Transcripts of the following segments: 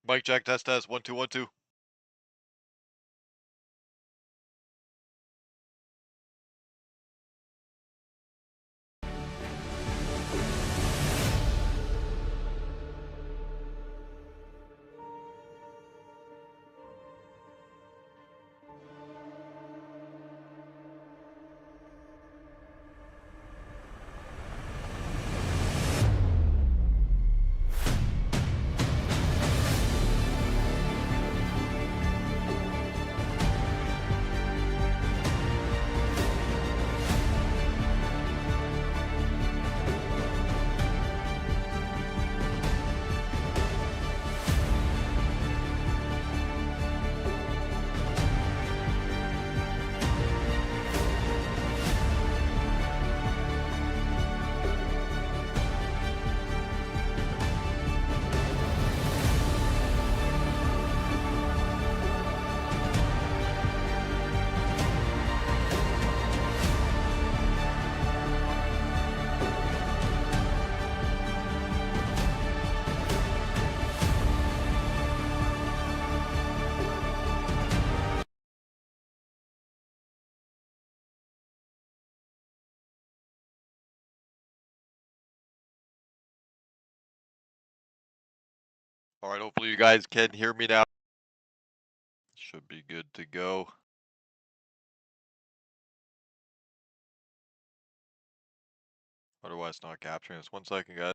Mic check, test, 1 2 1 2. Alright, hopefully you guys can hear me now. Should be good to go. Otherwise, not capturing this. 1 second, guys.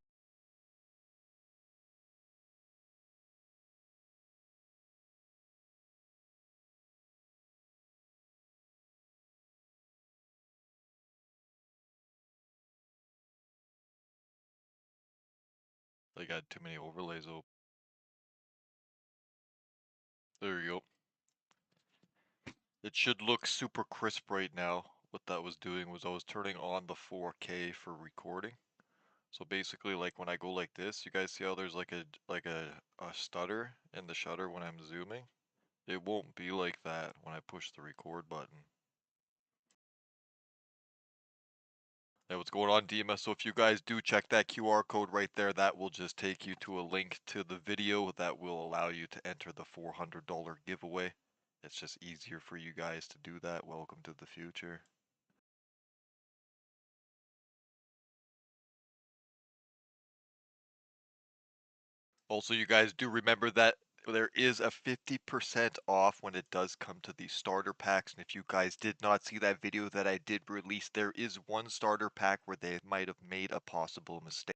I got too many overlays open. There you go. It should look super crisp right now. What that was doing was I was turning on the 4K for recording. So basically, like when I go like this, you guys see how there's like a stutter in the shutter when I'm zooming? It won't be like that when I push the record button. Hey, what's going on, DMS? So if you guys do check that QR code right there, that will just take you to a link to the video that will allow you to enter the $400 giveaway. It's just easier for you guys to do that. Welcome to the future. Also, you guys do remember that there is a 50% off when it does come to the starter packs. And if you guys did not see that video that I did release, there is one starter pack where they might have made a possible mistake.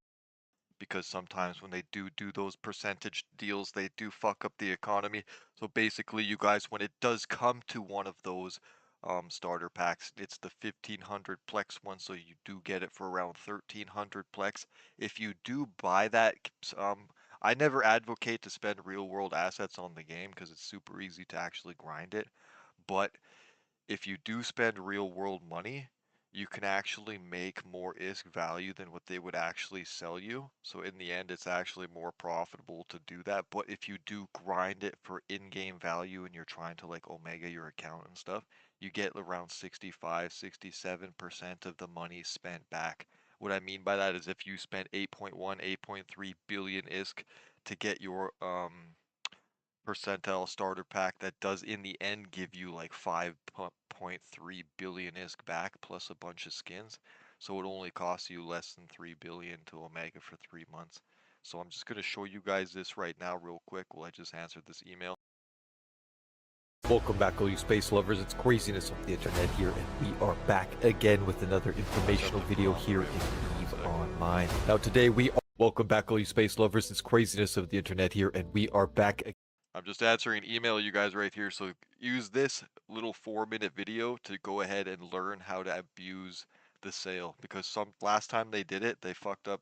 Because sometimes when they do those percentage deals, they do fuck up the economy. So basically, you guys, when it does come to one of those starter packs, it's the 1500 plex one, so you do get it for around 1300 plex. If you do buy that, I never advocate to spend real world assets on the game because it's super easy to actually grind it. But if you do spend real world money, you can actually make more ISK value than what they would actually sell you. So in the end, it's actually more profitable to do that. But if you do grind it for in-game value and you're trying to like Omega your account and stuff, you get around 65, 67% of the money spent back. What I mean by that is if you spent 8.1, 8.3 billion ISK to get your percentile starter pack, that does in the end give you like 5.3 billion ISK back plus a bunch of skins. So it only costs you less than 3 billion to Omega for 3 months. So I'm just going to show you guys this right now real quick while I just answered this email. Welcome back, all you space lovers. It's craziness of the internet here, and we are back again with another informational video here in EVE Online. Now today welcome back, all you space lovers. It's craziness of the internet here, and we are back. I'm just answering an email you guys right here. So use this little 4-minute video to go ahead and learn how to abuse the sale, because last time they did it, they fucked up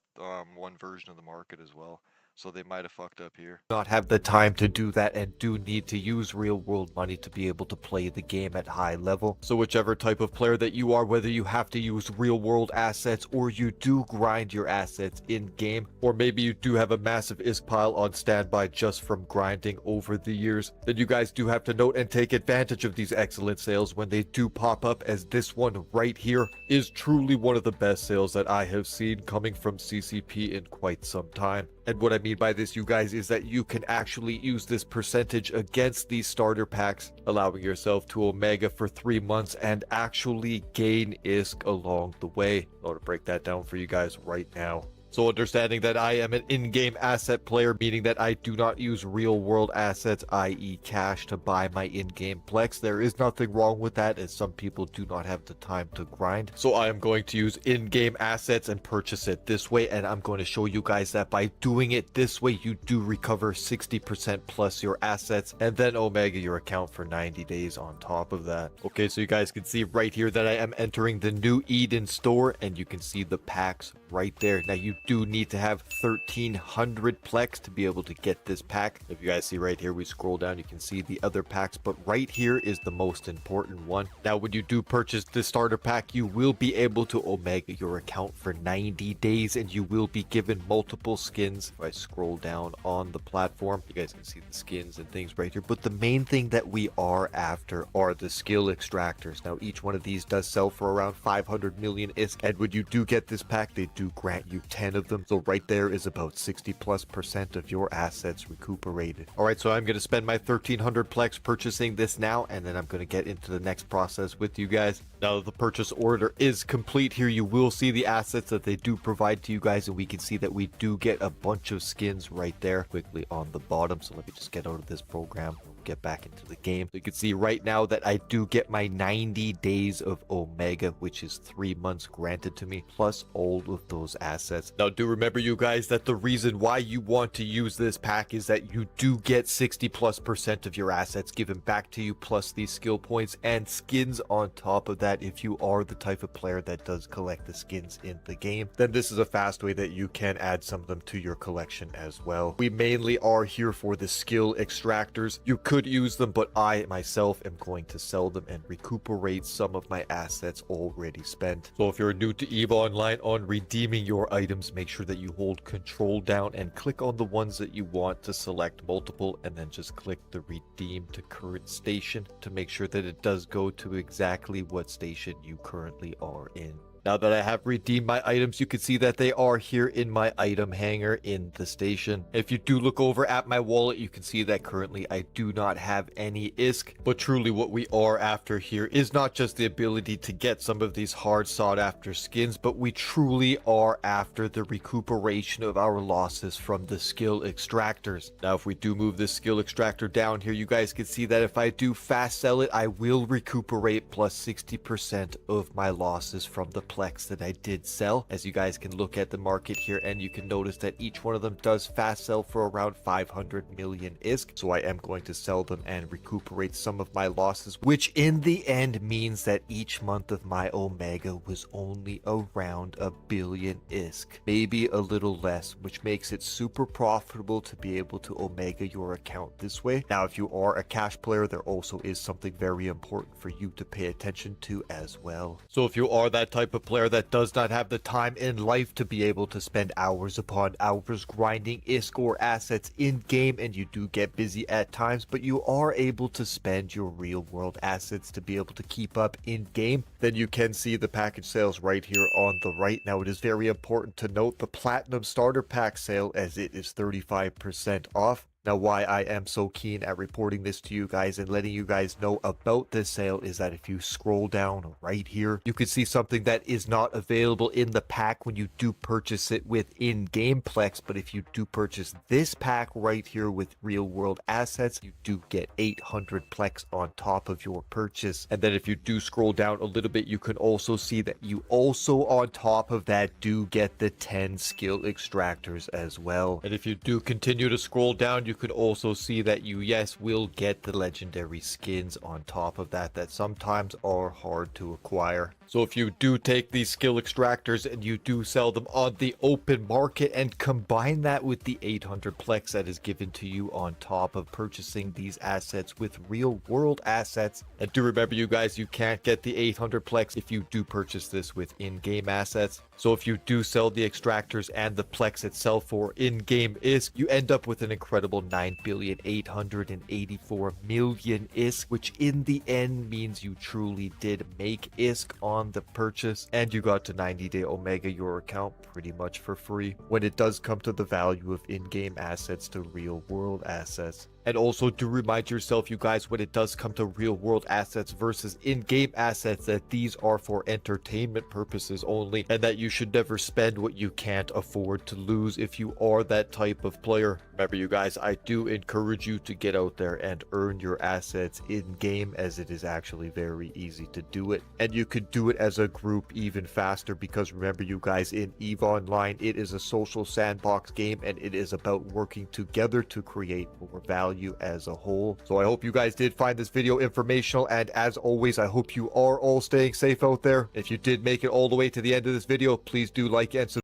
one version of the market as well. So they might have fucked up here. Not have the time to do that and do need to use real world money to be able to play the game at high level. So whichever type of player that you are, whether you have to use real world assets or you do grind your assets in game, or maybe you do have a massive ISK pile on standby just from grinding over the years, then you guys do have to note and take advantage of these excellent sales when they do pop up, as this one right here is truly one of the best sales that I have seen coming from CCP in quite some time. And what I mean by this, you guys, is that you can actually use this percentage against these starter packs, allowing yourself to Omega for 3 months and actually gain ISK along the way. I'm going to break that down for you guys right now. So understanding that I am an in-game asset player, meaning that I do not use real-world assets, i.e. cash, to buy my in-game Plex. There is nothing wrong with that, as some people do not have the time to grind. So I am going to use in-game assets and purchase it this way, and I'm going to show you guys that by doing it this way, you do recover 60% plus your assets, and then Omega your account for 90 days on top of that. Okay, so you guys can see right here that I am entering the new Eden store, and you can see the packs right there. Now you do need to have 1300 Plex to be able to get this pack. If you guys see right here, we scroll down, you can see the other packs, but right here is the most important one. Now when you do purchase this starter pack, you will be able to Omega your account for 90 days, and you will be given multiple skins. If I scroll down on the platform, you guys can see the skins and things right here, but the main thing that we are after are the skill extractors. Now each one of these does sell for around 500 million ISK, and when you do get this pack, they do grant you 10 of them. So right there is about 60+% of your assets recuperated. All right, so I'm going to spend my 1300 Plex purchasing this now, and then I'm going to get into the next process with you guys. Now that the purchase order is complete here, you will see the assets that they do provide to you guys, and we can see that we do get a bunch of skins right there quickly on the bottom. So let me just get out of this program, get back into the game. So you can see right now that I do get my 90 days of Omega, which is 3 months granted to me, plus all of those assets. Now do remember, you guys, that the reason why you want to use this pack is that you do get 60+% of your assets given back to you, plus these skill points and skins on top of that. If you are the type of player that does collect the skins in the game, then this is a fast way that you can add some of them to your collection as well. We mainly are here for the skill extractors. You could use them, but I myself am going to sell them and recuperate some of my assets already spent. So if you're new to EVE Online, on redeeming your items, make sure that you hold control down and click on the ones that you want to select multiple, and then just click the redeem to current station to make sure that it does go to exactly what station you currently are in. Now that I have redeemed my items, you can see that they are here in my item hanger in the station. If you do look over at my wallet, you can see that currently I do not have any ISK. But truly what we are after here is not just the ability to get some of these hard sought after skins, but we truly are after the recuperation of our losses from the skill extractors. Now if we do move this skill extractor down here, you guys can see that if I do fast sell it, I will recuperate plus 60% of my losses from the Plex that I did sell. As you guys can look at the market here, and you can notice that each one of them does fast sell for around 500 million ISK. So I am going to sell them and recuperate some of my losses, which in the end means that each month of my Omega was only around 1 billion ISK, maybe a little less, which makes it super profitable to be able to Omega your account this way. Now if you are a cash player, there also is something very important for you to pay attention to as well. So if you are that type of player that does not have the time in life to be able to spend hours upon hours grinding ISK or assets in game, and you do get busy at times, but you are able to spend your real world assets to be able to keep up in game, then you can see the package sales right here on the right. Now it is very important to note the Platinum Starter Pack sale, as it is 35% off. Now, why I am so keen at reporting this to you guys and letting you guys know about this sale is that if you scroll down right here, you can see something that is not available in the pack when you do purchase it with in-game Plex. But if you do purchase this pack right here with real-world assets, you do get 800 Plex on top of your purchase. And then if you do scroll down a little bit, you can also see that you also on top of that do get the 10 skill extractors as well. And if you do continue to scroll down, you could also see that you, yes, will get the legendary skins on top of that sometimes are hard to acquire. So if you do take these skill extractors and you do sell them on the open market and combine that with the 800 Plex that is given to you on top of purchasing these assets with real world assets, and do remember, you guys, you can't get the 800 Plex if you do purchase this with in-game assets. So if you do sell the extractors and the Plex itself for in-game ISK, you end up with an incredible 9,884,000,000 ISK, which in the end means you truly did make ISK on the purchase, and you got to 90-day Omega your account pretty much for free when it does come to the value of in-game assets to real-world assets. And also do remind yourself, you guys, when it does come to real-world assets versus in-game assets, that these are for entertainment purposes only, and that you should never spend what you can't afford to lose if you are that type of player. Remember, you guys, I do encourage you to get out there and earn your assets in-game, as it is actually very easy to do it. And you could do it as a group even faster, because remember, you guys, in EVE Online, it is a social sandbox game, and it is about working together to create more value as a whole. So I hope you guys did find this video informational, and as always, I hope you are all staying safe out there. If you did make it all the way to the end of this video, please do like and subscribe.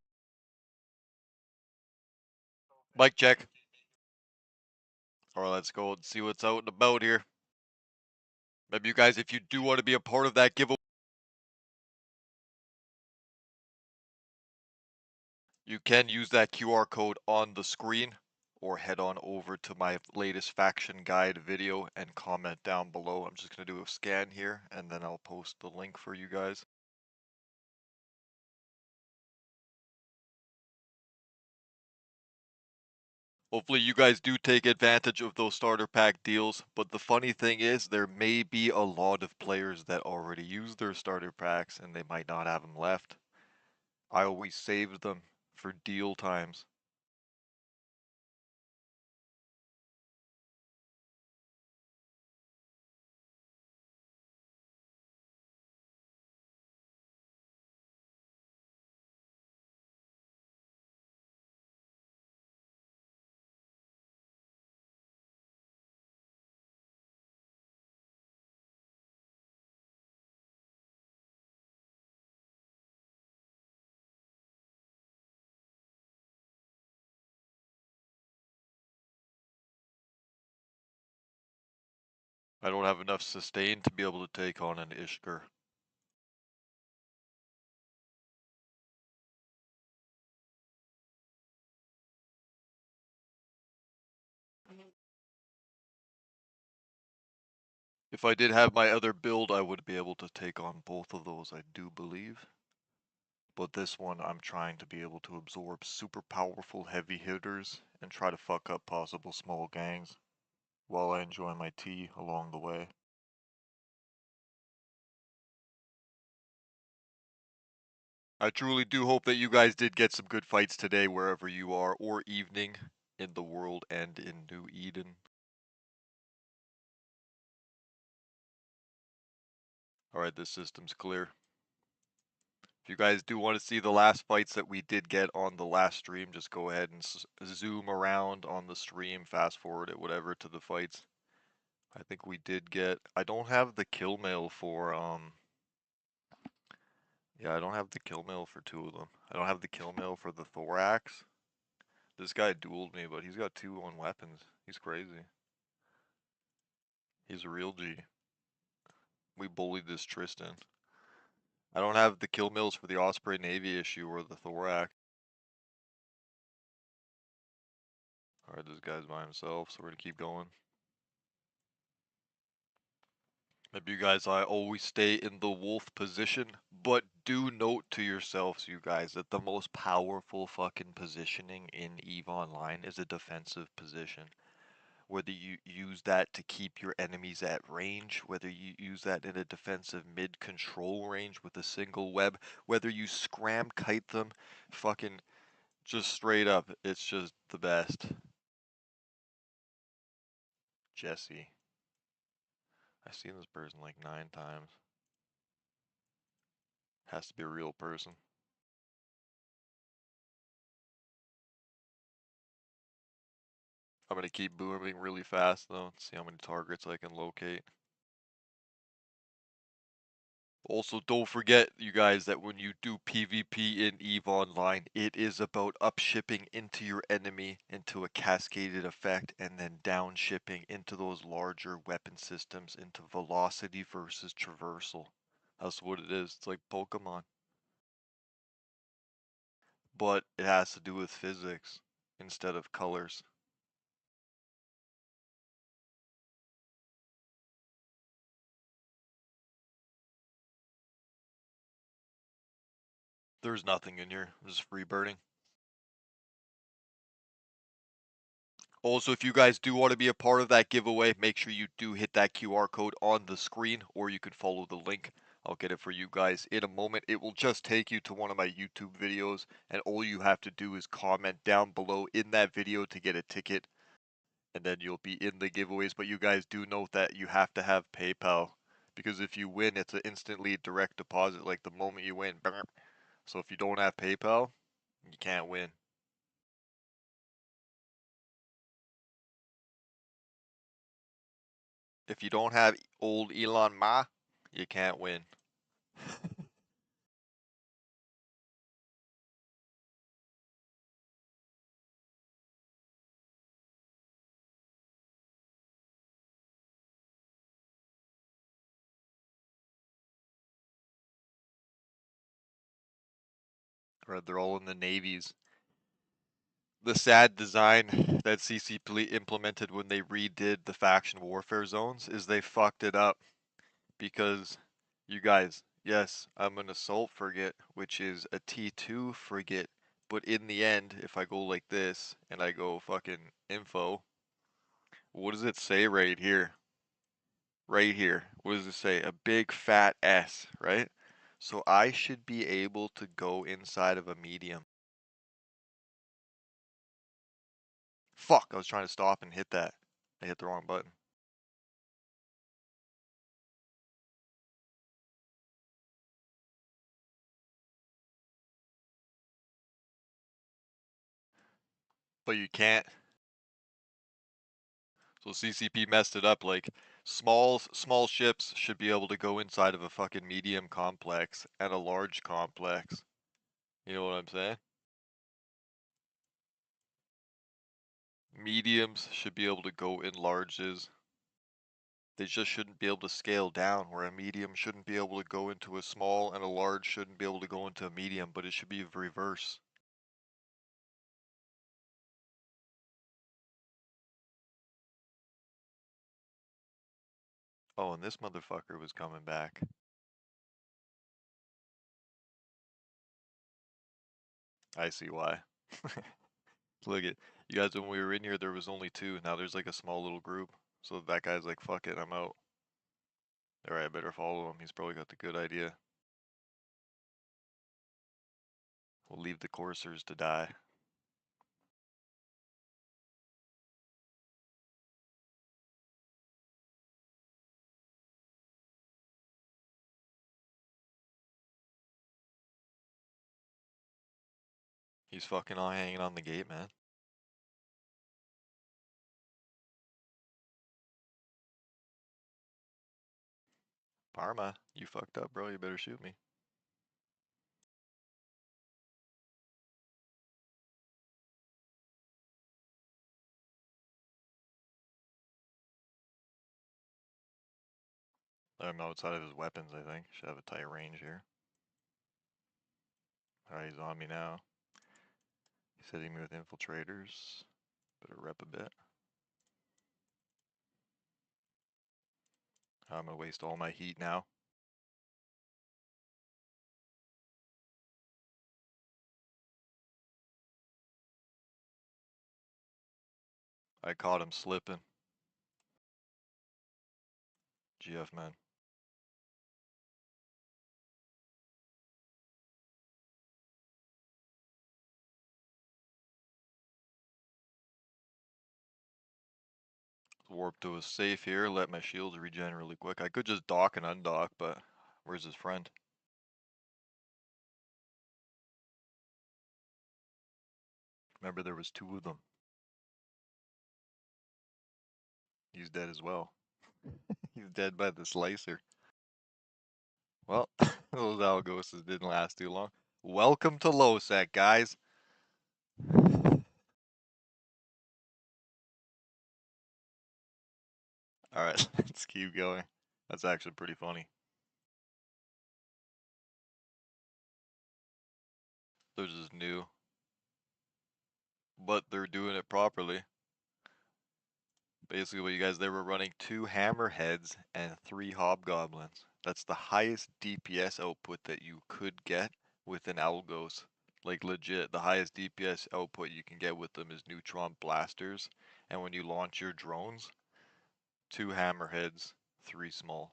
Mic check. Alright, let's go and see what's out and about here. Maybe you guys, if you do want to be a part of that giveaway, you can use that QR code on the screen, or head on over to my latest faction guide video and comment down below. I'm just going to do a scan here, and then I'll post the link for you guys. Hopefully you guys do take advantage of those starter pack deals, but the funny thing is there may be a lot of players that already use their starter packs and they might not have them left. I always saved them for deal times. I don't have enough sustain to be able to take on an Ishkur. If I did have my other build, I would be able to take on both of those, I do believe. But this one, I'm trying to be able to absorb super powerful heavy hitters and try to fuck up possible small gangs while I enjoy my tea along the way. I truly do hope that you guys did get some good fights today wherever you are, or evening in the world and in New Eden. Alright, this system's clear. If you guys do want to see the last fights that we did get on the last stream, just go ahead and zoom around on the stream, fast forward it, whatever, to the fights. I think we did get, I don't have the kill mail for, yeah, I don't have the kill mail for two of them. I don't have the kill mail for the Thorax. This guy dueled me, but he's got 2 on weapons. He's crazy. He's a real G. We bullied this Tristan. I don't have the kill mills for the Osprey Navy issue or the Thorax. Alright, this guy's by himself, so we're gonna keep going. Maybe you guys, I always stay in the wolf position, but do note to yourselves, you guys, that the most powerful fucking positioning in EVE Online is a defensive position. Whether you use that to keep your enemies at range, whether you use that in a defensive mid-control range with a single web, whether you scram kite them, fucking just straight up, it's just the best. Jesse. I've seen this person like 9 times. Has to be a real person. I'm gonna keep booming really fast though, see how many targets I can locate. Also, don't forget, you guys, that when you do PvP in EVE Online, it is about upshipping into your enemy into a cascaded effect, and then downshipping into those larger weapon systems into velocity versus traversal. That's what it is. It's like Pokemon. But it has to do with physics instead of colors. There's nothing in here. Just free birding. Also, if you guys do want to be a part of that giveaway, make sure you do hit that QR code on the screen, or you can follow the link. I'll get it for you guys in a moment. It will just take you to one of my YouTube videos, and all you have to do is comment down below in that video to get a ticket, and then you'll be in the giveaways. But you guys do note that you have to have PayPal, because if you win, it's an instantly direct deposit, like the moment you win. So if you don't have PayPal, you can't win. If you don't have old Elon Ma, you can't win. Right, they're all in the navies. The sad design that CCP implemented when they redid the faction warfare zones is they fucked it up because you guys, yes, I'm an assault frigate, which is a T2 frigate, but in the end, if I go like this and I go fucking info, what does it say right here? Right here. What does it say? A big fat S, right? So I should be able to go inside of a medium. Fuck, I was trying to stop and hit that. I hit the wrong button. But you can't. So CCP messed it up. Like small ships should be able to go inside of a fucking medium complex and a large complex. You know what I'm saying? Mediums should be able to go in larges. They just shouldn't be able to scale down, where a medium shouldn't be able to go into a small and a large shouldn't be able to go into a medium, but it should be the reverse. Oh, and this motherfucker was coming back. I see why. Look at you guys, when we were in here there was only two. Now there's like a small little group. So that guy's like, fuck it, I'm out. Alright, I better follow him. He's probably got the good idea. We'll leave the coursers to die. He's fucking all hanging on the gate, man. Parma, you fucked up, bro. You better shoot me. I'm outside of his weapons, I think. Should have a tight range here. Alright, he's on me now. He's hitting me with infiltrators. Better rep a bit. I'm gonna waste all my heat now. I caught him slipping. GF, man. Warp to a safe here, let my shields regen really quick. I could just dock and undock, but where's his friend? Remember there was two of them. He's dead as well. He's dead by the slicer. Well, those Algosas didn't last too long. Welcome to Lowsec, guys. Alright, let's keep going. That's actually pretty funny. They're just new. But they're doing it properly. Basically what you guys, they were running 2 hammerheads and 3 hobgoblins. That's the highest DPS output that you could get with an Algos. Like legit, the highest DPS output you can get with them is neutron blasters. And when you launch your drones, 2 hammerheads, 3 small.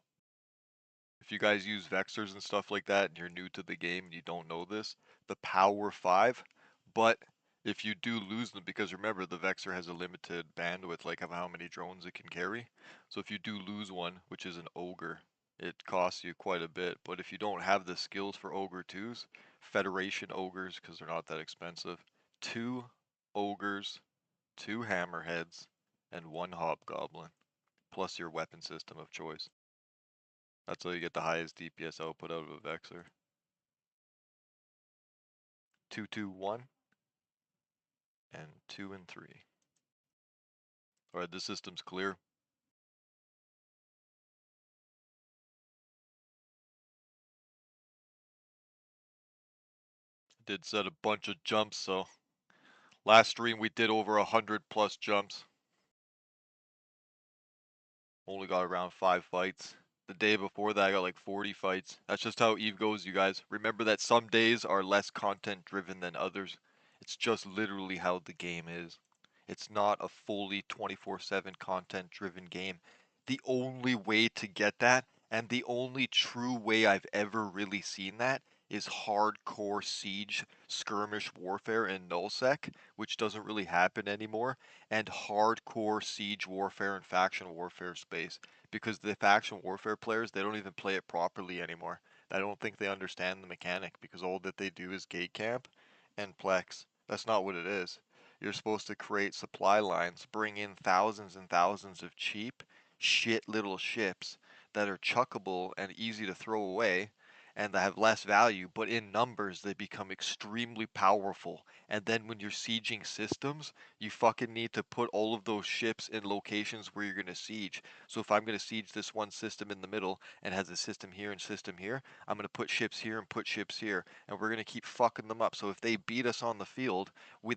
If you guys use Vexors and stuff like that and you're new to the game and you don't know this, the power 5, but if you do lose them, because remember the Vexor has a limited bandwidth like of how many drones it can carry. So if you do lose one, which is an Ogre, it costs you quite a bit. But if you don't have the skills for Ogre 2s, Federation Ogres, because they're not that expensive, 2 Ogres, 2 Hammerheads, and 1 Hobgoblin, plus your weapon system of choice. That's how you get the highest DPS output out of a Vexor. 2, 2, 1, and 2 and 3. Alright, this system's clear. Did set a bunch of jumps, so last stream we did over 100+ jumps. Only got around 5 fights. The day before that I got like 40 fights. That's just how EVE goes, you guys. Remember that some days are less content driven than others. It's just literally how the game is. It's not a fully 24/7 content driven game. The only way to get that, and the only true way I've ever really seen that, is hardcore siege skirmish warfare in nullsec, which doesn't really happen anymore, and hardcore siege warfare and faction warfare space, because the faction warfare players, they don't even play it properly anymore. I don't think they understand the mechanic, because all that they do is gate camp and plex. That's not what it is. You're supposed to create supply lines, bring in thousands and thousands of cheap shit little ships that are chuckable and easy to throw away and that have less value, but in numbers they become extremely powerful. And then when you're sieging systems, you fucking need to put all of those ships in locations where you're going to siege. So if I'm going to siege this one system in the middle and has a system here and system here, I'm going to put ships here and put ships here, and we're going to keep fucking them up. So if they beat us on the field,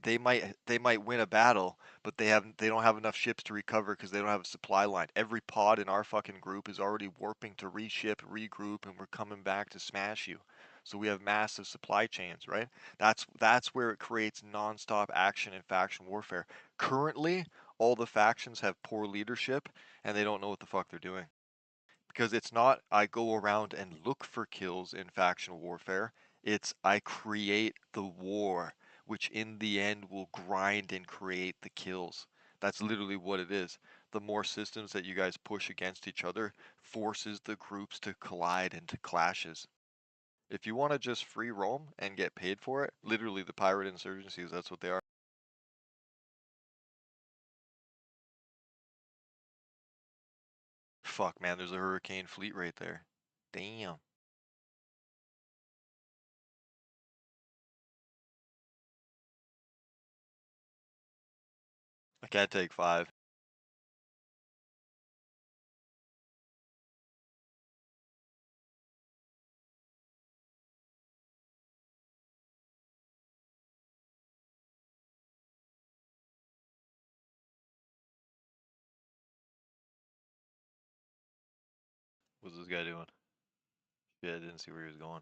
they might win a battle, but they don't have enough ships to recover because they don't have a supply line. Every pod in our fucking group is already warping to reship, regroup, and we're coming back to smash you. So we have massive supply chains, right? That's where it creates non-stop action in faction warfare. Currently, all the factions have poor leadership and they don't know what the fuck they're doing. Because it's not I go around and look for kills in faction warfare, it's I create the war, which in the end will grind and create the kills. That's literally what it is. The more systems that you guys push against each other forces the groups to collide into clashes. If you want to just free roam and get paid for it, literally the pirate insurgencies, that's what they are. Fuck, man, there's a hurricane fleet right there. Damn. I can't take 5. What's this guy doing? Yeah, I didn't see where he was going.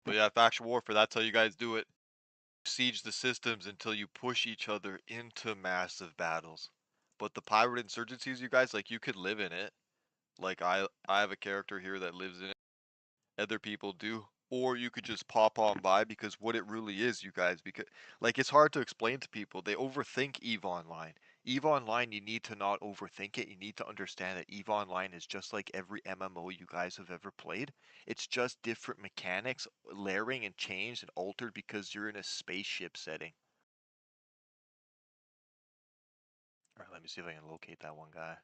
But yeah, faction warfare, that's how you guys do it. Siege the systems until you push each other into massive battles. But the pirate insurgencies, you guys, like you could live in it. Like I have a character here that lives in it. Other people do. Or you could just pop on by, because what it really is, you guys, because like it's hard to explain to people. They overthink EVE Online. EVE Online, you need to not overthink it. You need to understand that EVE Online is just like every MMO you guys have ever played. It's just different mechanics, layering and changed and altered because you're in a spaceship setting. Alright, let me see if I can locate that one guy.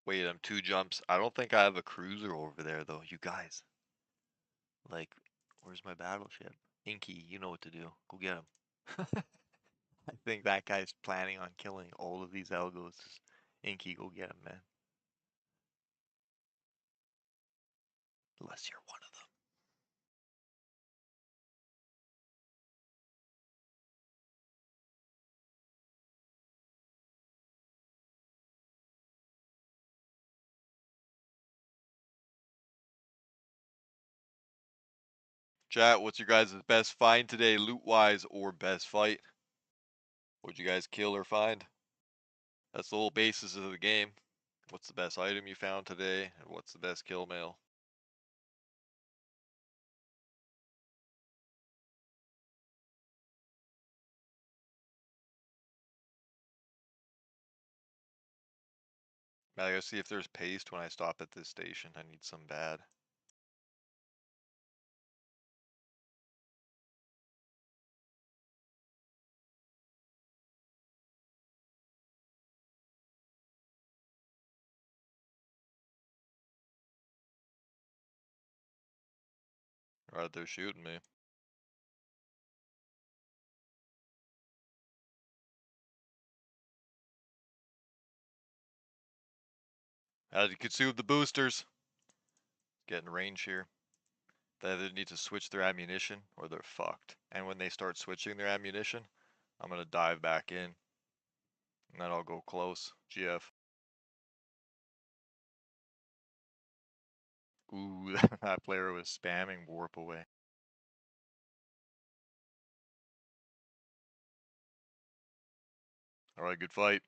Wait, I'm 2 jumps. I don't think I have a cruiser over there though, you guys. Like, where's my battleship? Inky, you know what to do. Go get him. I think that guy's planning on killing all of these algos. Inky, go get him, man. Unless you're one of them. Chat, what's your guys' best find today, loot-wise, or best fight? What'd you guys kill or find? That's the whole basis of the game. What's the best item you found today, and what's the best kill mail? I gotta see if there's paste when I stop at this station. I need some bad. Right, they're shooting me. As you can see with the boosters, getting range here. They either need to switch their ammunition or they're fucked. And when they start switching their ammunition, I'm gonna dive back in. And then I'll go close. GF. Ooh, that player was spamming warp away. Alright, good fight.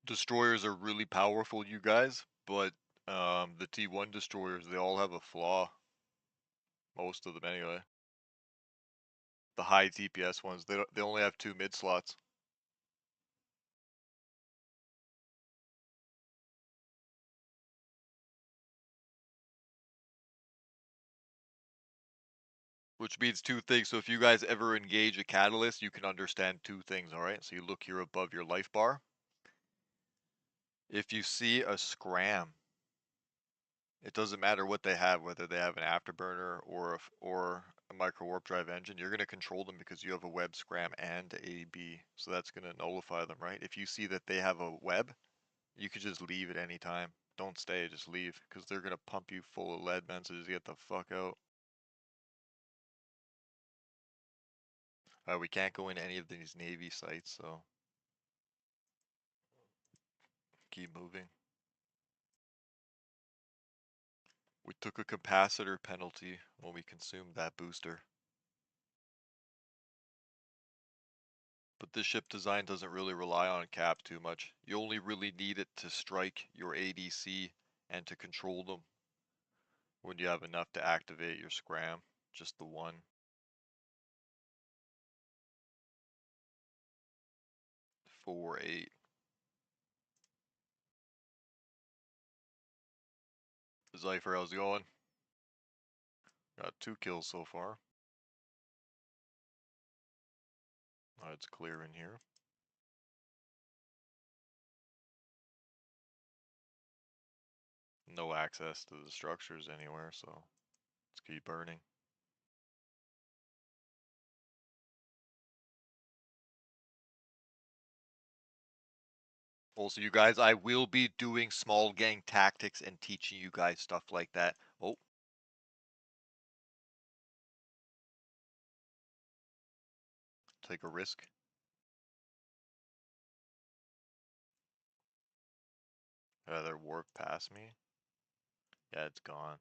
Destroyers are really powerful, you guys, but the T1 destroyers, they all have a flaw. Most of them anyway. The high TPS ones, they only have 2 mid slots. Which means 2 things. So if you guys ever engage a catalyst, you can understand 2 things, alright? So you look here above your life bar. If you see a scram, it doesn't matter what they have, whether they have an afterburner or a micro warp drive engine, you're gonna control them because you have a web scram and a B. So that's gonna nullify them, right? If you see that they have a web, you could just leave at any time. Don't stay, just leave, because they're gonna pump you full of lead, man, so just get the fuck out. We can't go in any of these Navy sites, so keep moving. We took a capacitor penalty when we consumed that booster. But this ship design doesn't really rely on cap too much. You only really need it to strike your ADC and to control them when you have enough to activate your scram. Just the one. 4-8. Zypher, how's it going? Got 2 kills so far. It's clear in here. No access to the structures anywhere, so let's keep burning. Also, you guys, I will be doing small gang tactics and teaching you guys stuff like that. Oh. Take a risk. They're warped past me. Yeah, it's gone.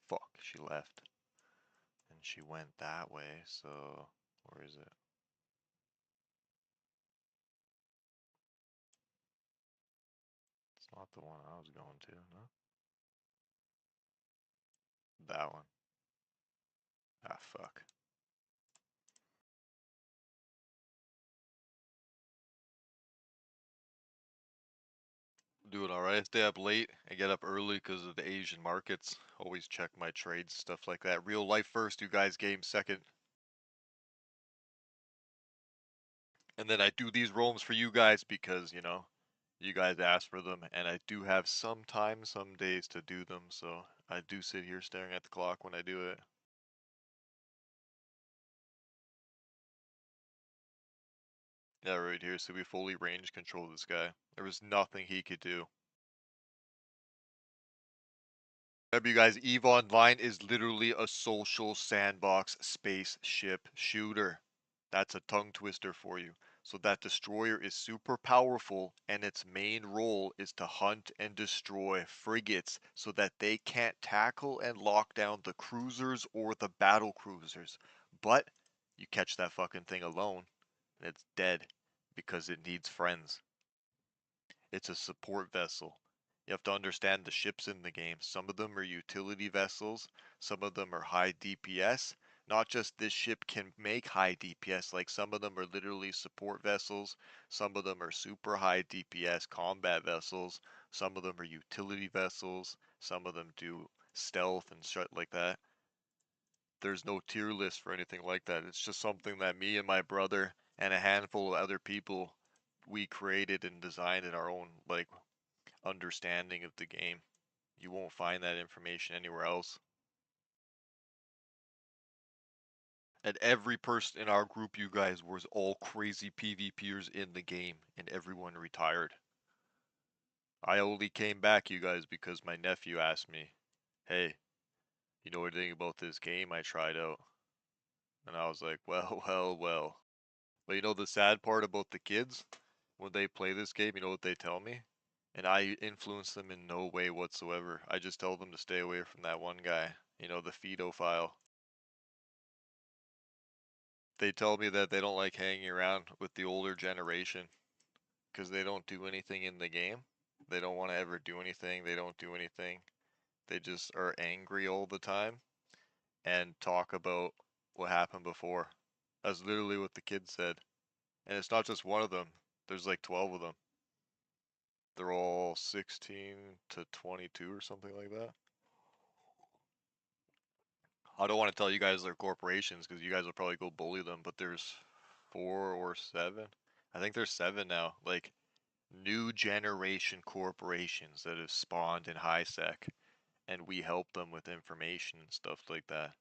Fuck, she left. And she went that way, so where is it? It's not the one I was going to, no? That one. Ah, fuck. Doing all right. I stay up late. I get up early because of the Asian markets. Always check my trades, stuff like that. Real life first, you guys game second. And then I do these roams for you guys because, you guys asked for them, and I do have some time, some days to do them, so I do sit here staring at the clock when I do it. Yeah, right here, so we fully range control this guy. There was nothing he could do. Remember, you guys, EVE Online is literally a social sandbox spaceship shooter. That's a tongue twister for you. So that destroyer is super powerful, and its main role is to hunt and destroy frigates so that they can't tackle and lock down the cruisers or the battle cruisers. But you catch that fucking thing alone, and it's dead because it needs friends. It's a support vessel. You have to understand the ships in the game. Some of them are utility vessels, some of them are high DPS. Not just this ship can make high DPS, like some of them are literally support vessels, some of them are super high DPS combat vessels, some of them are utility vessels, some of them do stealth and shit like that. There's no tier list for anything like that. It's just something that me and my brother and a handful of other people we created and designed in our own like understanding of the game. You won't find that information anywhere else. And every person in our group, you guys, was all crazy PvPers in the game, and everyone retired. I only came back, you guys, because my nephew asked me, hey, you know anything about this game I tried out? And I was like, well, well, well. But you know the sad part about the kids? When they play this game, you know what they tell me? And I influence them in no way whatsoever. I just tell them to stay away from that one guy, the pedophile. They tell me that they don't like hanging around with the older generation because they don't do anything in the game. They don't want to ever do anything. They don't do anything. They just are angry all the time and talk about what happened before. That's literally what the kid said. And it's not just one of them. There's like 12 of them. They're all 16 to 22 or something like that. I don't want to tell you guys their corporations because you guys will probably go bully them, but there's 4 or 7. I think there's 7 now. Like new generation corporations that have spawned in HiSec, and we help them with information and stuff like that.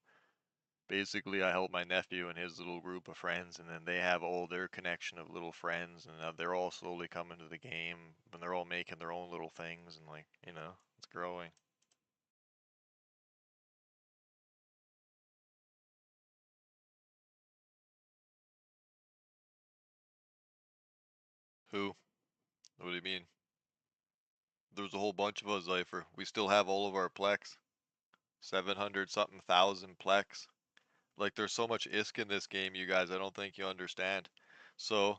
Basically, I help my nephew and his little group of friends, and then they have all their connection of little friends, and they're all slowly coming to the game, and they're all making their own little things, and like, it's growing. Who? What do you mean? There's a whole bunch of us, Zypher. We still have all of our Plex. 700 something thousand Plex. Like, there's so much ISK in this game, you guys, I don't think you understand. So,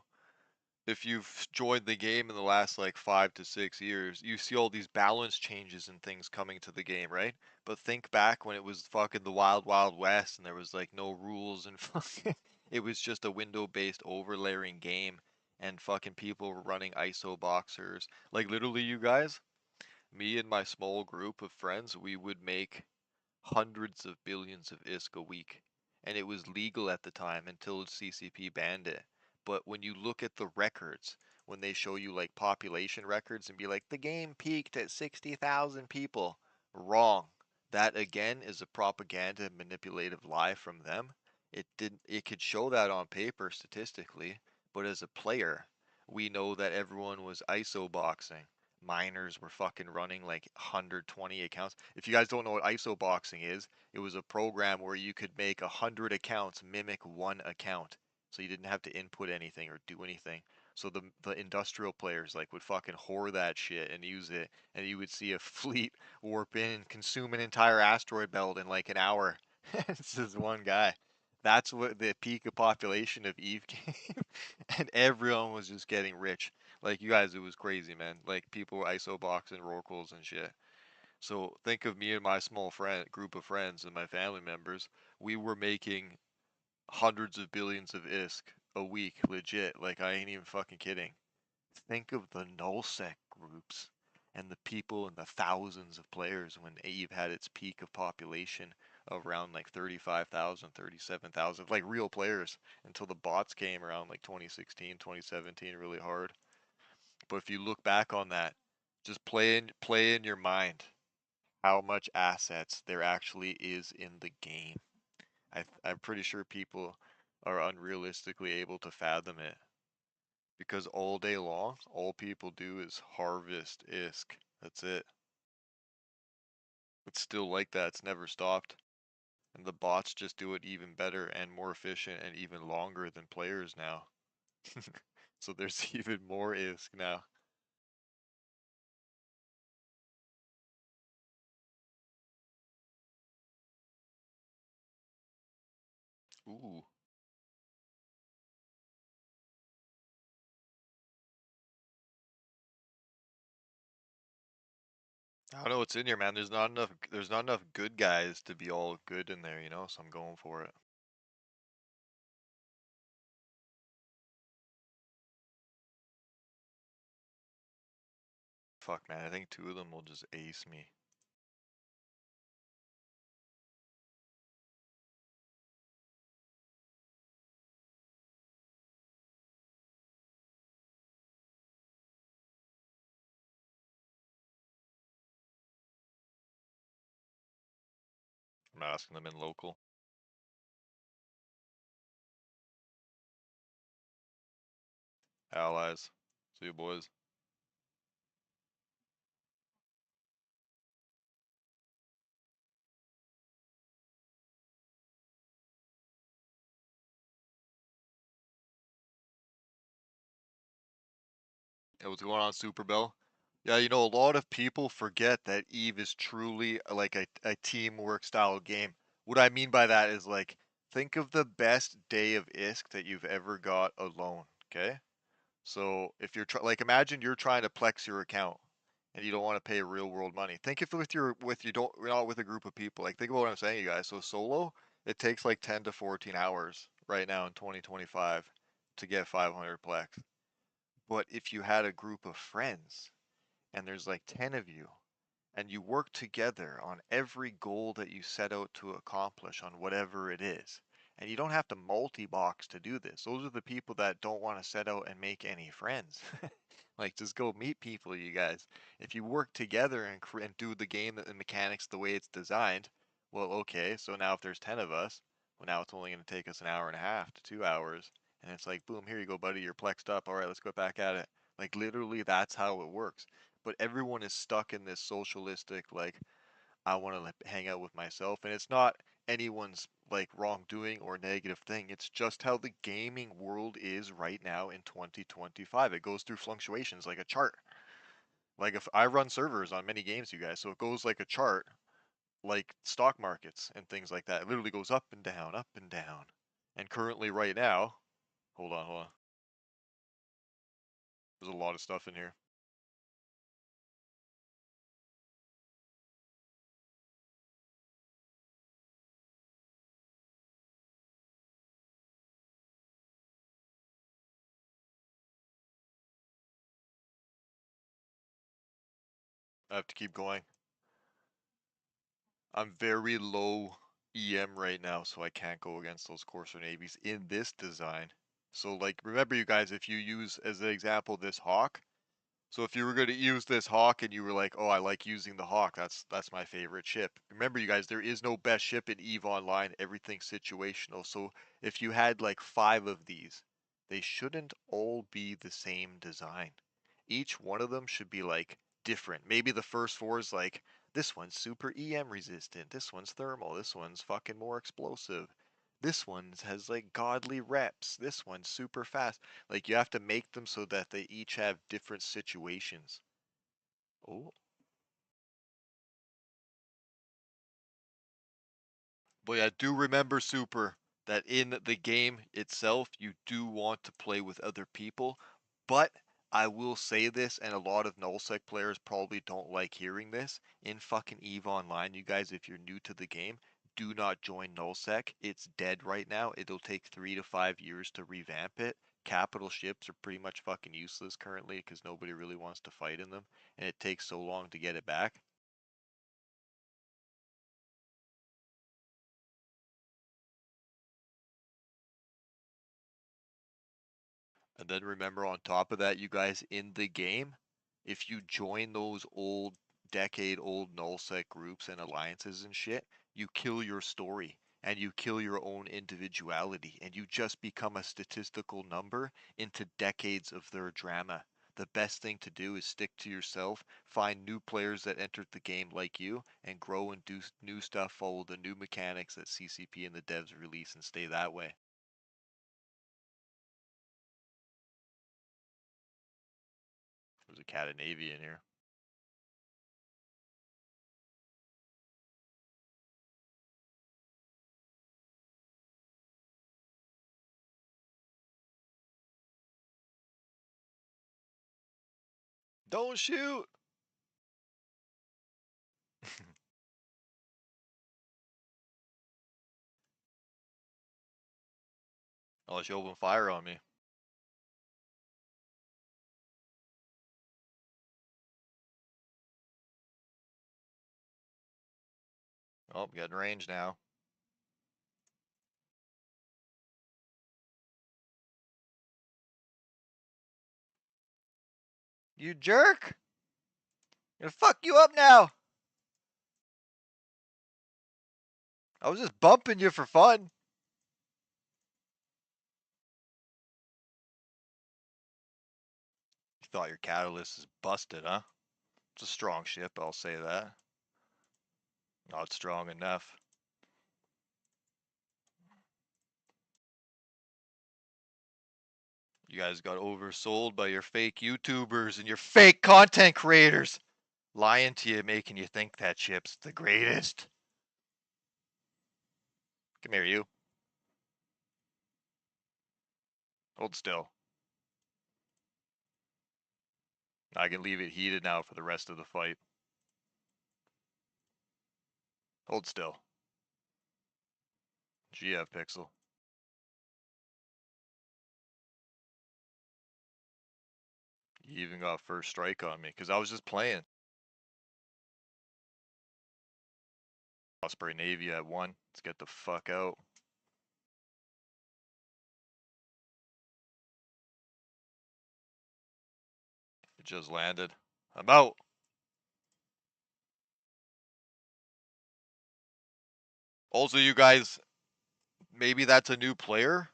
if you've joined the game in the last like 5 to 6 years, you see all these balance changes and things coming to the game, right? But think back when it was fucking the Wild Wild West and there was like no rules and fucking it was just a window-based overlaying game and fucking people were running ISO boxers. Like literally you guys, me and my small group of friends, we would make hundreds of billions of ISK a week. And it was legal at the time until CCP banned it. But when you look at the records, when they show you like population records and be like, the game peaked at 60,000 people, wrong. That again is a propaganda manipulative lie from them. It could show that on paper statistically, but as a player, we know that everyone was ISO boxing. Miners were fucking running like 120 accounts. If you guys don't know what ISO boxing is, it was a program where you could make 100 accounts mimic one account. So you didn't have to input anything or do anything. So the industrial players like would fucking whore that shit and use it, and you would see a fleet warp in and consume an entire asteroid belt in like an hour. This is one guy. That's what the peak of population of Eve came, and everyone was just getting rich. Like you guys, it was crazy, man. Like people were ISO boxing Rorquals and shit. So think of me and my small friend group of friends and my family members. We were making hundreds of billions of ISK a week, legit. Like I ain't even fucking kidding. Think of the nullsec groups. and the people and the thousands of players when Eve had its peak of population of around like 35,000, 37,000, like real players until the bots came around like 2016, 2017 really hard. But if you look back on that, just play in your mind how much assets there actually is in the game. I'm pretty sure people are unrealistically able to fathom it because all day long, all people do is harvest ISK. That's it. It's still like that. It's never stopped. And the bots just do it even better and more efficient and even longer than players now. So there's even more ISK now. Ooh. I don't know what's in here, man. There's not enough good guys to be all good in there, you know, so I'm going for it. Fuck, man. I think two of them will just ace me. I'm asking them in local. Allies. See you, boys. Hey, what's going on, Super Bell? Yeah, you know, a lot of people forget that Eve is truly like a teamwork style game. What I mean by that is like, think of the best day of ISK that you've ever got alone, okay? So if you're like, imagine you're trying to plex your account and you don't want to pay real world money. Think if with you don't you're not with a group of people. Like think about what I'm saying, you guys. So solo, it takes like 10 to 14 hours right now in 2025 to get 500 plex. But if you had a group of friends and there's like 10 of you and you work together on every goal that you set out to accomplish on whatever it is. And you don't have to multi-box to do this. Those are the people that don't want to set out and make any friends. Like, just go meet people, you guys. If you work together and do the game and mechanics the way it's designed, well, okay, so now if there's 10 of us, well, now it's only going to take us an hour and a half to 2 hours. And it's like, boom, here you go, buddy, you're plexed up. All right, let's go back at it. Like, literally, that's how it works. But everyone is stuck in this socialistic, like, I want to like, hang out with myself. And it's not anyone's like wrongdoing or negative thing. It's just how the gaming world is right now in 2025. It goes through fluctuations like a chart. Like if I run servers on many games, you guys, so it goes like a chart, like stock markets and things like that. It literally goes up and down, up and down. And currently, right now, hold on. There's a lot of stuff in here. I have to keep going. I'm very low EM right now, so I can't go against those Corsair Navies in this design. So like, remember you guys, if you use as an example this Hawk, so if you were going to use this Hawk and you were like, oh, I like using the Hawk, that's my favorite ship. Remember you guys, there is no best ship in EVE Online, everything's situational. So if you had like 5 of these, they shouldn't all be the same design. Each one of them should be like different. Maybe the first 4 is like, this one's super EM resistant, this one's thermal, this one's fucking more explosive. This one has like godly reps. This one's super fast. Like you have to make them so that they each have different situations. Oh, but yeah, do remember, Super, that in the game itself, you do want to play with other people. But I will say this, and a lot of nullsec players probably don't like hearing this. In fucking EVE Online, you guys, if you're new to the game, do not join nullsec. It's dead right now. It'll take 3 to 5 years to revamp it. capital ships are pretty much fucking useless currently because nobody really wants to fight in them, and it takes so long to get it back. And then remember, on top of that, you guys in the game, if you join those old decade-old nullsec groups and alliances and shit, you kill your story and you kill your own individuality and you just become a statistical number into decades of their drama. The best thing to do is stick to yourself, find new players that entered the game like you, and grow and do new stuff, follow the new mechanics that CCP and the devs release, and stay that way. There's a cat of Navy in here. Don't shoot! Unless you open fire on me. Oh, getting range now. You jerk! Gonna fuck you up now! I was just bumping you for fun. You thought your catalyst is busted, huh? It's a strong ship, I'll say that. Not strong enough. You guys got oversold by your fake YouTubers and your fake content creators. Lying to you, making you think that ship's the greatest. Come here, you. Hold still. I can leave it heated now for the rest of the fight. Hold still. GF Pixel. You even got first strike on me, because I was just playing. Osprey Navy at 1. Let's get the fuck out. It just landed. I'm out. Also, you guys, maybe that's a new player,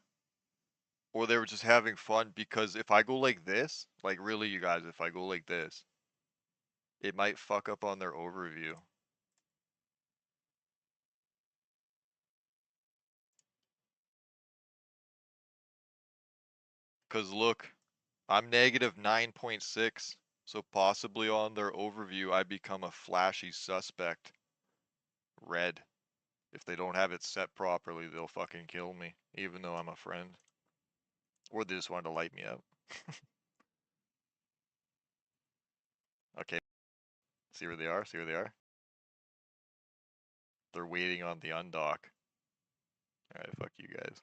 or they were just having fun, because if I go like this, like really, you guys, if I go like this, it might fuck up on their overview. Because look, I'm negative 9.6, so possibly on their overview, I become a flashy suspect. Red. If they don't have it set properly, they'll fucking kill me, even though I'm a friend. Or they just wanted to light me up. Okay, see where they are, see where they are. They're waiting on the undock. Alright, fuck you guys.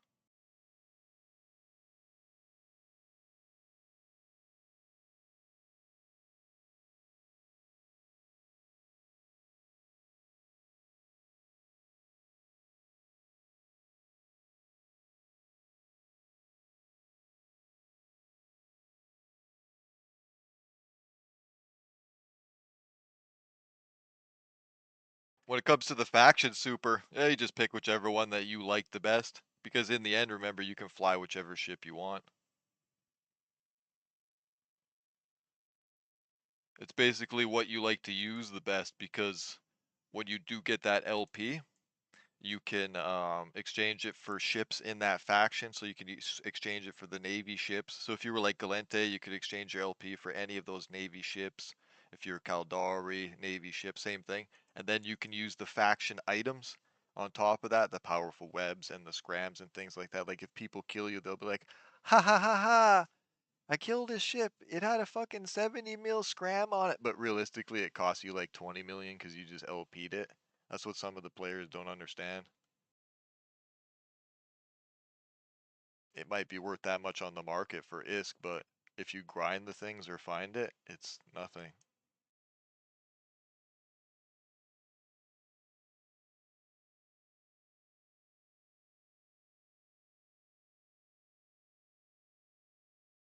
When it comes to the faction super, yeah, you just pick whichever one that you like the best. Because in the end, remember, you can fly whichever ship you want. It's basically what you like to use the best, because when you do get that LP, you can exchange it for ships in that faction, so you can exchange it for the Navy ships. So if you were like Galente, you could exchange your LP for any of those Navy ships. If you're Caldari, Navy ship, same thing. And then you can use the faction items on top of that, the powerful webs and the scrams and things like that. Like if people kill you, they'll be like, ha ha ha ha, I killed his ship. It had a fucking 70 mil scram on it. But realistically, it cost you like 20 million because you just LP'd it. That's what some of the players don't understand. it might be worth that much on the market for ISK, but if you grind the things or find it, it's nothing.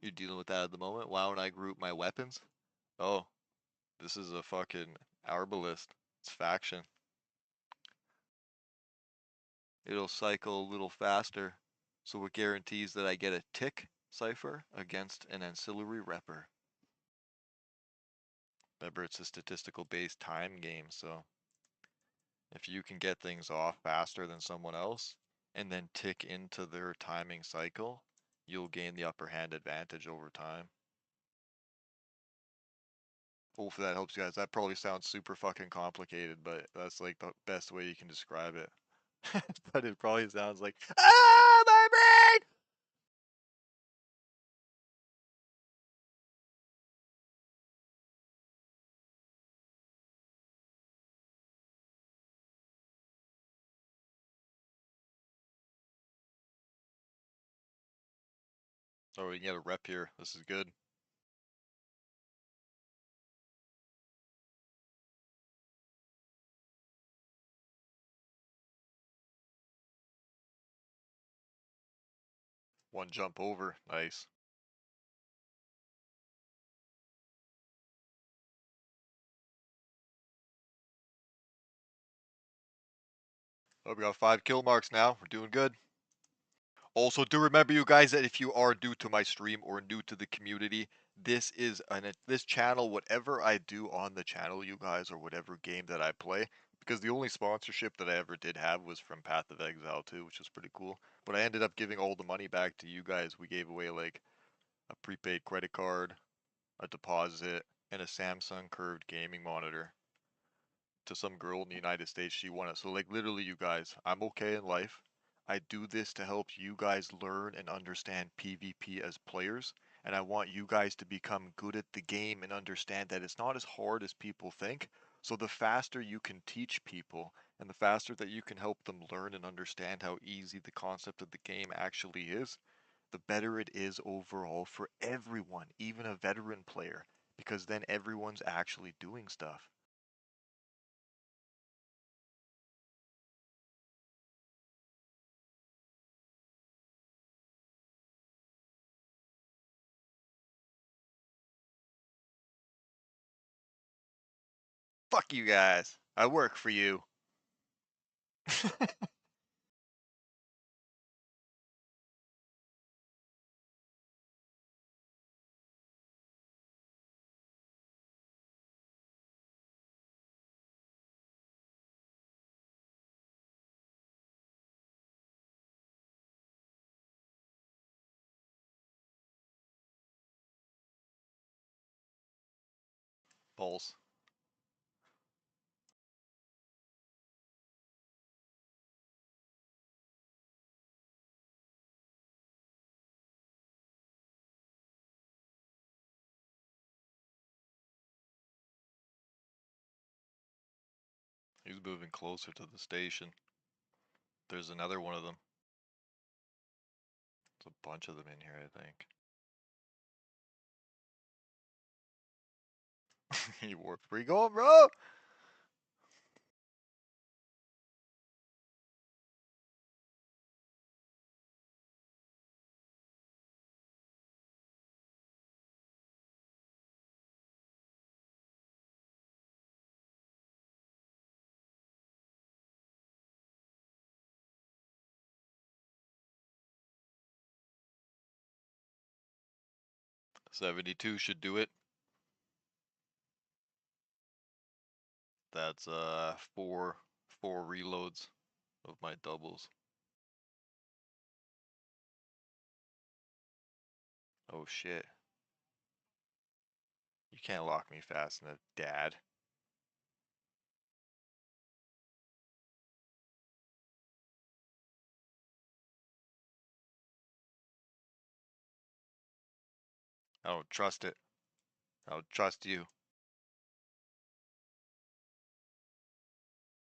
You're dealing with that at the moment? Why don't I group my weapons? Oh, this is a fucking arbalist. It's faction. It'll cycle a little faster, so it guarantees that I get a tick cipher against an ancillary repper. Remember, it's a statistical based time game, so if you can get things off faster than someone else and then tick into their timing cycle, you'll gain the upper hand advantage over time. Hopefully that helps you guys. That probably sounds super fucking complicated, but that's like the best way you can describe it. But it probably sounds like, ah, my brain! Oh, we can get a rep here. This is good. One jump over. Nice. Oh, we got 5 kill marks now. We're doing good. Also, do remember, you guys, that if you are new to my stream or new to the community, this channel, whatever I do on the channel, you guys, or whatever game that I play, because the only sponsorship that I ever did have was from Path of Exile 2, which was pretty cool. But I ended up giving all the money back to you guys. We gave away like a prepaid credit card, a deposit, and a Samsung curved gaming monitor to some girl in the United States. She won it. So like literally, you guys, I'm okay in life. I do this to help you guys learn and understand PvP as players, and I want you guys to become good at the game and understand that it's not as hard as people think. So the faster you can teach people and the faster that you can help them learn and understand how easy the concept of the game actually is, the better it is overall for everyone, even a veteran player, because then everyone's actually doing stuff. Fuck you guys. I work for you. 'Pulse. He's moving closer to the station. There's another one of them. There's a bunch of them in here, I think. He warped. Where you going, bro? .72 should do it. That's four reloads of my doubles. Oh shit. You can't lock me fast enough, Dad. I don't trust it. I don't trust you.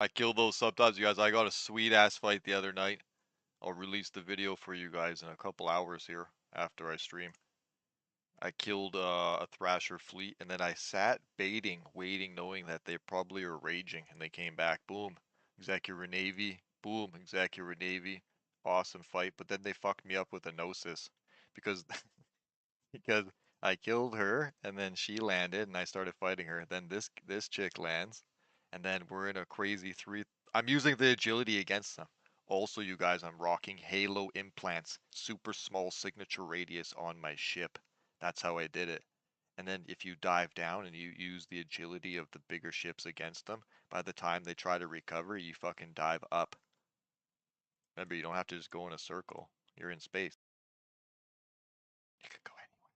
I kill those sometimes, you guys. I got a sweet ass fight the other night. I'll release the video for you guys in a couple hours here after I stream. I killed a Thrasher fleet, and then I sat baiting, waiting, knowing that they probably are raging, and they came back. Boom, Executor Navy. Boom, Executor Navy. Awesome fight, but then they fucked me up with a Gnosis because because I killed her, and then she landed, and I started fighting her. Then this chick lands, and then we're in a crazy three. I'm using the agility against them. Also, you guys, I'm rocking Halo implants, super small signature radius on my ship. That's how I did it. And then if you dive down and you use the agility of the bigger ships against them, by the time they try to recover, you fucking dive up. Remember, you don't have to just go in a circle. You're in space. You could go anywhere.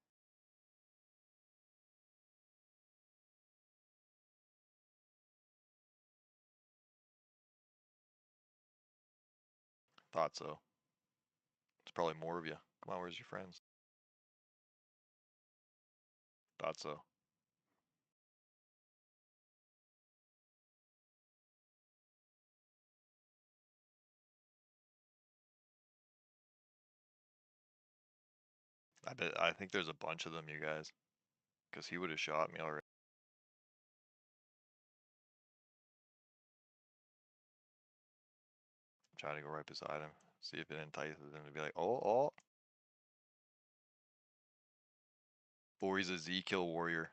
Thought so. It's probably more of you. Come on, where's your friends? Thought so. I think there's a bunch of them, you guys. Because he would have shot me already. I'm trying to go right beside him. See if it entices him to be like, oh, oh. Or he's a Z-kill warrior.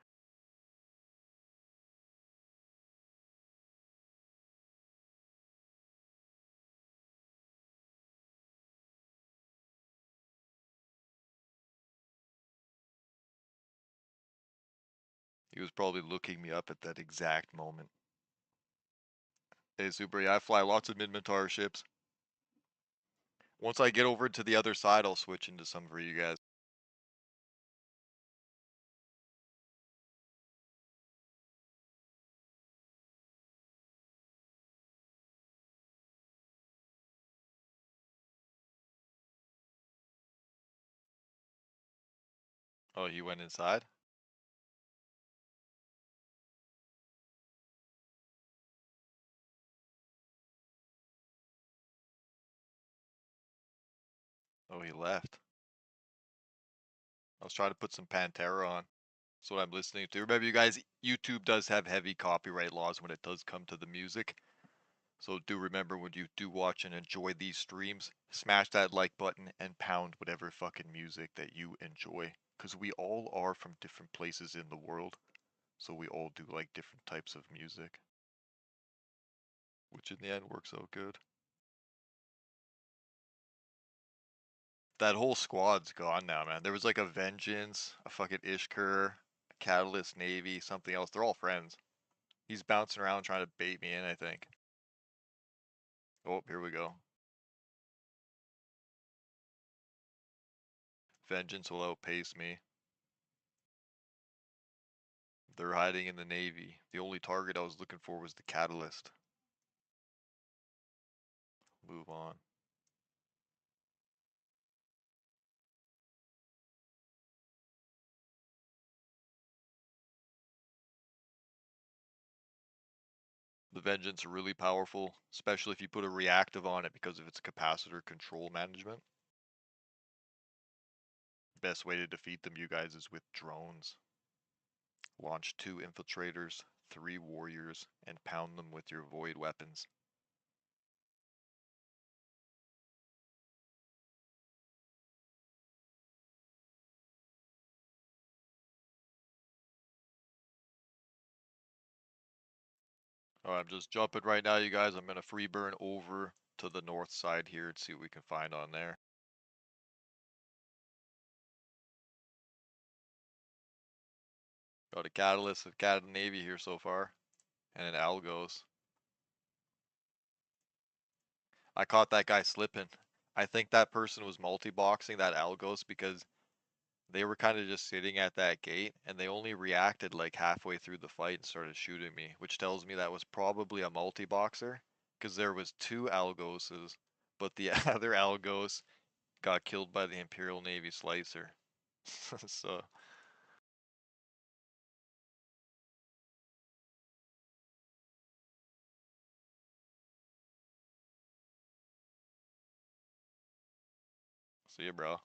He was probably looking me up at that exact moment. Hey, Super, yeah, I fly lots of Minmatar ships. Once I get over to the other side, I'll switch into some for you guys. Oh, he went inside? Oh, he left. I was trying to put some Pantera on. That's what I'm listening to. Remember, you guys, YouTube does have heavy copyright laws when it does come to the music. So do remember when you do watch and enjoy these streams, smash that like button and pound whatever fucking music that you enjoy. Because we all are from different places in the world. So we all do like different types of music. Which in the end works out good. That whole squad's gone now, man. There was like a Vengeance, a fucking Ishkur, a Catalyst Navy, something else. They're all friends. He's bouncing around trying to bait me in, I think. Oh, here we go. Vengeance will outpace me. They're hiding in the Navy. The only target I was looking for was the Catalyst. Move on. The Vengeance are really powerful, especially if you put a reactive on it because of its capacitor control management. Best way to defeat them, you guys, is with drones. Launch 2 infiltrators, 3 warriors, and pound them with your void weapons. Alright, I'm just jumping right now, you guys. I'm gonna free burn over to the north side here and see what we can find on there. Got a Catalyst of Cat Navy here so far, and an Algos. I caught that guy slipping. I think that person was multi-boxing that Algos because they were kind of just sitting at that gate and they only reacted like halfway through the fight and started shooting me, which tells me that was probably a multi-boxer because there was 2 Algoses, but the other Algos got killed by the Imperial Navy Slicer. So See ya, bro.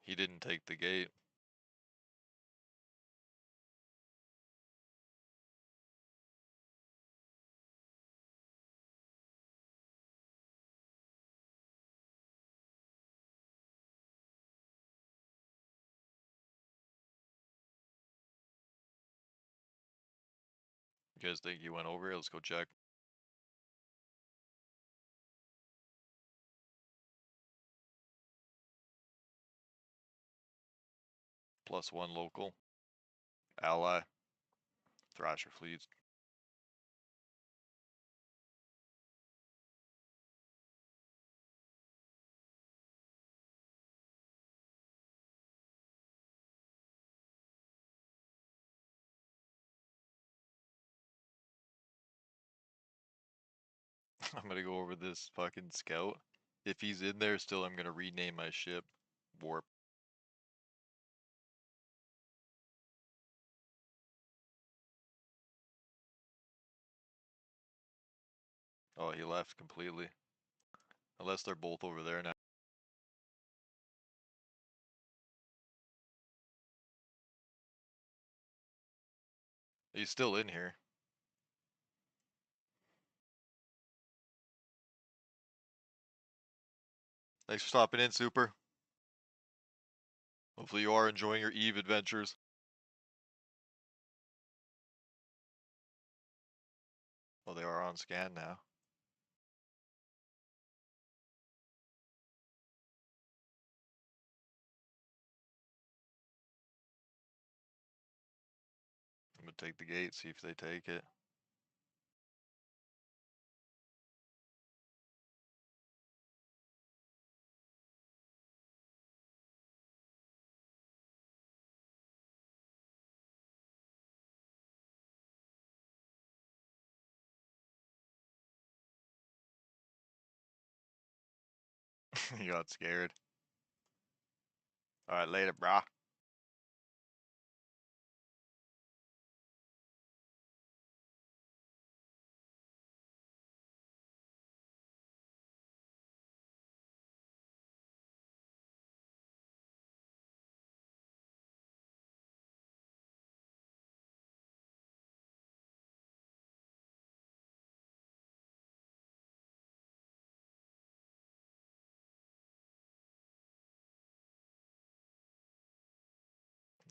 He didn't take the gate. You guys think he went over here? Let's go check. +1 local. Ally. Thrasher fleets. I'm gonna go over this fucking scout. If he's in there still, I'm gonna rename my ship Warp. Oh, he left completely. Unless they're both over there now. He's still in here. Thanks for stopping in, Super. Hopefully you are enjoying your Eve adventures. Well, they are on scan now. I'm gonna take the gate, see if they take it. He got scared. Alright, later, brah.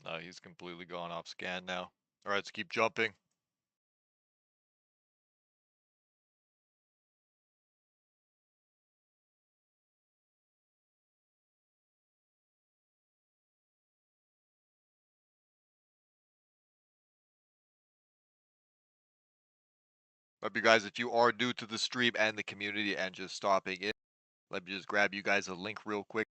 No, he's completely gone off scan now. Alright, let's keep jumping. But you guys, if you are new to the stream and the community and just stopping in, let me just grab you guys a link real quick.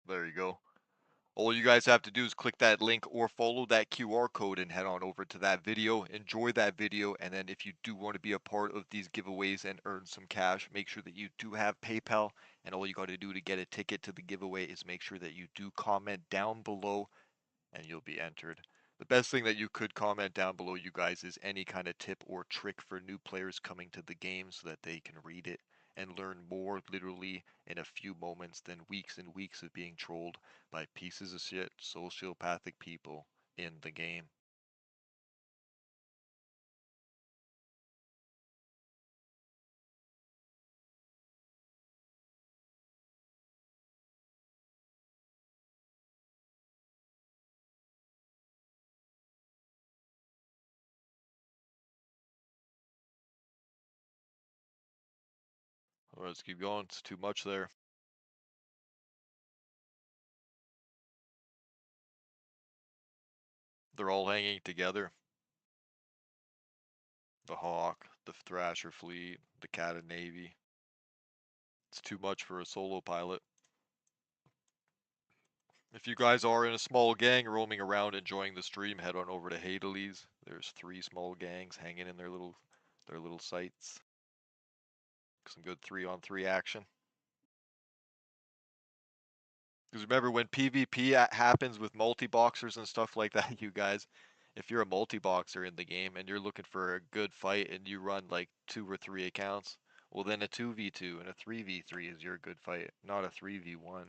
There you go. All you guys have to do is click that link or follow that QR code and head on over to that video. Enjoy that video, and then if you do want to be a part of these giveaways and earn some cash, make sure that you do have PayPal, and all you got to do to get a ticket to the giveaway is make sure that you do comment down below and you'll be entered. The best thing that you could comment down below, you guys, is any kind of tip or trick for new players coming to the game so that they can read it and learn more literally in a few moments than weeks and weeks of being trolled by pieces of shit sociopathic people in the game. Let's keep going. It's too much there. They're all hanging together. The Hawk, the Thrasher fleet, the Cat of Navy. It's too much for a solo pilot. If you guys are in a small gang roaming around enjoying the stream, head on over to Hadales. There's 3 small gangs hanging in their little sites. Some good 3-on-3 action. Because remember, when PvP happens with multi-boxers and stuff like that, you guys, if you're a multi-boxer in the game and you're looking for a good fight and you run like 2 or 3 accounts, well then a 2v2 and a 3v3 is your good fight, not a 3v1.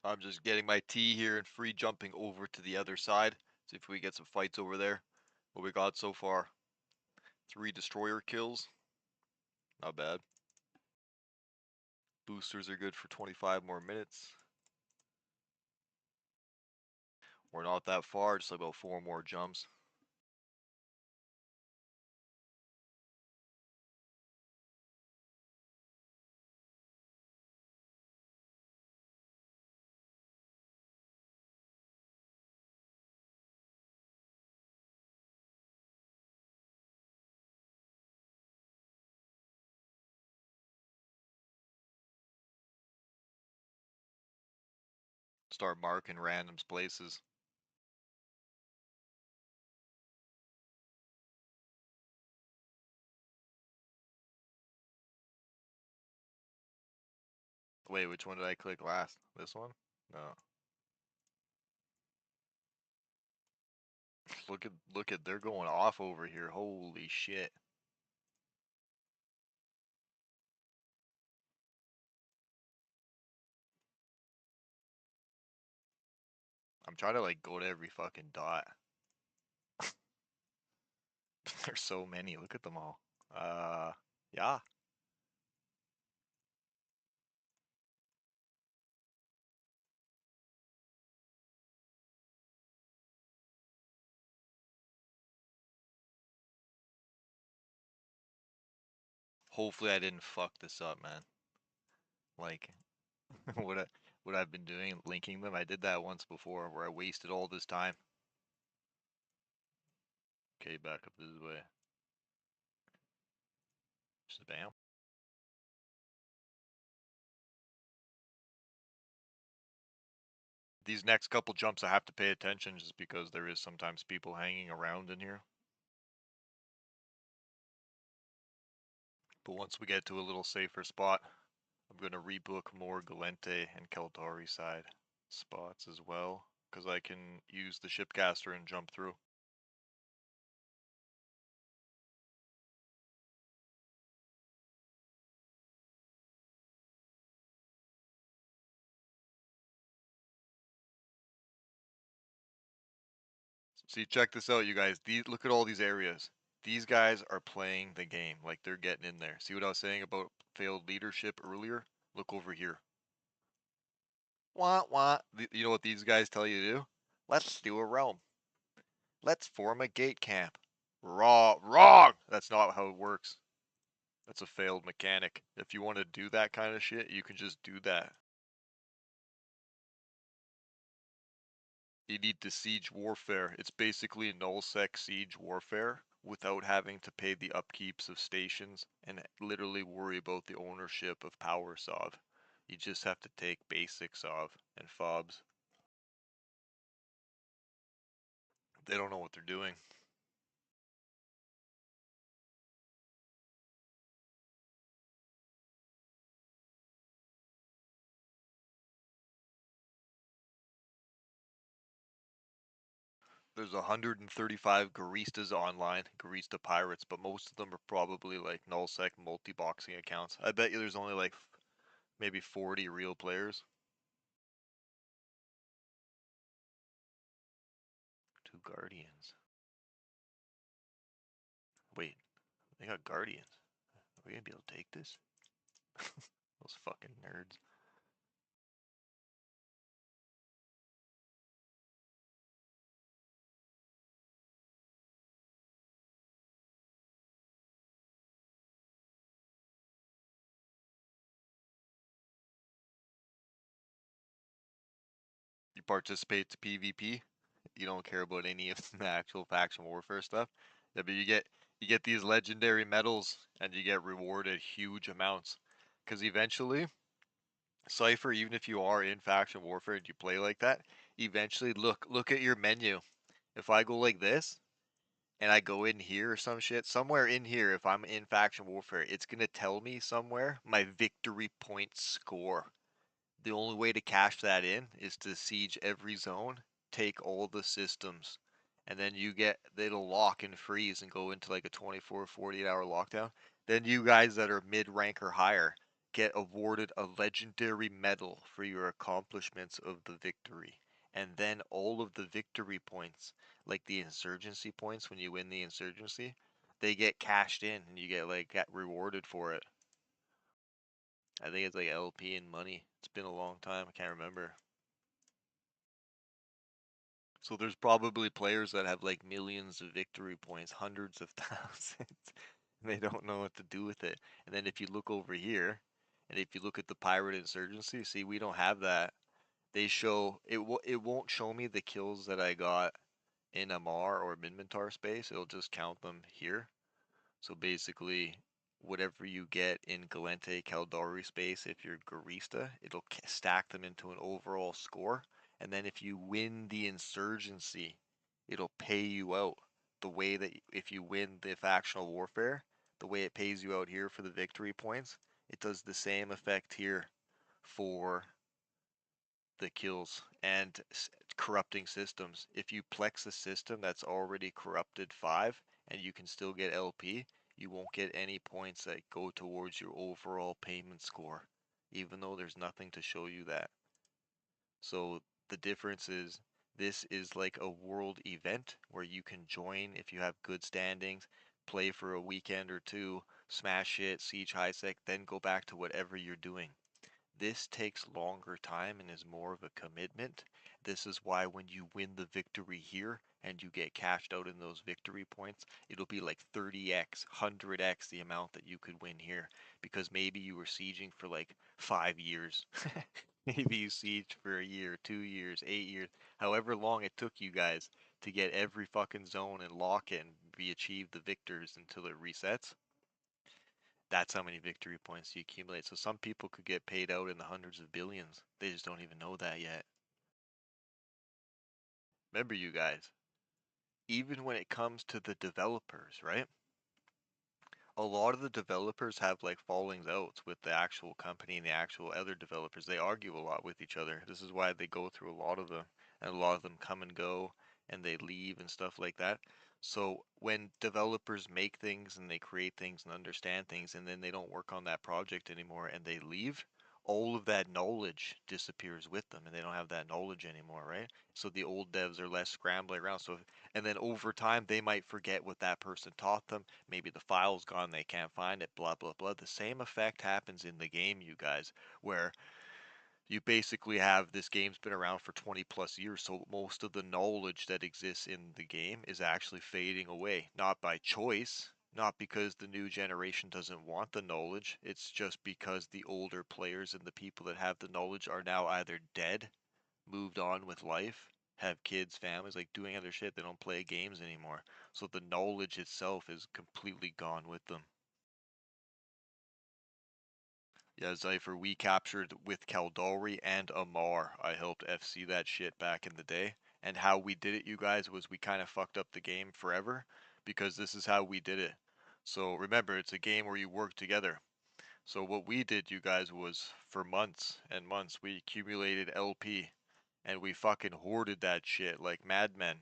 I'm just getting my tea here and free jumping over to the other side. See if we get some fights over there. What we got so far? 3 destroyer kills. Not bad. Boosters are good for 25 more minutes. We're not that far, just about 4 more jumps. Start marking random places. Wait, which one did I click last? This one? No. Look at they're going off over here. Holy shit. I'm trying to like go to every fucking dot. There's so many. Look at them all. Yeah. Hopefully I didn't fuck this up, man. Like what I what I've been doing, linking them. I did that once before where I wasted all this time. Okay, back up this way. Just bam. These next couple jumps I have to pay attention just because there is sometimes people hanging around in here. But once we get to a little safer spot, I'm going to rebook more Galente and Keltari side spots as well, because I can use the shipcaster and jump through. See, check this out, you guys. Look at all these areas. These guys are playing the game, like they're getting in there. See what I was saying about failed leadership earlier? Look over here. Wah, wah. You know what these guys tell you to do? Let's do a realm. Let's form a gate camp. Wrong! That's not how it works. That's a failed mechanic. If you want to do that kind of shit, you can just do that. You need the siege warfare. It's basically nullsec siege warfare without having to pay the upkeeps of stations and literally worry about the ownership of power sov. You just have to take basic sov and fobs. They don't know what they're doing. There's 135 Garistas online, Garista pirates, but most of them are probably like nullsec multi-boxing accounts. I bet you there's only like maybe 40 real players. Two Guardians. Wait, they got Guardians. Are we gonna be able to take this? Those fucking nerds. You participate to PvP. You don't care about any of the actual faction warfare stuff. Yeah, but you get these legendary medals and you get rewarded huge amounts. Because eventually, Cypher, even if you are in faction warfare and you play like that, eventually look at your menu. If I go like this and I go in here or some shit, somewhere in here, if I'm in faction warfare, it's gonna tell me somewhere my victory point score. The only way to cash that in is to siege every zone, take all the systems, and then it'll lock and freeze and go into like a 24, 48-hour lockdown. Then you guys that are mid rank or higher get awarded a legendary medal for your accomplishments of the victory. And then all of the victory points, like the insurgency points when you win the insurgency, they get cashed in and you get rewarded for it. I think it's like LP and money. It's been a long time. I can't remember. So there's probably players that have like millions of victory points, hundreds of thousands. And they don't know what to do with it. And then if you look over here, and if you look at the pirate insurgency, see we don't have that. They show it won't show me the kills that I got in Amar or Minmatar space. It'll just count them here. So basically, whatever you get in Galente Caldari space, if you're Garista, it'll stack them into an overall score. And then if you win the insurgency, it'll pay you out the way that if you win the factional warfare, the way it pays you out here for the victory points, it does the same effect here for the kills and corrupting systems. If you plex a system that's already corrupted 5 and you can still get LP, you won't get any points that go towards your overall payment score, even though there's nothing to show you that. So the difference is this is like a world event where you can join if you have good standings, play for a weekend or two, smash it, siege high sec, then go back to whatever you're doing. This takes longer time and is more of a commitment. This is why when you win the victory here and you get cashed out in those victory points, it'll be like 30x, 100x the amount that you could win here because maybe you were sieging for like 5 years. Maybe you sieged for a year, 2 years, 8 years, however long it took you guys to get every fucking zone and lock it and be achieved the victors until it resets. That's how many victory points you accumulate. So some people could get paid out in the hundreds of billions. They just don't even know that yet. Remember, you guys, even when it comes to the developers, right? A lot of the developers have like fallings outs with the actual company and the actual other developers. They argue a lot with each other. This is why they go through a lot of them, and a lot of them come and go and they leave and stuff like that. So when developers make things and they create things and understand things and then they don't work on that project anymore and they leave, all of that knowledge disappears with them and they don't have that knowledge anymore, right? So the old devs are less scrambling around. So and then over time they might forget what that person taught them. Maybe the file's gone, they can't find it, blah blah blah. The same effect happens in the game, you guys, where you basically have this game's been around for 20 plus years, so most of the knowledge that exists in the game is actually fading away. Not by choice, not because the new generation doesn't want the knowledge, it's just because the older players and the people that have the knowledge are now either dead, moved on with life, have kids, families, like doing other shit. They don't play games anymore. So the knowledge itself is completely gone with them. Yeah, Zypher, we captured with Caldari and Amar. I helped FC that shit back in the day. And how we did it, you guys, was we kind of fucked up the game forever because this is how we did it. So remember, it's a game where you work together. So what we did, you guys, was for months and months we accumulated LP and we fucking hoarded that shit like madmen.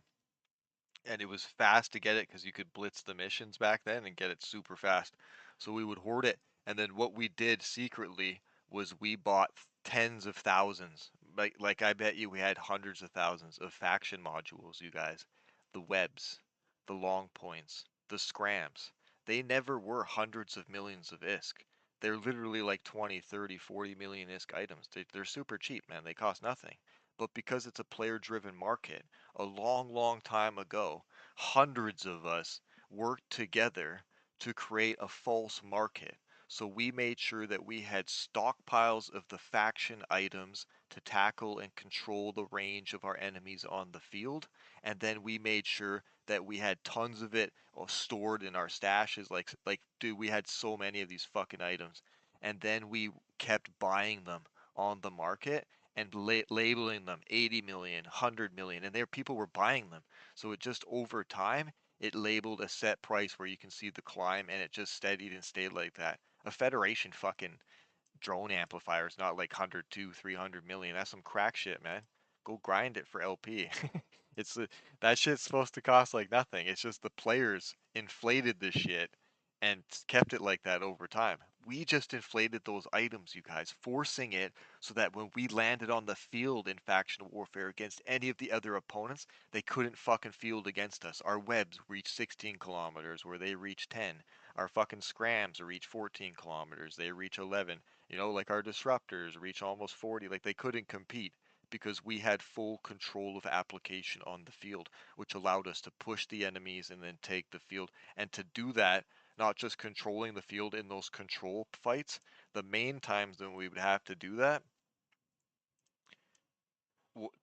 And it was fast to get it because you could blitz the missions back then and get it super fast. So we would hoard it, and then what we did secretly was we bought tens of thousands. Like I bet you we had hundreds of thousands of faction modules, you guys. The webs, the long points, the scrams. They never were hundreds of millions of ISK. They're literally like 20, 30, 40 million ISK items. They're super cheap, man. They cost nothing. But because it's a player driven market, a long, long time ago, hundreds of us worked together to create a false market. So we made sure that we had stockpiles of the faction items to tackle and control the range of our enemies on the field. And then we made sure that we had tons of it stored in our stashes. Dude, we had so many of these fucking items. And then we kept buying them on the market and labeling them 80 million, 100 million, and there people were buying them. So it just over time, it labeled a set price where you can see the climb and it just steadied and stayed like that. A Federation fucking drone amplifier is not like 100, 200, 300 million. That's some crack shit, man. Go grind it for LP. It's that shit's supposed to cost like nothing. It's just the players inflated this shit and kept it like that over time. We just inflated those items, you guys, forcing it so that when we landed on the field in faction warfare against any of the other opponents, they couldn't fucking field against us. Our webs reached 16 kilometers where they reached 10. Our fucking scrams reach 14 kilometers, they reach 11. You know, like our disruptors reach almost 40. Like they couldn't compete because we had full control of application on the field, which allowed us to push the enemies and then take the field. And to do that, not just controlling the field in those control fights, the main times when we would have to do that,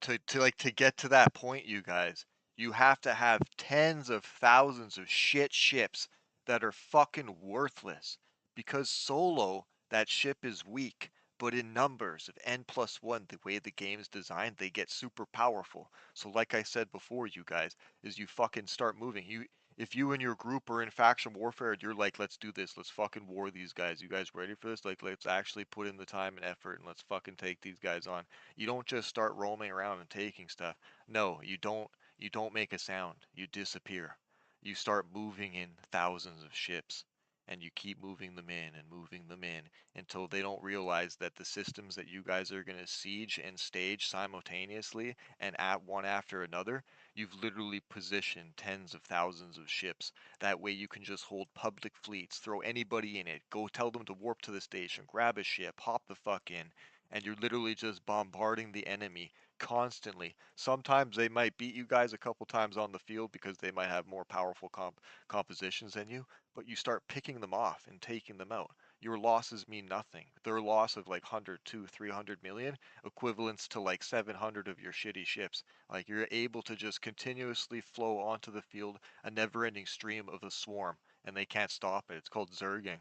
to get to that point, you guys, you have to have tens of thousands of shit ships that are fucking worthless because solo that ship is weak, but in numbers of n plus one, the way the game's designed, they get super powerful. So like I said before, you guys, is you fucking start moving. You If you and your group are in faction warfare, you're like, let's do this, let's fucking war these guys. You guys ready for this? Like, let's actually put in the time and effort and let's fucking take these guys on. You don't just start roaming around and taking stuff. No, you don't make a sound. You disappear. You start moving in thousands of ships and you keep moving them in and moving them in until they don't realize that the systems that you guys are going to siege and stage simultaneously and at one after another, you've literally positioned tens of thousands of ships. That way you can just hold public fleets, throw anybody in it, go tell them to warp to the station, grab a ship, hop the fuck in, and you're literally just bombarding the enemy constantly. Sometimes they might beat you guys a couple times on the field because they might have more powerful compositions than you, but you start picking them off and taking them out. Your losses mean nothing. Their loss of like 100, 200, 300 million equivalents to like 700 of your shitty ships. Like you're able to just continuously flow onto the field a never-ending stream of a swarm, and they can't stop it. It's called zerging.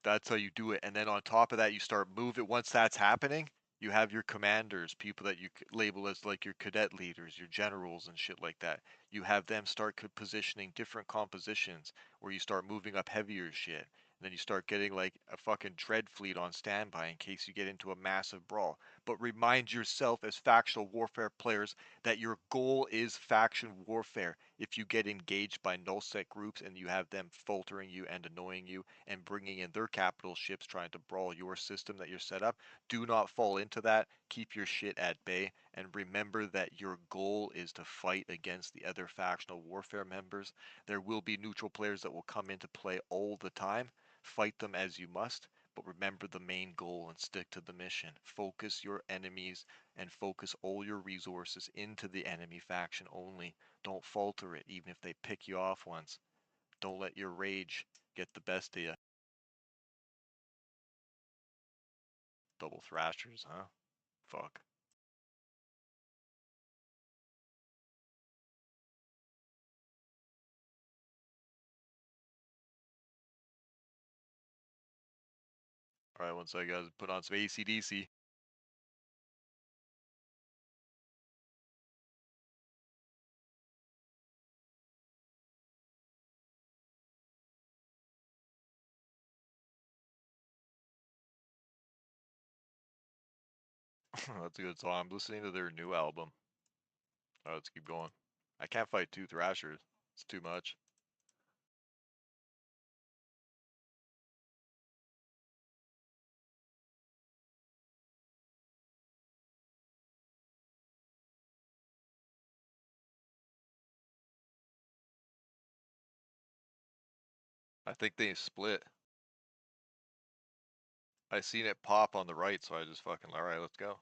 That's how you do it. And then on top of that, you start moving. Once that's happening, you have your commanders, people that you label as like your cadet leaders, your generals and shit like that. You have them start positioning different compositions where you start moving up heavier shit. And then you start getting like a fucking dread fleet on standby in case you get into a massive brawl. But remind yourself as factional warfare players that your goal is faction warfare. If you get engaged by nullsec groups and you have them faltering you and annoying you, and bringing in their capital ships trying to brawl your system that you're set up. Do not fall into that. Keep your shit at bay. And remember that your goal is to fight against the other factional warfare members. There will be neutral players that will come into play all the time. Fight them as you must. But remember the main goal and stick to the mission. Focus your enemies and focus all your resources into the enemy faction only. Don't falter it, even if they pick you off once. Don't let your rage get the best of you. Double thrashers, huh? Fuck. Alright, once I guys put on some ACDC. That's a good song. I'm listening to their new album. Oh, let's keep going. I can't fight two Thrashers. It's too much. I think they split. I seen it pop on the right, so I just fucking, alright, let's go.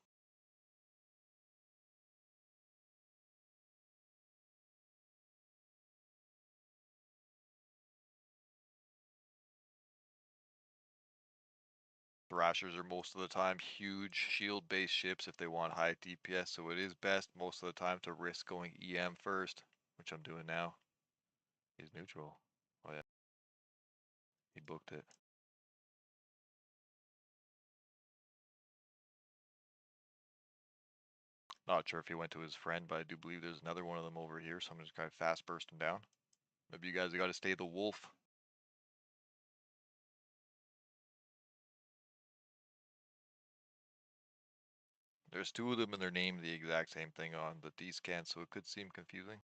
Thrashers are most of the time huge shield-based ships if they want high DPS, so it is best most of the time to risk going EM first, which I'm doing now. He's neutral. Oh yeah. He booked it. Not sure if he went to his friend, but I do believe there's another one of them over here, so I'm just kind of fast bursting down. Maybe you guys got to stay the wolf. There's two of them and they're named the exact same thing on the D-scan, so it could seem confusing.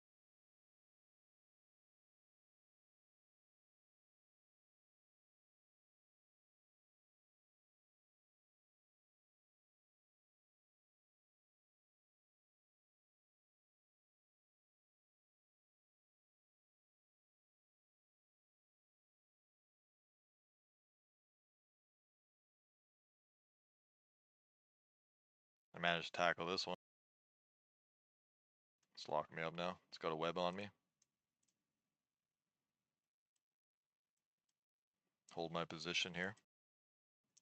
I managed to tackle this one. It's locking me up now. It's got a web on me. Hold my position here.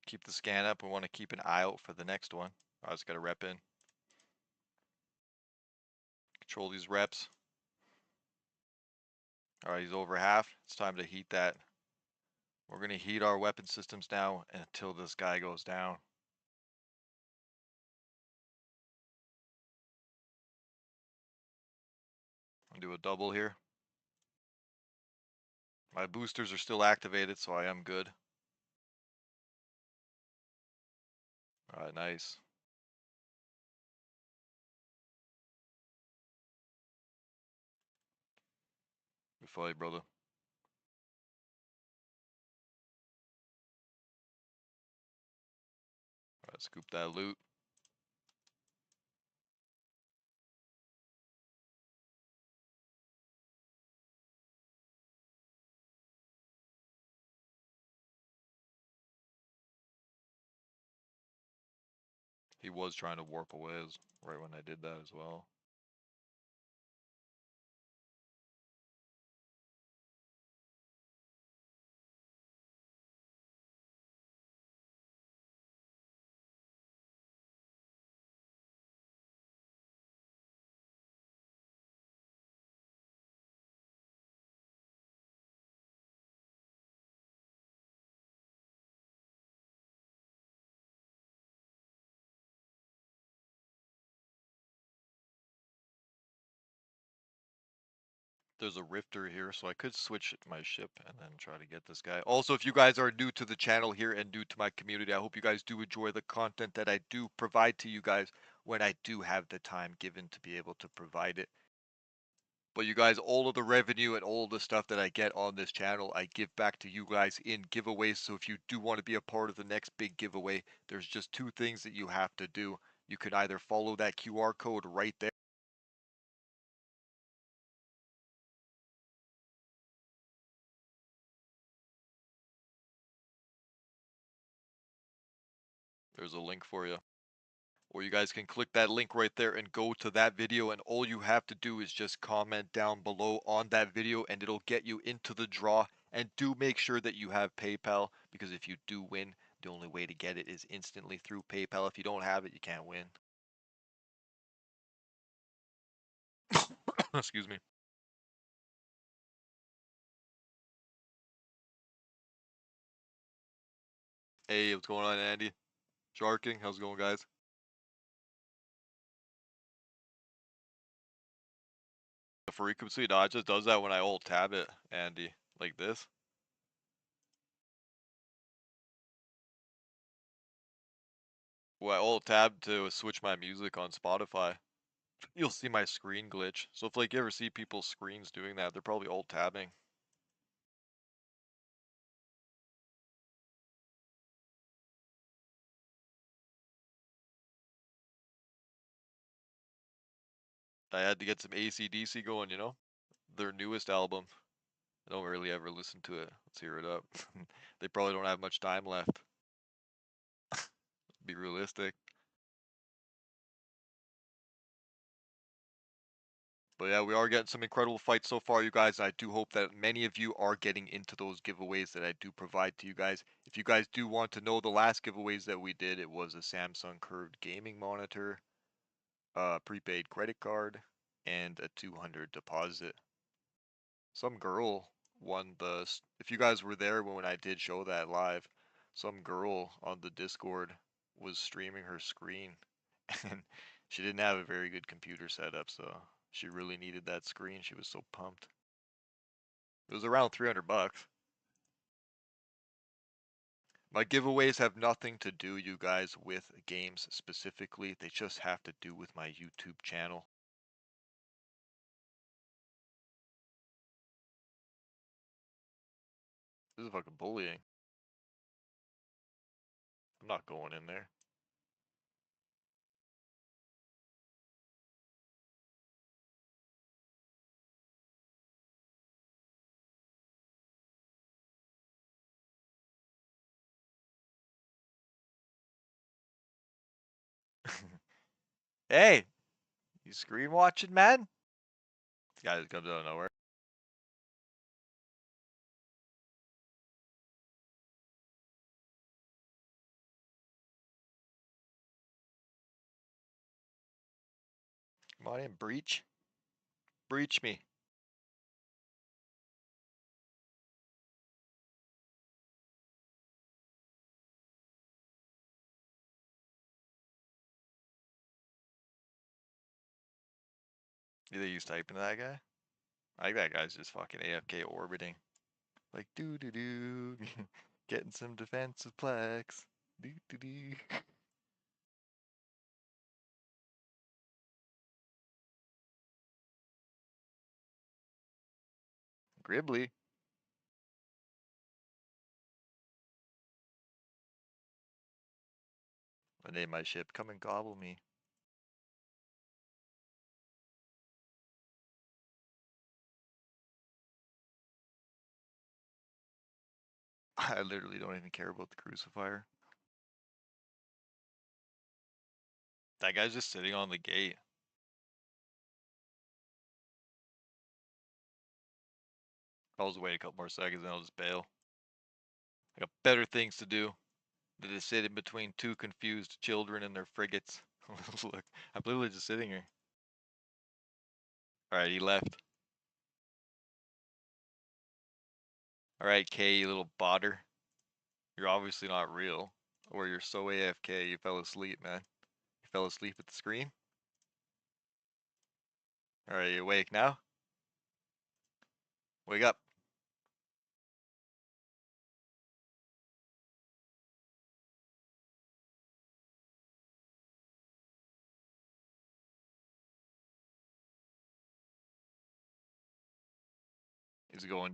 Keep the scan up. We want to keep an eye out for the next one. I just got to rep in. Control these reps. Alright, he's over half. It's time to heat that. We're going to heat our weapon systems now until this guy goes down. I'll do a double here. My boosters are still activated, so I am good. Alright, nice. Good fight, brother. Alright, scoop that loot. He was trying to warp away right when I did that as well. There's a rifter here, so I could switch my ship and then try to get this guy. Also, if you guys are new to the channel here and new to my community, I hope you guys do enjoy the content that I do provide to you guys when I do have the time given to be able to provide it. But you guys, all of the revenue and all of the stuff that I get on this channel, I give back to you guys in giveaways. So if you do want to be a part of the next big giveaway, there's just two things that you have to do. You can either follow that QR code right there. There's a link for you. Or you guys can click that link right there and go to that video, and all you have to do is just comment down below on that video and it'll get you into the draw. And do make sure that you have PayPal, because if you do win, the only way to get it is instantly through PayPal. If you don't have it, you can't win. Excuse me. Hey, what's going on, Andy? Sharking, how's it going, guys? The frequency, no, it just does that when I alt tab it, Andy, like this. Well, I alt tab to switch my music on Spotify. You'll see my screen glitch. So if like you ever see people's screens doing that, they're probably alt tabbing. I had to get some AC/DC going, you know? Their newest album. I don't really ever listen to it. Let's hear it up. They probably don't have much time left. Be realistic. But yeah, we are getting some incredible fights so far, you guys. I do hope that many of you are getting into those giveaways that I do provide to you guys. If you guys do want to know the last giveaways that we did, it was a Samsung curved gaming monitor, a prepaid credit card, and a 200 deposit. Some girl won if you guys were there when I did show that live, some girl on the Discord was streaming her screen and she didn't have a very good computer setup, so she really needed that screen. She was so pumped. It was around 300 bucks. My giveaways have nothing to do, you guys, with games specifically. They just have to do with my YouTube channel. This is fucking bullying. I'm not going in there. Hey, you screen watching, man? This guy just comes out of nowhere. Come on in, breach. Breach me. You think he's typing to that guy? I think that guy's just fucking AFK orbiting. Like, doo doo doo. Getting some defensive plex. Doo doo doo. Gribbly. I name my ship. Come and gobble me. I literally don't even care about the crucifier. That guy's just sitting on the gate. I'll just wait a couple more seconds and I'll just bail. I got better things to do than to sit in between two confused children and their frigates. Look, I'm literally just sitting here. Alright, he left. Alright, K, you little botter. You're obviously not real. Or you're so AFK you fell asleep, man. You fell asleep at the screen? Alright, you awake now? Wake up.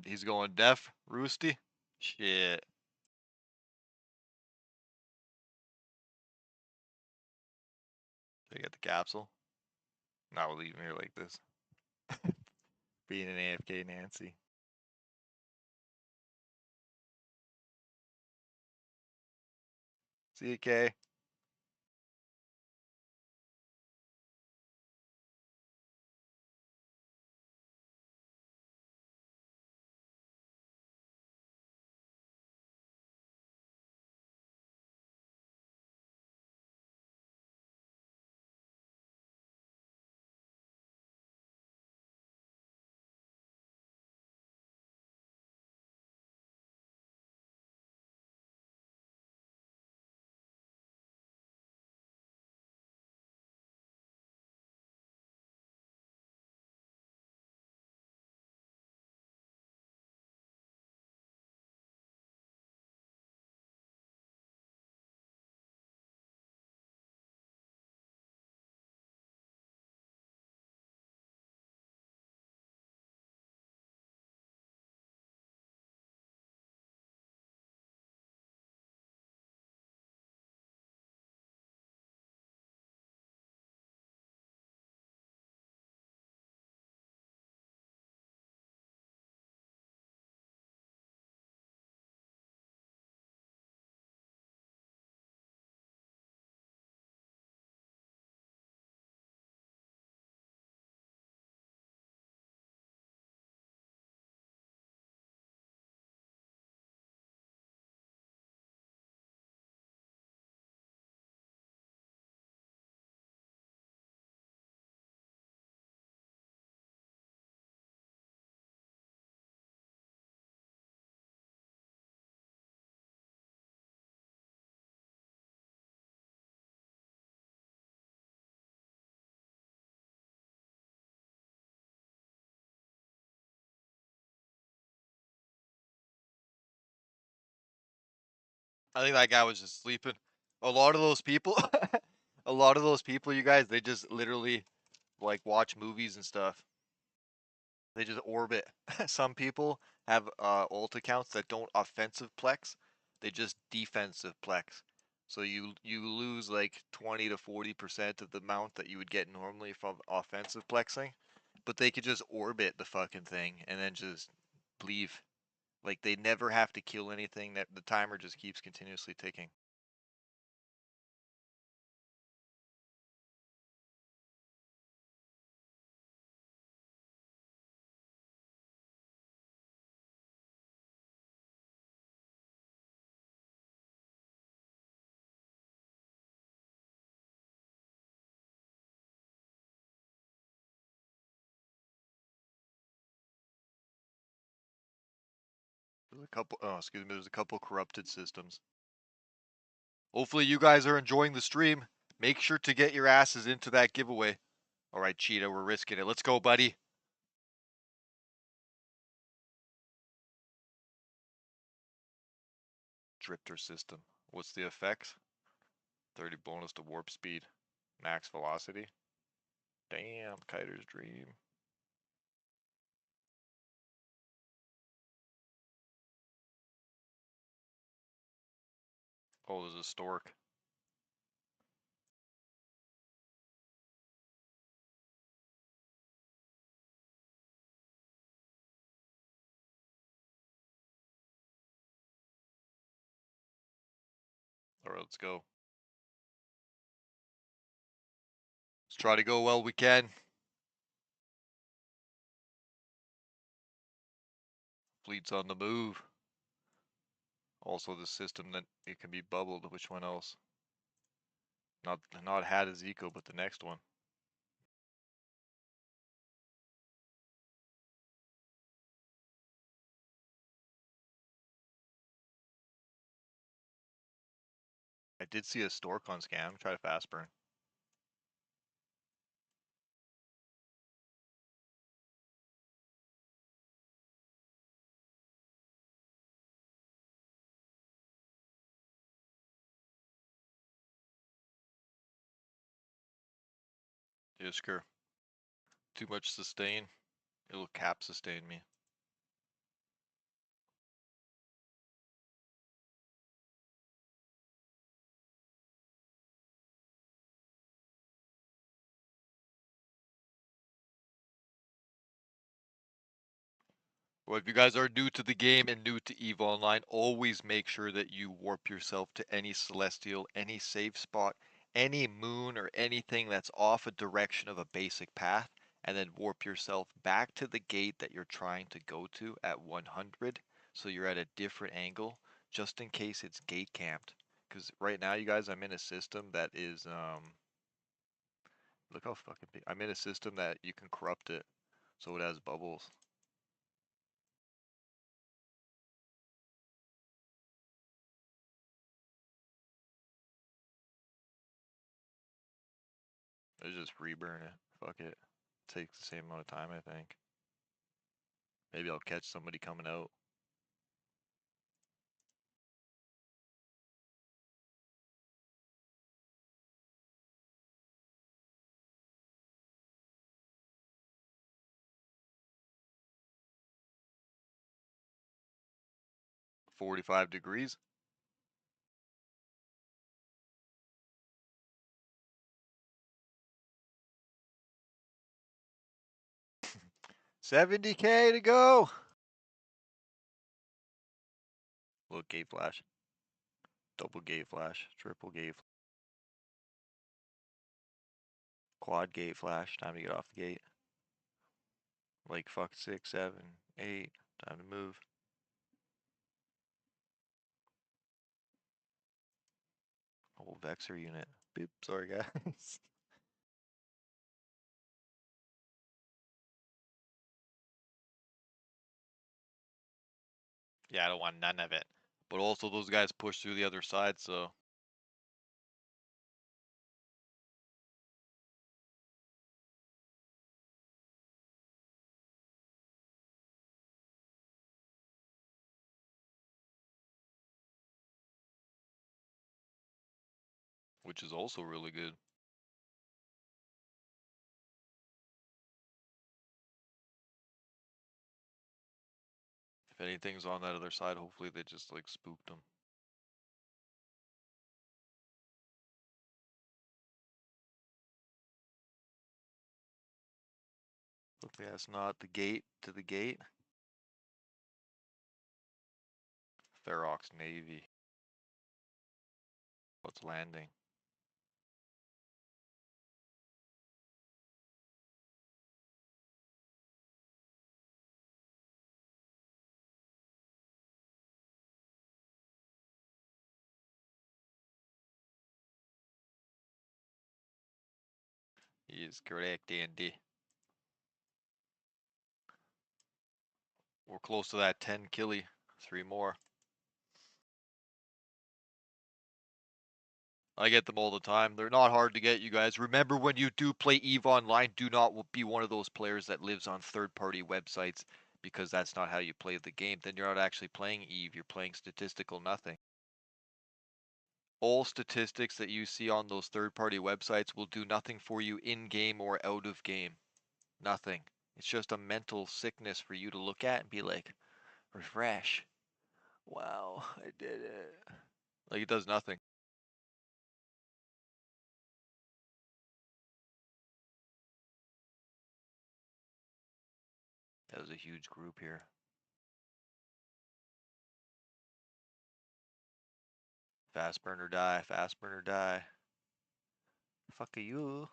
He's going deaf, Roosty? Shit. Did I get the capsule? Not we'll leave him here like this. Being an AFK Nancy. See you, K. I think that guy was just sleeping. A lot of those people, a lot of those people, you guys, they just literally like watch movies and stuff. They just orbit. Some people have ult accounts that don't offensive plex. They just defensive plex. So you lose like 20 to 40% of the amount that you would get normally from offensive plexing, but they could just orbit the fucking thing and then just leave. Like they never have to kill anything. That the timer just keeps continuously ticking. There's a couple. Oh, excuse me. There's a couple corrupted systems. Hopefully you guys are enjoying the stream. Make sure to get your asses into that giveaway. All right, Cheetah, we're risking it. Let's go, buddy. Drifter system. What's the effects? 30 bonus to warp speed. Max velocity. Damn, Kiter's dream. Oh, there's a stork. All right, let's go. Let's try to go well we can. Fleet's on the move. Also, the system that it can be bubbled. Which one else? Not had as eco, but the next one. I did see a stork on scam. Try to fast burn. Isker. Too much sustain. It'll cap sustain me. Well, if you guys are new to the game and new to EVE Online, always make sure that you warp yourself to any celestial, any safe spot, any moon, or anything that's off a direction of a basic path, and then warp yourself back to the gate that you're trying to go to at 100, so you're at a different angle, just in case it's gate camped. Because right now, you guys, I'm in a system that is, look how fucking big. I'm in a system that you can corrupt it, so it has bubbles. Let's just reburn it. Fuck it. Takes the same amount of time, I think. Maybe I'll catch somebody coming out. .45 degrees. $70K to go. Little gate flash. Double gate flash. Triple gate. Quad gate flash. Time to get off the gate. Like fuck 6, 7, 8. Time to move. Whole Vexor unit. Boop. Sorry, guys. Yeah, I don't want none of it. But also, those guys push through the other side, so which is also really good. If anything's on that other side, hopefully they just like spooked them. Hopefully that's not the gate to the gate. Ferox Navy. What's landing? He is correct, Andy. We're close to that 10 killie. 3 more. I get them all the time. They're not hard to get, you guys. Remember, when you do play EVE Online, do not be one of those players that lives on third-party websites, because that's not how you play the game. Then you're not actually playing EVE. You're playing statistical nothing. All statistics that you see on those third-party websites will do nothing for you in-game or out of game. Nothing. It's just a mental sickness for you to look at and be like, refresh. Wow, I did it. Like, it does nothing. That was a huge group here. Fast burner die, fast burner die. Fuck you.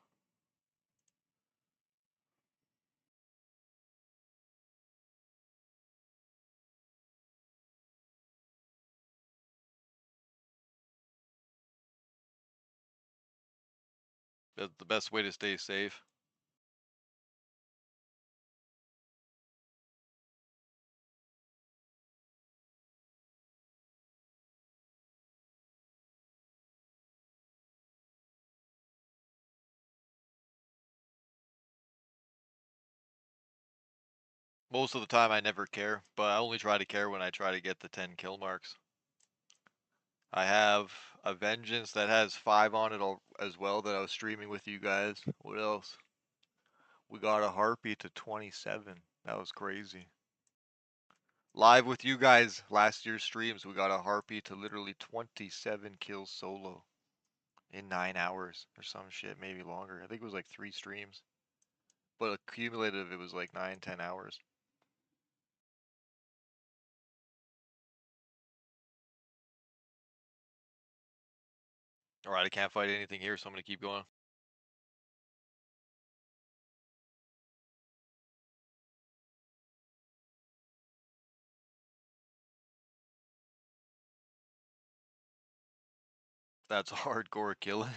That's the best way to stay safe. Most of the time I never care, but I only try to care when I try to get the 10 kill marks. I have a Vengeance that has 5 on it as well that I was streaming with you guys. What else? We got a Harpy to 27. That was crazy. Live with you guys last year's streams, we got a Harpy to literally 27 kills solo in 9 hours or some shit, maybe longer. I think it was like 3 streams. But accumulative, it was like 9, 10 hours. Alright, I can't fight anything here, so I'm gonna keep going. That's hardcore killing.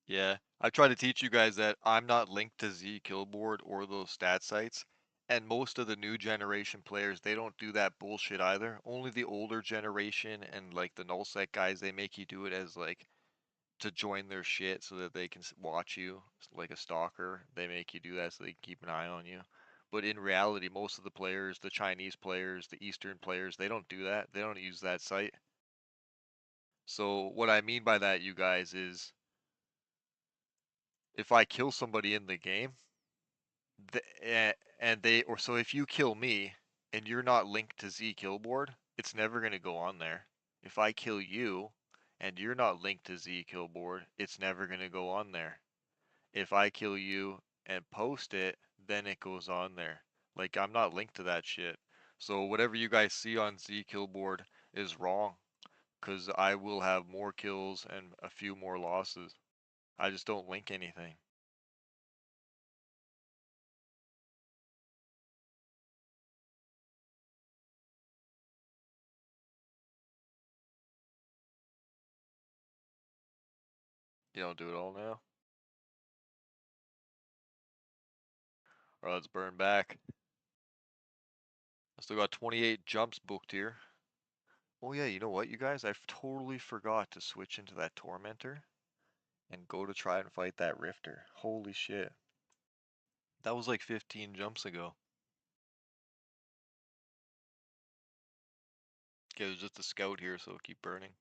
Yeah, I try to teach you guys that I'm not linked to Z Killboard or those stat sites. And most of the new generation players, they don't do that bullshit either. Only the older generation and like the nullsec guys, they make you do it as like to join their shit so that they can watch you like a stalker. They make you do that so they can keep an eye on you. But in reality, most of the players, the Chinese players, the Eastern players, they don't do that. They don't use that site. So what I mean by that, you guys, is if I kill somebody in the game, and they, or so if you kill me and you're not linked to Z Killboard, it's never going to go on there. If I kill you and you're not linked to Z Killboard, it's never going to go on there. If I kill you and post it, then it goes on there. Like, I'm not linked to that shit. So whatever you guys see on Z Killboard is wrong, because I will have more kills and a few more losses. I just don't link anything. You don't do it all now? Or let's burn back. I still got 28 jumps booked here. Oh yeah, you know what, you guys? I totally forgot to switch into that Tormentor and go to try and fight that Rifter. Holy shit. That was like 15 jumps ago. Okay, there's just a scout here, so keep burning.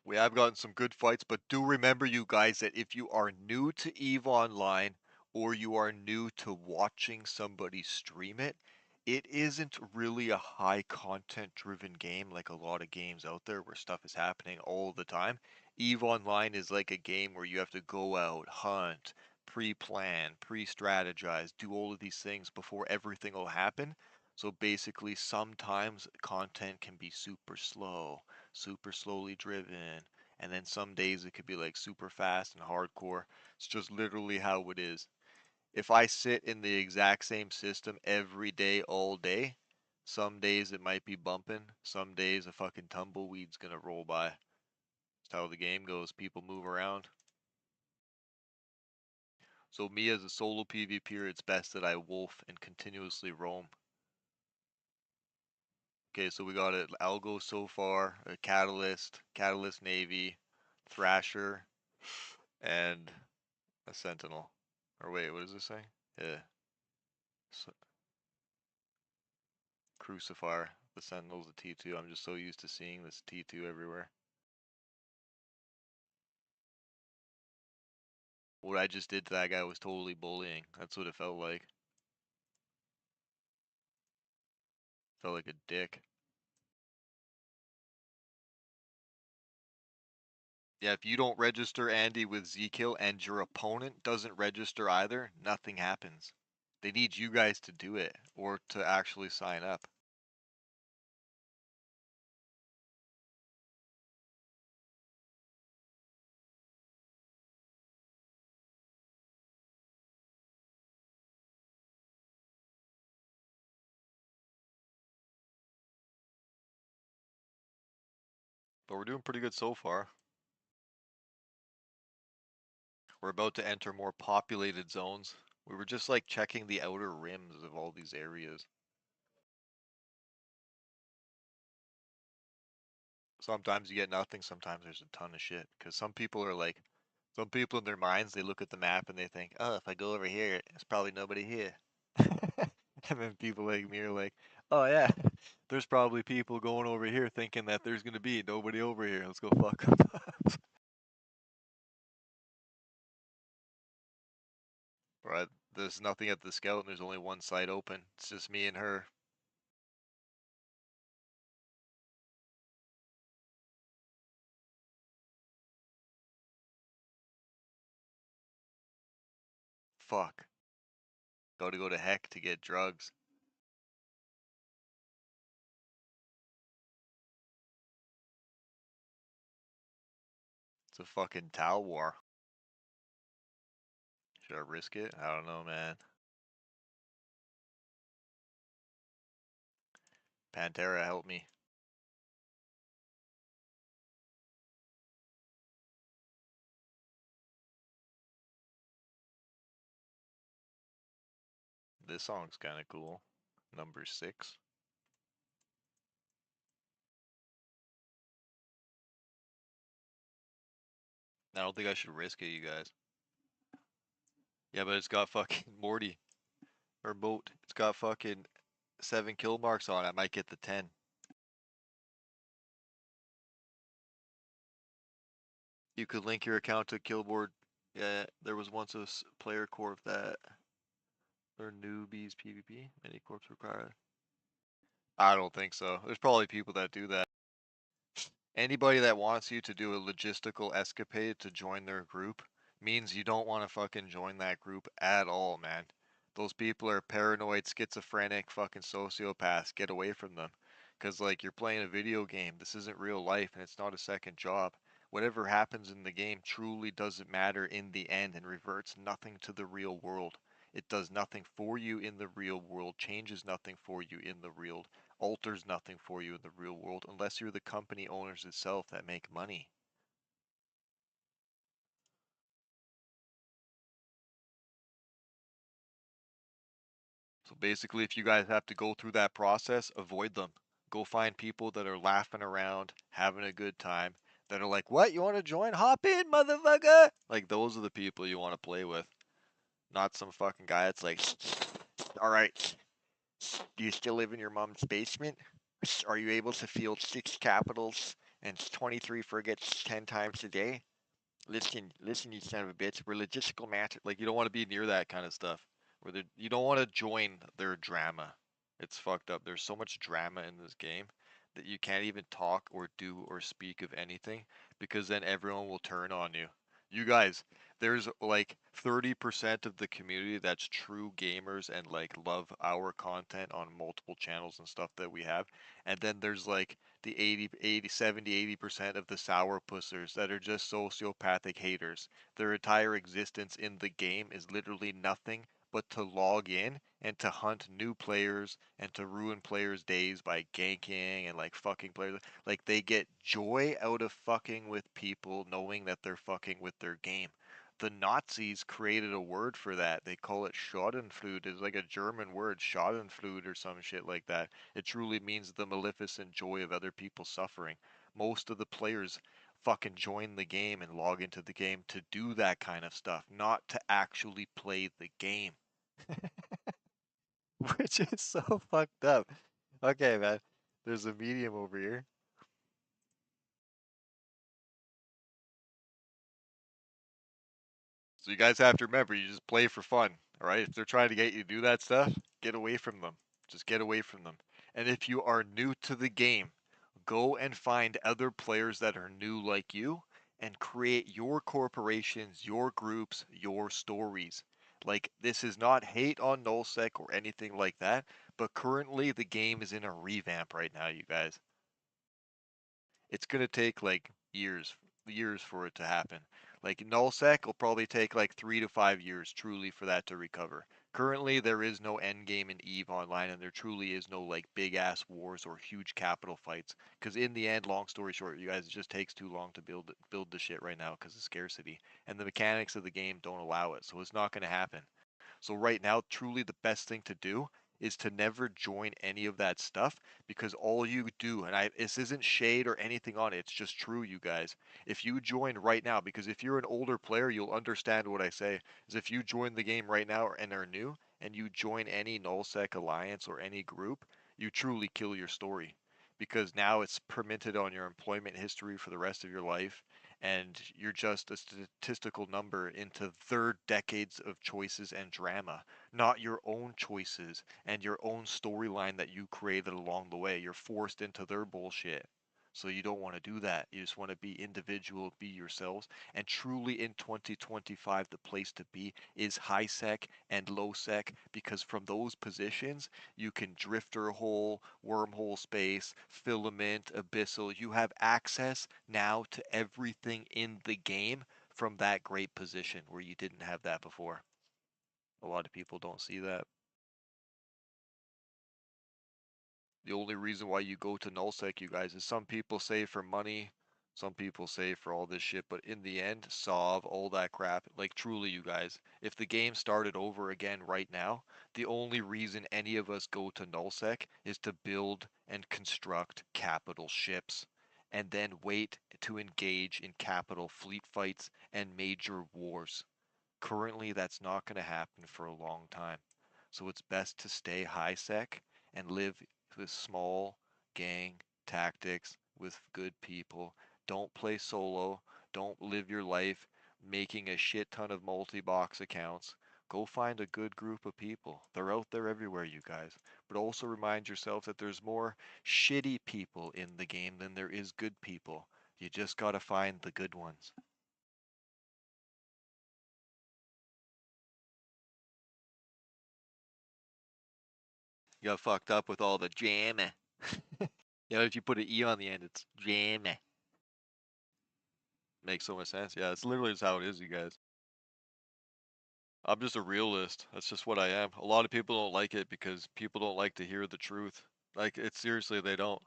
We have gotten some good fights, but do remember, you guys, that if you are new to EVE Online or you are new to watching somebody stream it, it isn't really a high content driven game like a lot of games out there where stuff is happening all the time. EVE Online is like a game where you have to go out, hunt, pre-plan, pre-strategize, do all of these things before everything will happen. So basically, sometimes content can be super slow, super slowly driven, and then some days it could be like super fast and hardcore. It's just literally how it is. If I sit in the exact same system every day, all day, some days it might be bumping, some days a fucking tumbleweed's gonna roll by. That's how the game goes. People move around. So me as a solo PvPer, it's best that I wolf and continuously roam. Okay, so we got an Algo so far, a Catalyst, Catalyst Navy, Thrasher, and a Sentinel. Or wait, what does this say? Yeah. Crucifier. The Sentinel's a T2. I'm just so used to seeing this T2 everywhere. What I just did to that guy was totally bullying. That's what it felt like. Felt like a dick. Yeah, if you don't register Andy with Z-Kill and your opponent doesn't register either, nothing happens. They need you guys to do it or to actually sign up. But we're doing pretty good so far. We're about to enter more populated zones. We were just like checking the outer rims of all these areas. Sometimes you get nothing, sometimes there's a ton of shit. Because some people are like, some people in their minds, they look at the map and they think, oh, if I go over here, there's probably nobody here. And then people like me are like, oh yeah, there's probably people going over here thinking that there's gonna be nobody over here. Let's go fuck them up. Right, there's nothing at the scout and there's only one site open. It's just me and her. Fuck. Gotta go to heck to get drugs. It's a fucking Tau war. Should I risk it? I don't know, man. Pantera, help me. This song's kinda cool. Number 6. I don't think I should risk it, you guys. Yeah, but it's got fucking Morty. Or Boat. It's got fucking 7 kill marks on it. I might get the 10. You could link your account to Killboard. Yeah, there was once a player core of that. Or newbies PvP. Many corps required. I don't think so. There's probably people that do that. Anybody that wants you to do a logistical escapade to join their group means you don't want to fucking join that group at all, man. Those people are paranoid, schizophrenic, fucking sociopaths. Get away from them. Because, like, you're playing a video game. This isn't real life and it's not a second job. Whatever happens in the game truly doesn't matter in the end and reverts nothing to the real world. It does nothing for you in the real world, changes nothing for you in the real, alters nothing for you in the real world unless you're the company owners itself that make money. So basically, if you guys have to go through that process, avoid them. Go find people that are laughing around, having a good time, that are like, what, you want to join? Hop in, motherfucker! Like, those are the people you want to play with. Not some fucking guy that's like, alright, do you still live in your mom's basement? Are you able to field 6 capitals and 23 forgets 10 times a day. Listen, you son of a bitch. We're logistical matter. Like, you don't want to be near that kind of stuff. You don't want to join their drama. It's fucked up. There's so much drama in this game that you can't even talk or do or speak of anything because then everyone will turn on you. You guys, there's like 30% of the community that's true gamers and like love our content on multiple channels and stuff that we have. And then there's like the 80% of the sourpussers that are just sociopathic haters. Their entire existence in the game is literally nothing but to log in and to hunt new players and to ruin players' days by ganking and like fucking players. Like they get joy out of fucking with people knowing that they're fucking with their game. The Nazis created a word for that. They call it Schadenfreude. It's like a German word, Schadenfreude or some shit like that. It truly means the maleficent joy of other people suffering. Most of the players fucking join the game and log into the game to do that kind of stuff, not to actually play the game. Which is so fucked up. Okay, man. There's a medium over here. So you guys have to remember, you just play for fun, all right? If they're trying to get you to do that stuff, get away from them. Just get away from them. And if you are new to the game, go and find other players that are new like you and create your corporations, your groups, your stories. Like, this is not hate on nullsec or anything like that, but currently the game is in a revamp right now, you guys. It's gonna take like years for it to happen. Like nullsec will probably take like 3 to 5 years truly for that to recover. Currently, there is no end game in Eve Online, and there truly is no like big ass wars or huge capital fights. Because in the end, long story short, you guys, it just takes too long to build the shit right now because of scarcity, and the mechanics of the game don't allow it. So it's not gonna happen. So right now, truly the best thing to do is to never join any of that stuff because all you do, and this isn't shade or anything on it, it's just true, you guys. If you join right now, because if you're an older player, you'll understand what I say, is if you join the game right now and are new, and you join any nullsec alliance or any group, you truly kill your story. Because now it's permitted on your employment history for the rest of your life and you're just a statistical number into their decades of choices and drama, not your own choices and your own storyline that you created along the way. You're forced into their bullshit. So you don't want to do that. You just want to be individual, be yourselves. And truly in 2025, the place to be is high sec and low sec because from those positions, you can drifter hole, wormhole space, filament, abyssal. You have access now to everything in the game from that great position where you didn't have that before. A lot of people don't see that. The only reason why you go to nullsec, you guys, is some people say for money, some people say for all this shit, but in the end, solve all that crap. Like truly, you guys, if the game started over again right now, the only reason any of us go to nullsec is to build and construct capital ships, and then wait to engage in capital fleet fights and major wars. Currently, that's not going to happen for a long time. So it's best to stay high sec and live with small gang tactics with good people. Don't play solo. Don't live your life making a shit ton of multi-box accounts. Go find a good group of people. They're out there everywhere, you guys. But also remind yourself that there's more shitty people in the game than there is good people. You just gotta find the good ones. You got fucked up with all the jammy. If you put an E on the end, it's jammy. Makes so much sense. Yeah, it's literally just how it is, you guys. I'm just a realist. That's just what I am. A lot of people don't like it because people don't like to hear the truth. Like, it's seriously, they don't.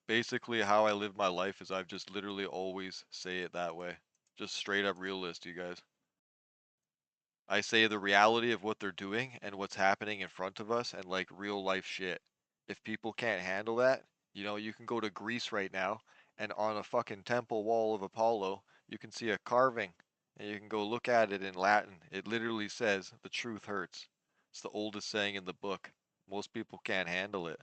Basically, how I live my life is I've just literally always say it that way. Just straight up realist, you guys. I say the reality of what they're doing and what's happening in front of us and like real life shit. If people can't handle that, you can go to Greece right now and on a fucking temple wall of Apollo, you can see a carving and you can go look at it in Latin. It literally says, "The truth hurts." It's the oldest saying in the book. Most people can't handle it.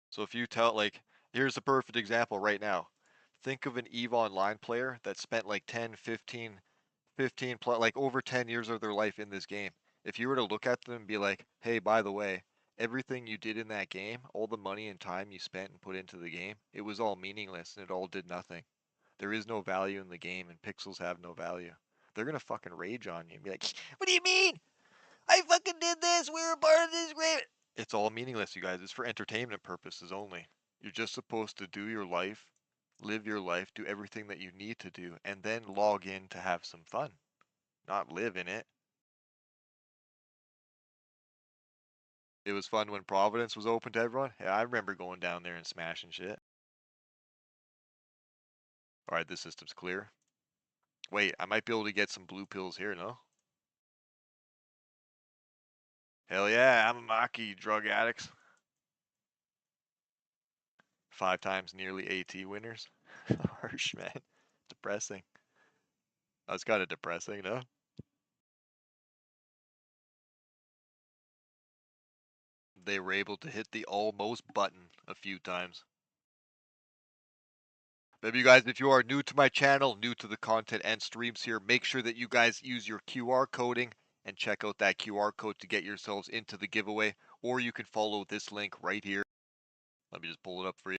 So if you tell like Here's a perfect example right now. Think of an EVE Online player that spent like 10, 15 plus, like over 10 years of their life in this game. If you were to look at them and be like, hey, by the way, everything you did in that game, all the money and time you spent and put into the game, it was all meaningless and it all did nothing. There is no value in the game and pixels have no value. They're gonna fucking rage on you and be like, what do you mean? I fucking did this. We were part of this game. It's all meaningless, you guys. It's for entertainment purposes only. You're just supposed to do your life, live your life, do everything that you need to do, and then log in to have some fun, not live in it. It was fun when Providence was open to everyone. Yeah, I remember going down there and smashing shit. Alright, this system's clear. Wait, I might be able to get some blue pills here, no? Hell yeah, I'm a Maki, drug addicts. 5 times nearly AT winners. Harsh, man. Depressing. That's kind of depressing, no? They were able to hit the almost button a few times. Maybe you guys, if you are new to my channel, new to the content and streams here, make sure that you guys use your QR coding and check out that QR code to get yourselves into the giveaway, or you can follow this link right here. Let me just pull it up for you.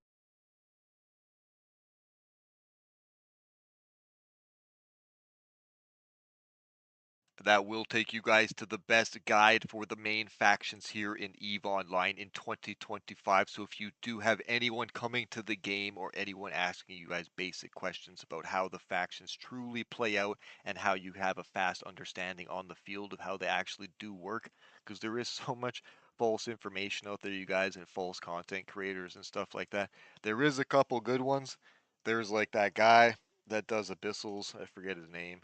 That will take you guys to the best guide for the main factions here in EVE Online in 2025. So if you do have anyone coming to the game or anyone asking you guys basic questions about how the factions truly play out and how you have a fast understanding on the field of how they actually do work, because there is so much false information out there, you guys, and false content creators and stuff like that. There is a couple good ones. There's like that guy that does Abyssals, I forget his name.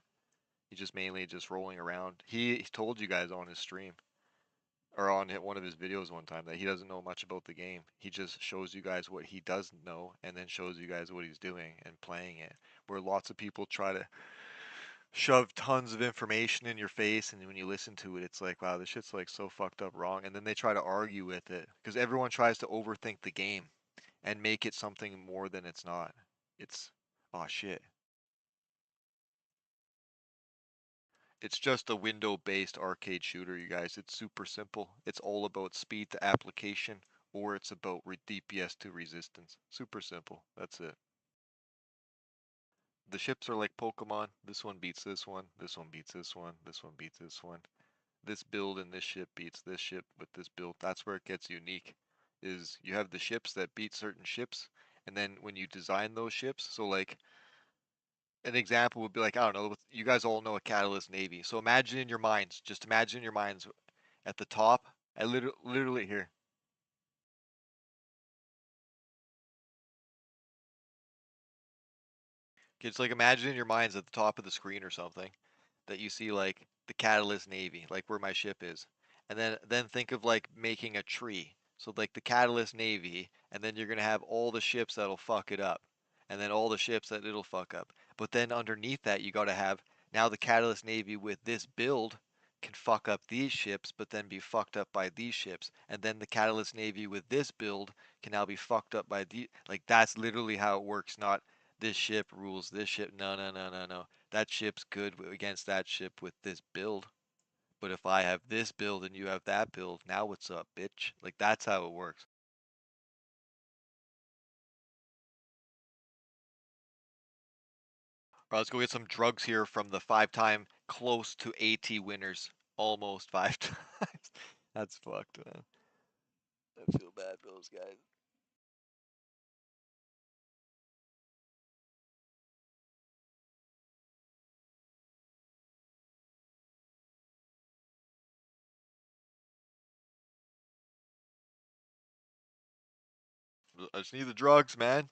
He's just mainly just rolling around. He told you guys on his stream or on one of his videos one time that he doesn't know much about the game. He just shows you guys what he does know and then shows you guys what he's doing and playing it. Where lots of people try to shove tons of information in your face, and when you listen to it, it's like, wow, this shit's like so fucked up wrong. And then they try to argue with it because everyone tries to overthink the game and make it something more than it's not. It's, oh shit. It's just a window-based arcade shooter, you guys. It's super simple. It's all about speed to application, or it's about DPS to resistance. Super simple. That's it. The ships are like Pokemon. This one beats this one. This one beats this one. This one beats this one. This build and this ship beats this ship with this build. That's where it gets unique. Is you have the ships that beat certain ships, and then when you design those ships, so like an example would be like, I don't know, you guys all know a Catalyst Navy. So imagine in your minds, just imagine in your minds at the top, I literally here. It's like imagine in your minds at the top of the screen or something that you see like the Catalyst Navy, like where my ship is. And then think of like making a tree. So like the Catalyst Navy, and then you're gonna have all the ships that'll fuck it up. And then all the ships that it'll fuck up. But then underneath that you gotta have now the Catalyst Navy with this build can fuck up these ships, but then be fucked up by these ships. And then the Catalyst Navy with this build can now be fucked up by the like that's literally how it works, not this ship rules this ship. No, no, no, no, no. That ship's good against that ship with this build. But if I have this build and you have that build, now what's up, bitch? Like that's how it works. All right, let's go get some drugs here from the 5-time close to AT winners. Almost 5 times. That's fucked, man. I feel bad for those guys. I just need the drugs, man.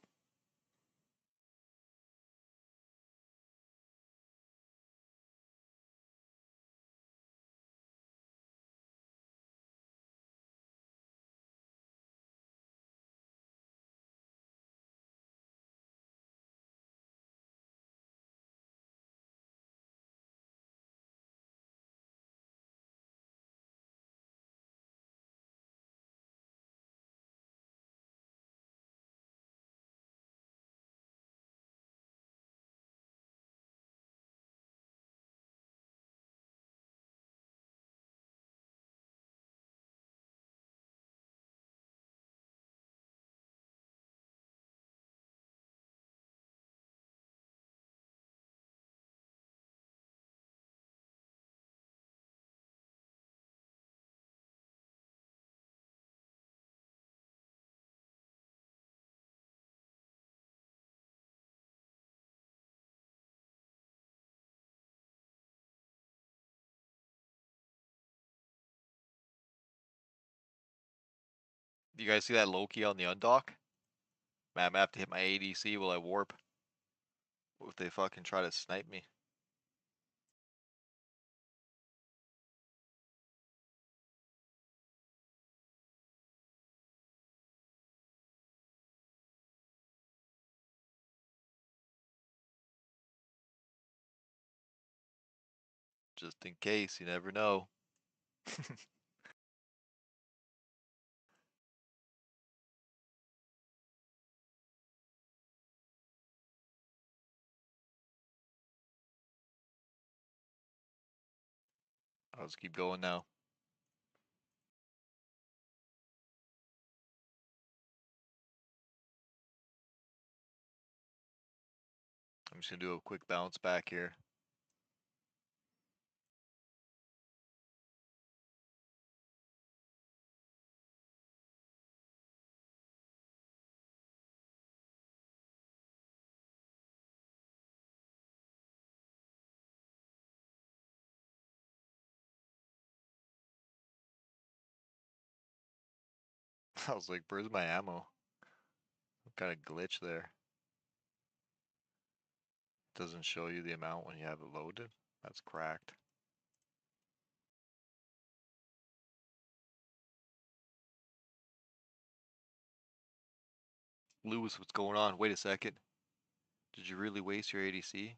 You guys see that Loki on the undock? Man, I'm gonna have to hit my ADC while I warp. What if they fucking try to snipe me? Just in case, you never know. I'll just keep going now. I'm just gonna do a quick bounce back here. I was like, where's my ammo? What kind of glitch there? Doesn't show you the amount when you have it loaded? That's cracked. Lewis, what's going on? Wait a second. Did you really waste your ADC?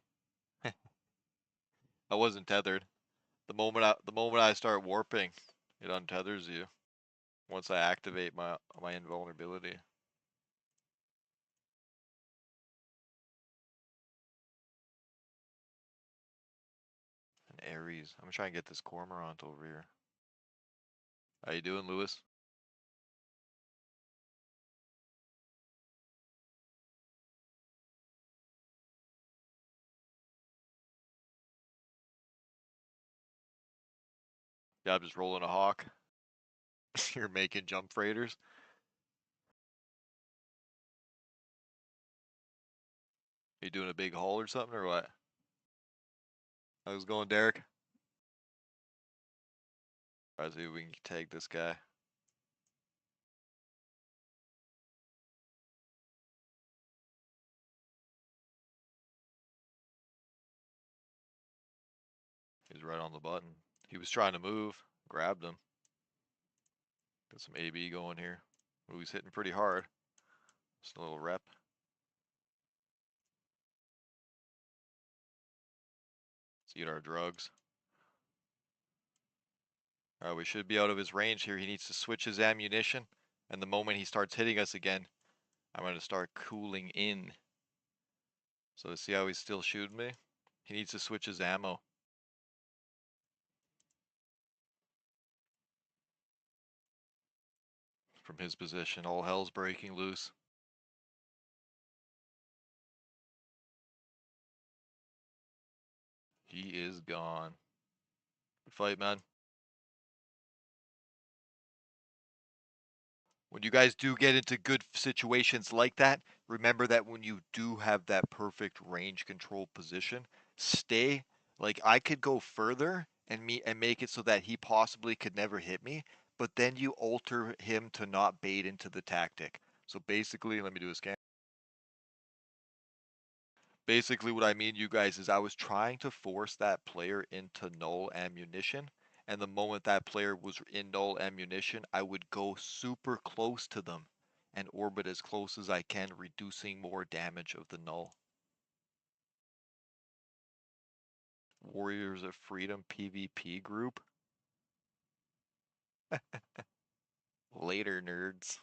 I wasn't tethered. The moment I start warping, it untethers you. Once I activate my invulnerability. And Ares. I'm trying to get this Cormorant over here. How you doing, Lewis? Yeah, I'm just rolling a hawk. You're making jump freighters. You doing a big haul or something or what? How's it going, Derek? Alright, see if we can tag this guy. He's right on the button. He was trying to move. Grabbed him. Got some AB going here. Ooh, he's hitting pretty hard. Just a little rep. Let's eat our drugs. Alright, we should be out of his range here. He needs to switch his ammunition. And the moment he starts hitting us again, I'm going to start cooling in. So see how he's still shooting me? He needs to switch his ammo. From his position, all hell's breaking loose. He is gone. Good fight, man. When you guys do get into good situations like that, remember that when you do have that perfect range control position, stay like I could go further and make it so that he possibly could never hit me, but then you alter him to not bait into the tactic. So basically, let me do a scan. Basically, what I mean, you guys, is I was trying to force that player into null ammunition, and the moment that player was in null ammunition, I would go super close to them and orbit as close as I can, reducing more damage of the null. Warriors of Freedom PvP group. Later, nerds.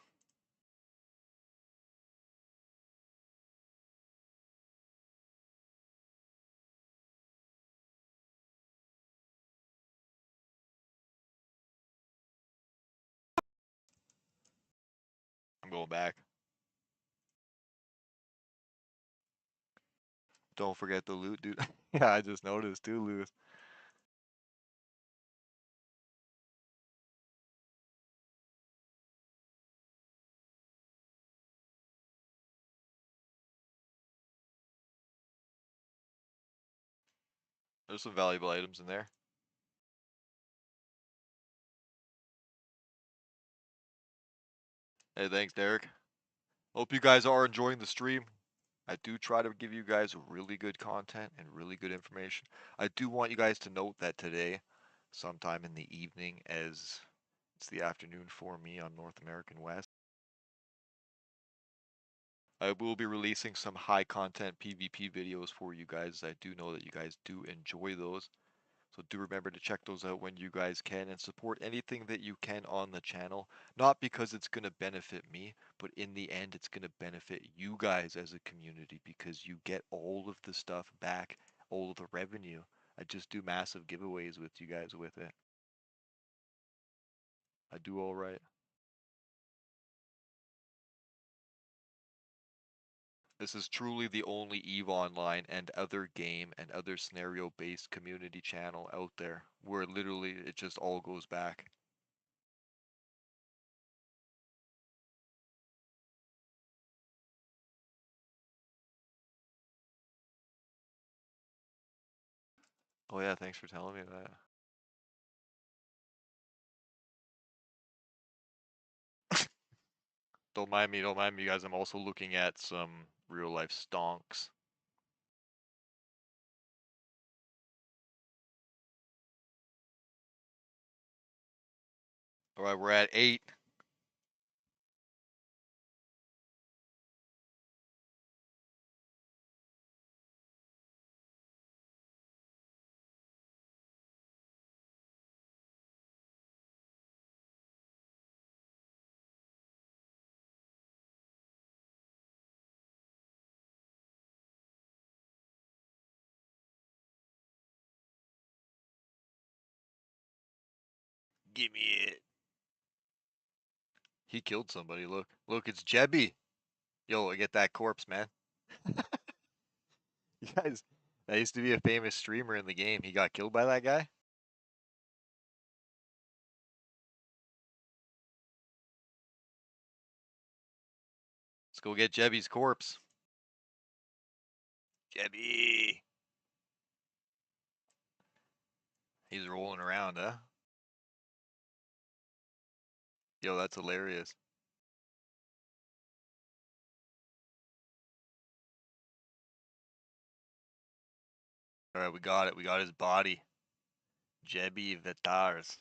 I'm going back. Don't forget the loot, dude. Yeah, I just noticed too, Lewis. There's some valuable items in there. Hey, thanks, Derek. Hope you guys are enjoying the stream. I do try to give you guys really good content and really good information. I do want you guys to note that today, sometime in the evening, as it's the afternoon for me on North American West, I will be releasing some high content PvP videos for you guys. I do know that you guys do enjoy those. So do remember to check those out when you guys can and support anything that you can on the channel. Not because it's going to benefit me, but in the end it's going to benefit you guys as a community because you get all of the stuff back, all of the revenue. I just do massive giveaways with you guys with it. I do all right. This is truly the only EVE Online and other game and other scenario based community channel out there where literally it just all goes back. Oh yeah, thanks for telling me that. Don't mind me, guys. I'm also looking at some real life stonks. All right, we're at 8. Give me it. He killed somebody. Look, look, it's Jebby. Yo, get that corpse, man. You guys, that used to be a famous streamer in the game. He got killed by that guy. Let's go get Jebby's corpse. Jebby. He's rolling around, huh? Yo, that's hilarious. All right, we got it. We got his body. Jebby Vitars.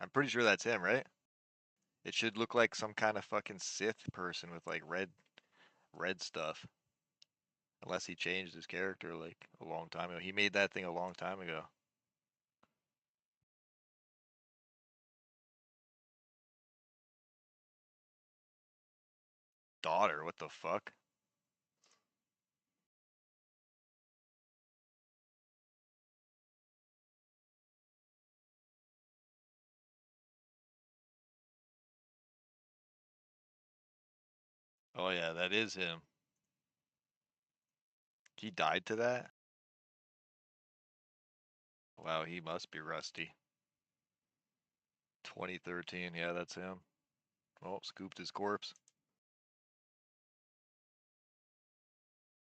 I'm pretty sure that's him, right? It should look like some kind of fucking Sith person with like red stuff. Unless he changed his character like a long time ago. He made that thing a long time ago. Daughter, what the fuck? Oh yeah, that is him. He died to that? Wow, he must be rusty. 2013, yeah, that's him. Oh, scooped his corpse.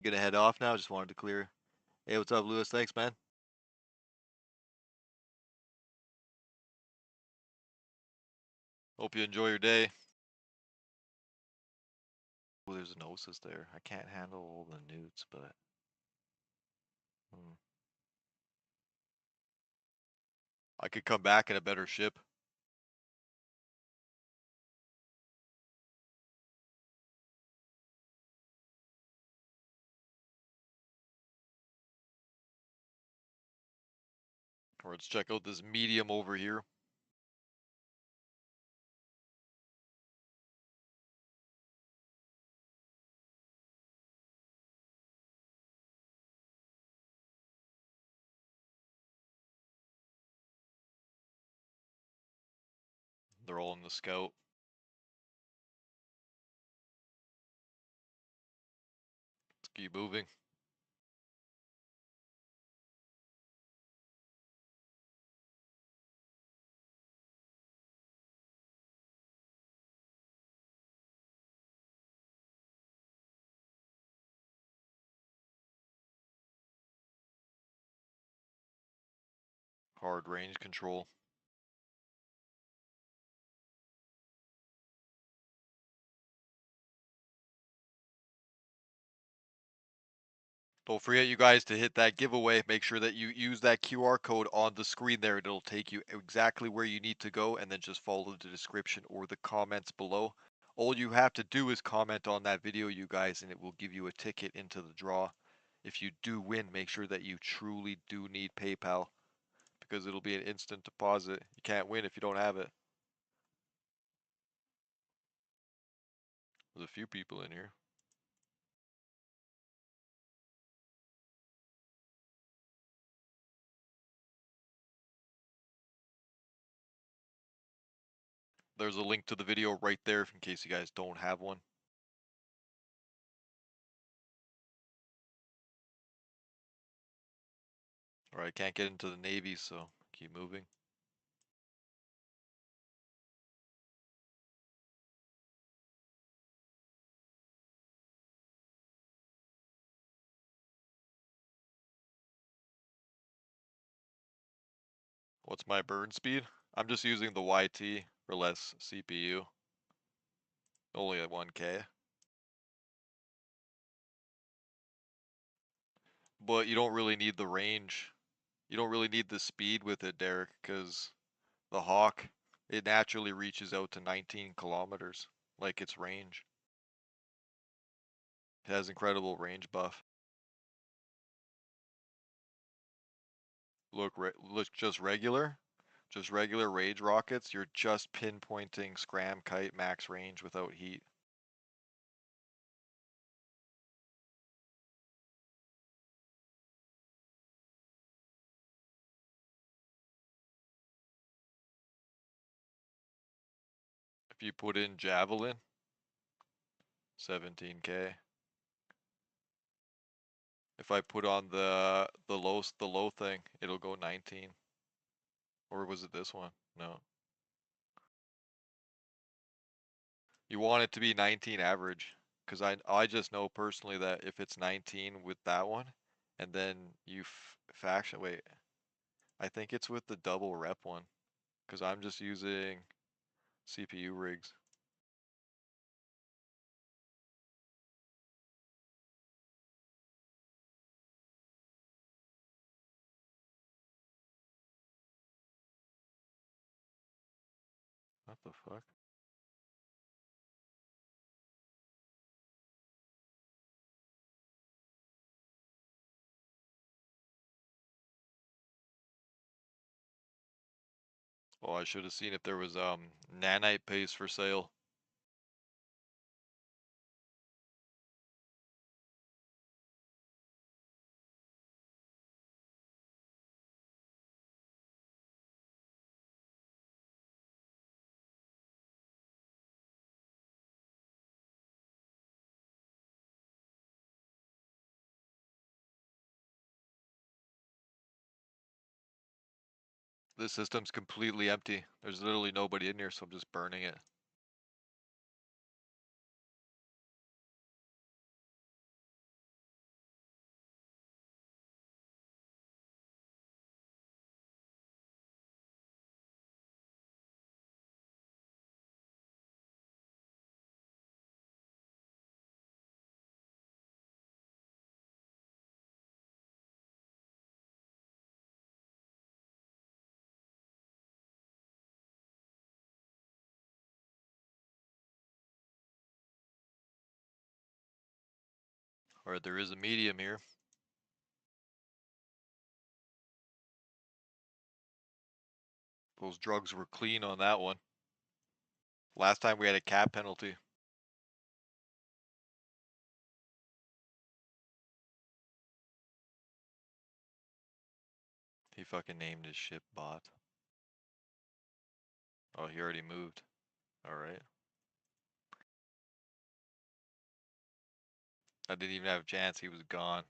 Gonna head off now, just wanted to clear. Hey, what's up, Lewis? Thanks, man. Hope you enjoy your day. Oh, there's an Osis there. I can't handle all the newts, but... I could come back in a better ship. Or let's check out this medium over here. They're all in the scout. Let's keep moving. Hard range control. Don't forget, you guys, to hit that giveaway. Make sure that you use that QR code on the screen there, and it'll take you exactly where you need to go, and then just follow the description or the comments below. All you have to do is comment on that video, you guys, and it will give you a ticket into the draw. If you do win, make sure that you truly do need PayPal, because it'll be an instant deposit. You can't win if you don't have it. There's a few people in here. There's a link to the video right there in case you guys don't have one. Alright, can't get into the Navy, so keep moving. What's my burn speed? I'm just using the YT for less CPU. Only at 1K. But you don't really need the range. You don't really need the speed with it, Derek, because the Hawk, it naturally reaches out to 19 kilometers, like its range. It has incredible range buff. Look just regular rage rockets. You're just pinpointing scram kite max range without heat. If you put in javelin, 17K. If I put on the low thing, it'll go 19. Or was it this one? No. You want it to be 19 average, because I just know personally that if it's 19 with that one, and then you faction wait, I think it's with the double rep one, because I'm just using CPU rigs. What the fuck? Oh, I should have seen if there was nanite paste for sale. This system's completely empty. There's literally nobody in here, so I'm just burning it. Alright, there is a medium here. Those drugs were clean on that one. Last time we had a cap penalty. He fucking named his ship bot. Oh, he already moved. Alright. I didn't even have a chance, he was gone.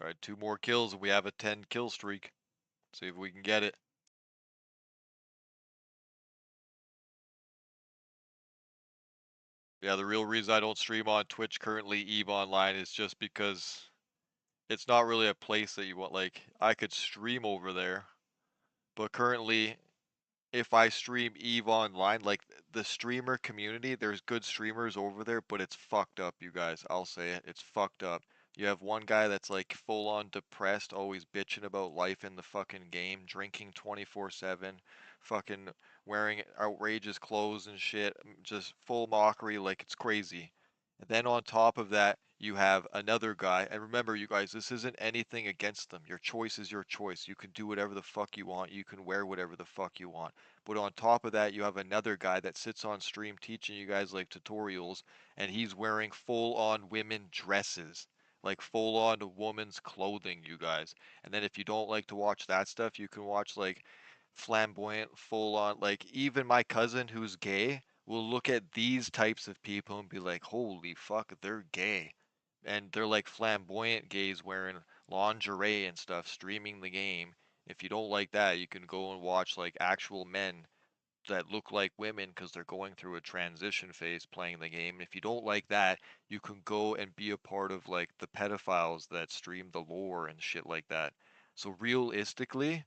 Alright, 2 more kills and we have a 10 kill streak. See if we can get it. Yeah, the real reason I don't stream on Twitch currently, EVE Online, is just because it's not really a place that you want. Like, I could stream over there, but currently if I stream EVE Online, like the streamer community, there's good streamers over there, but it's fucked up, you guys. I'll say it. It's fucked up. You have one guy that's like full on depressed, always bitching about life in the fucking game, drinking 24/7, fucking wearing outrageous clothes and shit, just full mockery, like it's crazy. And then on top of that, you have another guy, and remember, you guys, this isn't anything against them. Your choice is your choice. You can do whatever the fuck you want. You can wear whatever the fuck you want. But on top of that, you have another guy that sits on stream teaching you guys like tutorials, and he's wearing full-on women dresses, like full-on woman's clothing, you guys. And then if you don't like to watch that stuff, you can watch like flamboyant, full-on, like even my cousin who's gay will look at these types of people and be like, holy fuck, they're gay. And they're like flamboyant gays wearing lingerie and stuff, streaming the game. If you don't like that, you can go and watch like actual men that look like women because they're going through a transition phase playing the game. If you don't like that, you can go and be a part of like the pedophiles that stream the lore and shit like that. So realistically,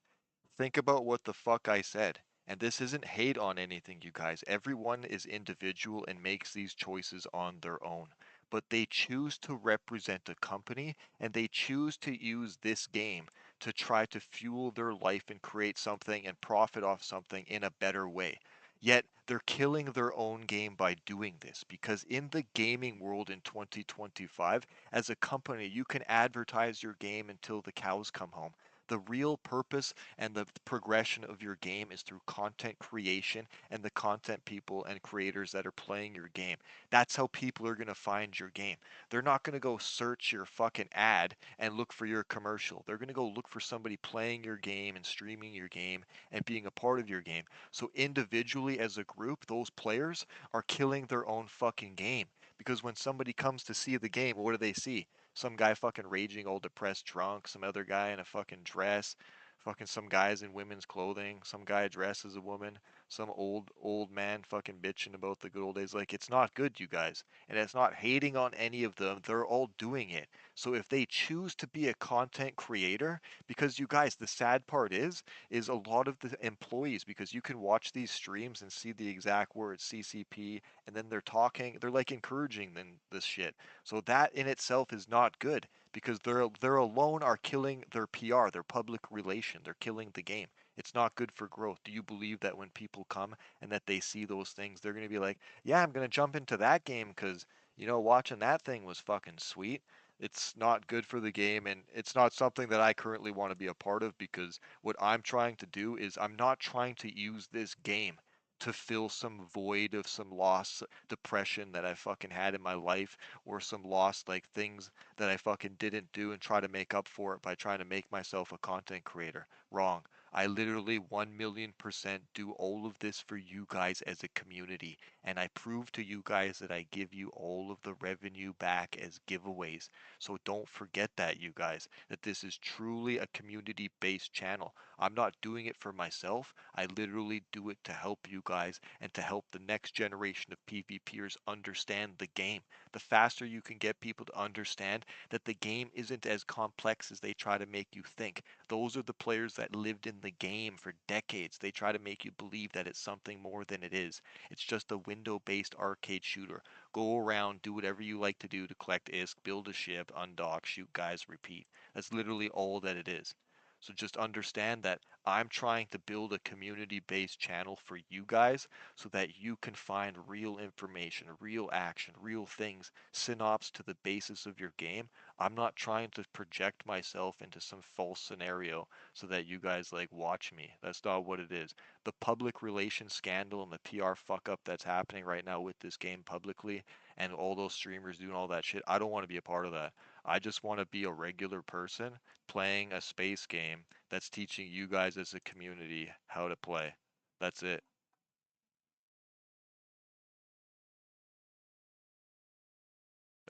think about what the fuck I said. And this isn't hate on anything, you guys. Everyone is individual and makes these choices on their own. But they choose to represent a company and they choose to use this game to try to fuel their life and create something and profit off something in a better way. Yet they're killing their own game by doing this because in the gaming world in 2025, as a company, you can advertise your game until the cows come home. The real purpose and the progression of your game is through content creation and the content people and creators that are playing your game. That's how people are going to find your game. They're not going to go search your fucking ad and look for your commercial. They're going to go look for somebody playing your game and streaming your game and being a part of your game. So individually as a group, those players are killing their own fucking game because when somebody comes to see the game, what do they see? Some guy fucking raging, all depressed, drunk, some other guy in a fucking dress, fucking some guys in women's clothing, some guy dressed as a woman, some old man fucking bitching about the good old days. Like it's not good, you guys. And it's not hating on any of them. They're all doing it. So if they choose to be a content creator, because you guys, the sad part is a lot of the employees, because you can watch these streams and see the exact words CCP, and then they're talking, they're like encouraging them this shit. So that in itself is not good because they're alone are killing their PR, their public relation. They're killing the game. It's not good for growth. Do you believe that when people come and that they see those things, they're going to be like, "Yeah, I'm going to jump into that game because, watching that thing was fucking sweet." It's not good for the game and it's not something that I currently want to be a part of because what I'm trying to do is I'm not trying to use this game to fill some void of some loss, depression that I fucking had in my life or some lost like things that I fucking didn't do and try to make up for it by trying to make myself a content creator. Wrong. I literally 1,000,000% do all of this for you guys as a community, and I prove to you guys that I give you all of the revenue back as giveaways. So don't forget that, you guys, that this is truly a community based channel. I'm not doing it for myself. I literally do it to help you guys and to help the next generation of PvPers understand the game. The faster you can get people to understand that the game isn't as complex as they try to make you think. Those are the players that lived in the game for decades. They try to make you believe that it's something more than it is. It's just a window-based arcade shooter. Go around, do whatever you like to do to collect ISK, build a ship, undock, shoot guys, repeat. That's literally all that it is. So just understand that I'm trying to build a community-based channel for you guys so that you can find real information, real action, real things, synops to the basis of your game. I'm not trying to project myself into some false scenario so that you guys like watch me. That's not what it is. The public relations scandal and the PR fuck up that's happening right now with this game publicly and all those streamers doing all that shit, I don't want to be a part of that. I just want to be a regular person playing a space game that's teaching you guys as a community how to play. That's it.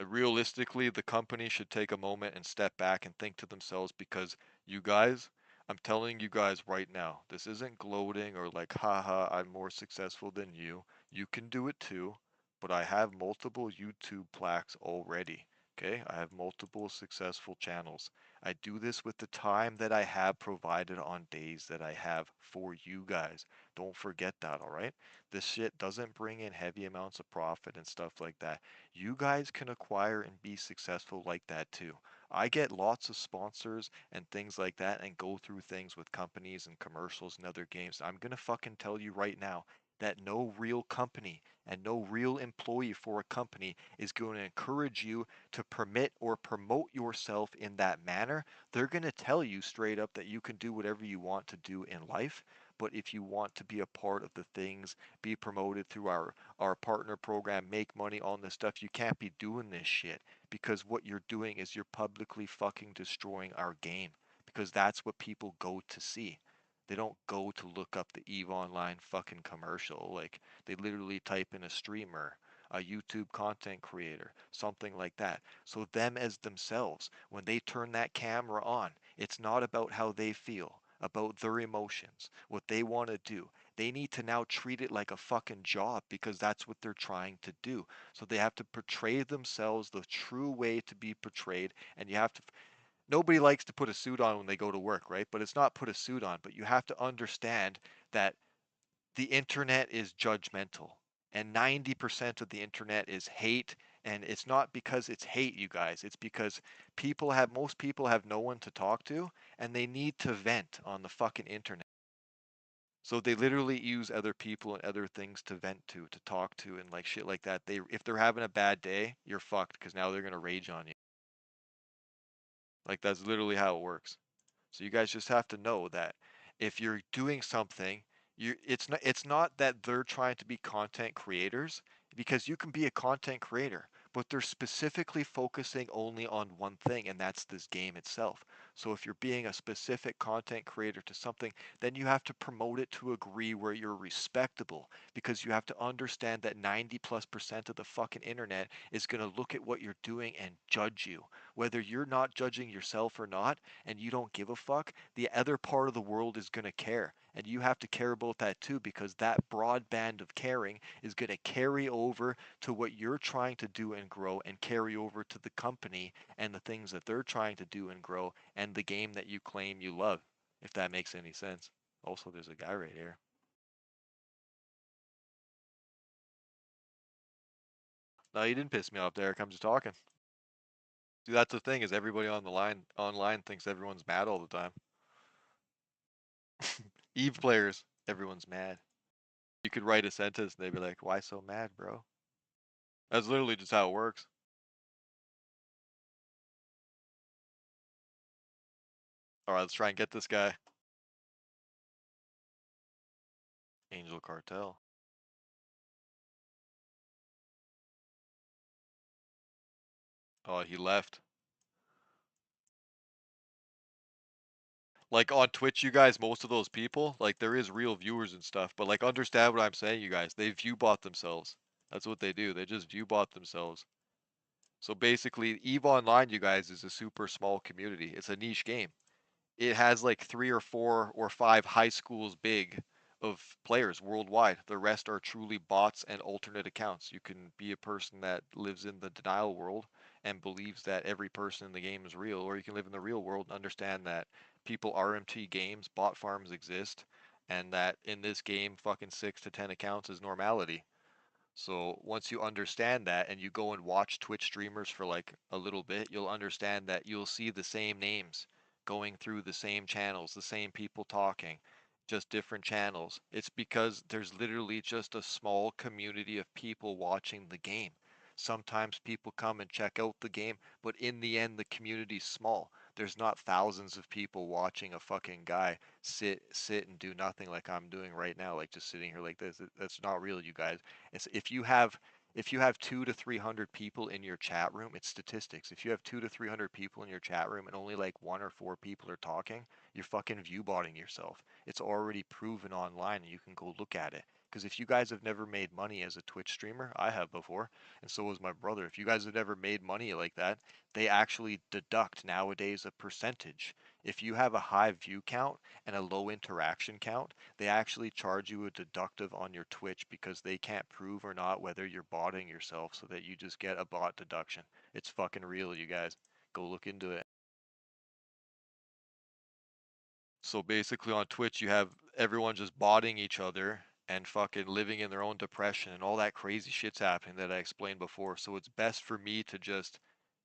Realistically, the company should take a moment and step back and think to themselves because you guys, I'm telling you guys right now, this isn't gloating or like, haha, I'm more successful than you. You can do it too. but I have multiple YouTube plaques already. Okay, I have multiple successful channels. I do this with the time that I have provided on days that I have for you guys. Don't forget that, all right? This shit doesn't bring in heavy amounts of profit and stuff like that. You guys can acquire and be successful like that too. I get lots of sponsors and things like that and go through things with companies and commercials and other games. I'm gonna fucking tell you right now that no real company and no real employee for a company is going to encourage you to permit or promote yourself in that manner. They're going to tell you straight up that you can do whatever you want to do in life. But if you want to be a part of the things, be promoted through our partner program, make money on this stuff, you can't be doing this shit because what you're doing is you're publicly fucking destroying our game because that's what people go to see. They don't go to look up the EVE Online fucking commercial. Like, they literally type in a streamer, a YouTube content creator, something like that. So, them as themselves, when they turn that camera on, it's not about how they feel, about their emotions, what they want to do. They need to now treat it like a fucking job because that's what they're trying to do. So, they have to portray themselves the true way to be portrayed, and you have to nobody likes to put a suit on when they go to work, right? But it's not put a suit on, but you have to understand that the internet is judgmental. And 90% of the internet is hate. And it's not because it's hate, you guys. It's because most people have no one to talk to and they need to vent on the fucking internet. So they literally use other people and other things to vent to talk to, and like shit like that. If they're having a bad day, you're fucked because now they're gonna rage on you. Like that's literally how it works. So you guys just have to know that if you're doing something, it's not that they're trying to be content creators because you can be a content creator, but they're specifically focusing only on one thing, and that's this game itself. So if you're being a specific content creator to something, then you have to promote it to a degree where you're respectable because you have to understand that 90+% of the fucking internet is going to look at what you're doing and judge you. Whether you're not judging yourself or not, and you don't give a fuck, the other part of the world is going to care. And you have to care about that too because that broad band of caring is going to carry over to what you're trying to do and grow and carry over to the company and the things that they're trying to do and grow and the game that you claim you love, if that makes any sense. Also, there's a guy right here. No, you didn't piss me off, Derek. I'm just talking. See, that's the thing is everybody on the line online thinks everyone's mad all the time. Eve players, everyone's mad. You could write a sentence and they'd be like, "Why so mad, bro?" That's literally just how it works. All right, let's try and get this guy. Angel Cartel. Oh, he left. Like on Twitch, you guys, most of those people, like there is real viewers and stuff, but like understand what I'm saying, you guys. They view bot themselves. That's what they do. They just view bot themselves. So basically, EVE Online, you guys, is a super small community. It's a niche game. It has like 3 or 4 or 5 high schools big of players worldwide. The rest are truly bots and alternate accounts. You can be a person that lives in the denial world and believes that every person in the game is real, or you can live in the real world and understand that people RMT games, bot farms exist, and that in this game, fucking 6 to 10 accounts is normality. So once you understand that and you go and watch Twitch streamers for like a little bit, you'll understand that you'll see the same names going through the same channels, the same people talking, just different channels. It's because there's literally just a small community of people watching the game. Sometimes people come and check out the game, but in the end, the community's small. There's not thousands of people watching a fucking guy sit and do nothing like I'm doing right now, like just sitting here like this. That's not real, you guys. It's if you have 2 to 300 people in your chat room, it's statistics. If you have 2 to 300 people in your chat room and only like 1 or 4 people are talking, you're fucking view botting yourself. It's already proven online and you can go look at it. Because if you guys have never made money as a Twitch streamer, I have before, and so was my brother. If you guys have never made money like that, they actually deduct nowadays a percentage. If you have a high view count and a low interaction count, they actually charge you a deductive on your Twitch because they can't prove or not whether you're botting yourself, so that you just get a bot deduction. It's fucking real, you guys. Go look into it. So basically on Twitch you have everyone just botting each other and fucking living in their own depression and all that crazy shit's happening that I explained before. So it's best for me to just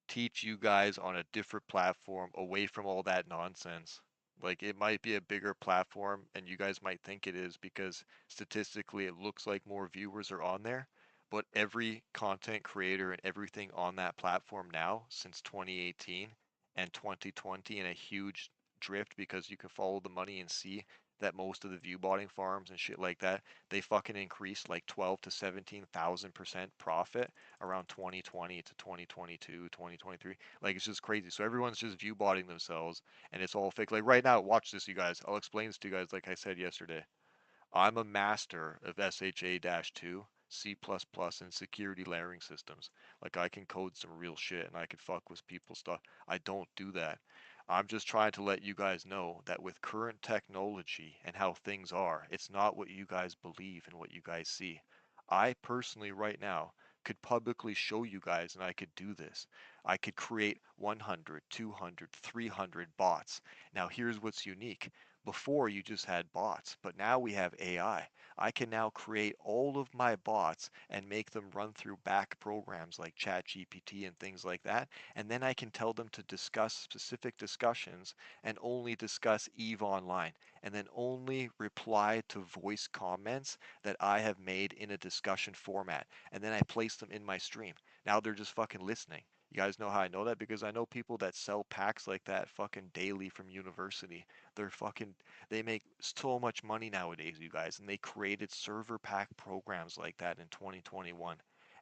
teach you guys on a different platform away from all that nonsense. Like it might be a bigger platform and you guys might think it is because statistically it looks like more viewers are on there. But every content creator and everything on that platform now since 2018 and 2020 in a huge drift because you can follow the money and see that most of the view botting farms and shit like that, they fucking increased like 12 to 17,000% profit around 2020 to 2022, 2023. Like it's just crazy. So everyone's just view botting themselves and it's all fake. Like right now, watch this, you guys. I'll explain this to you guys like I said yesterday. I'm a master of SHA-2, C++, and security layering systems. Like I can code some real shit and I can fuck with people's stuff. I don't do that. I'm just trying to let you guys know that with current technology and how things are, it's not what you guys believe and what you guys see. I personally right now could publicly show you guys and I could do this. I could create 100, 200, 300 bots. Now here's what's unique. Before you just had bots, but now we have AI. I can now create all of my bots and make them run through back programs like ChatGPT and things like that. And then I can tell them to discuss specific discussions and only discuss EVE Online and then only reply to voice comments that I have made in a discussion format. And then I place them in my stream. Now they're just fucking listening. You guys know how I know that? Because I know people that sell packs like that fucking daily from university. They're fucking, they make so much money nowadays, you guys, and they created server pack programs like that in 2021,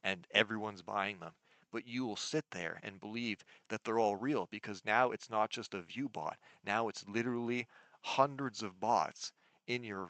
and everyone's buying them. But you will sit there and believe that they're all real because now it's not just a view bot. Now it's literally hundreds of bots in your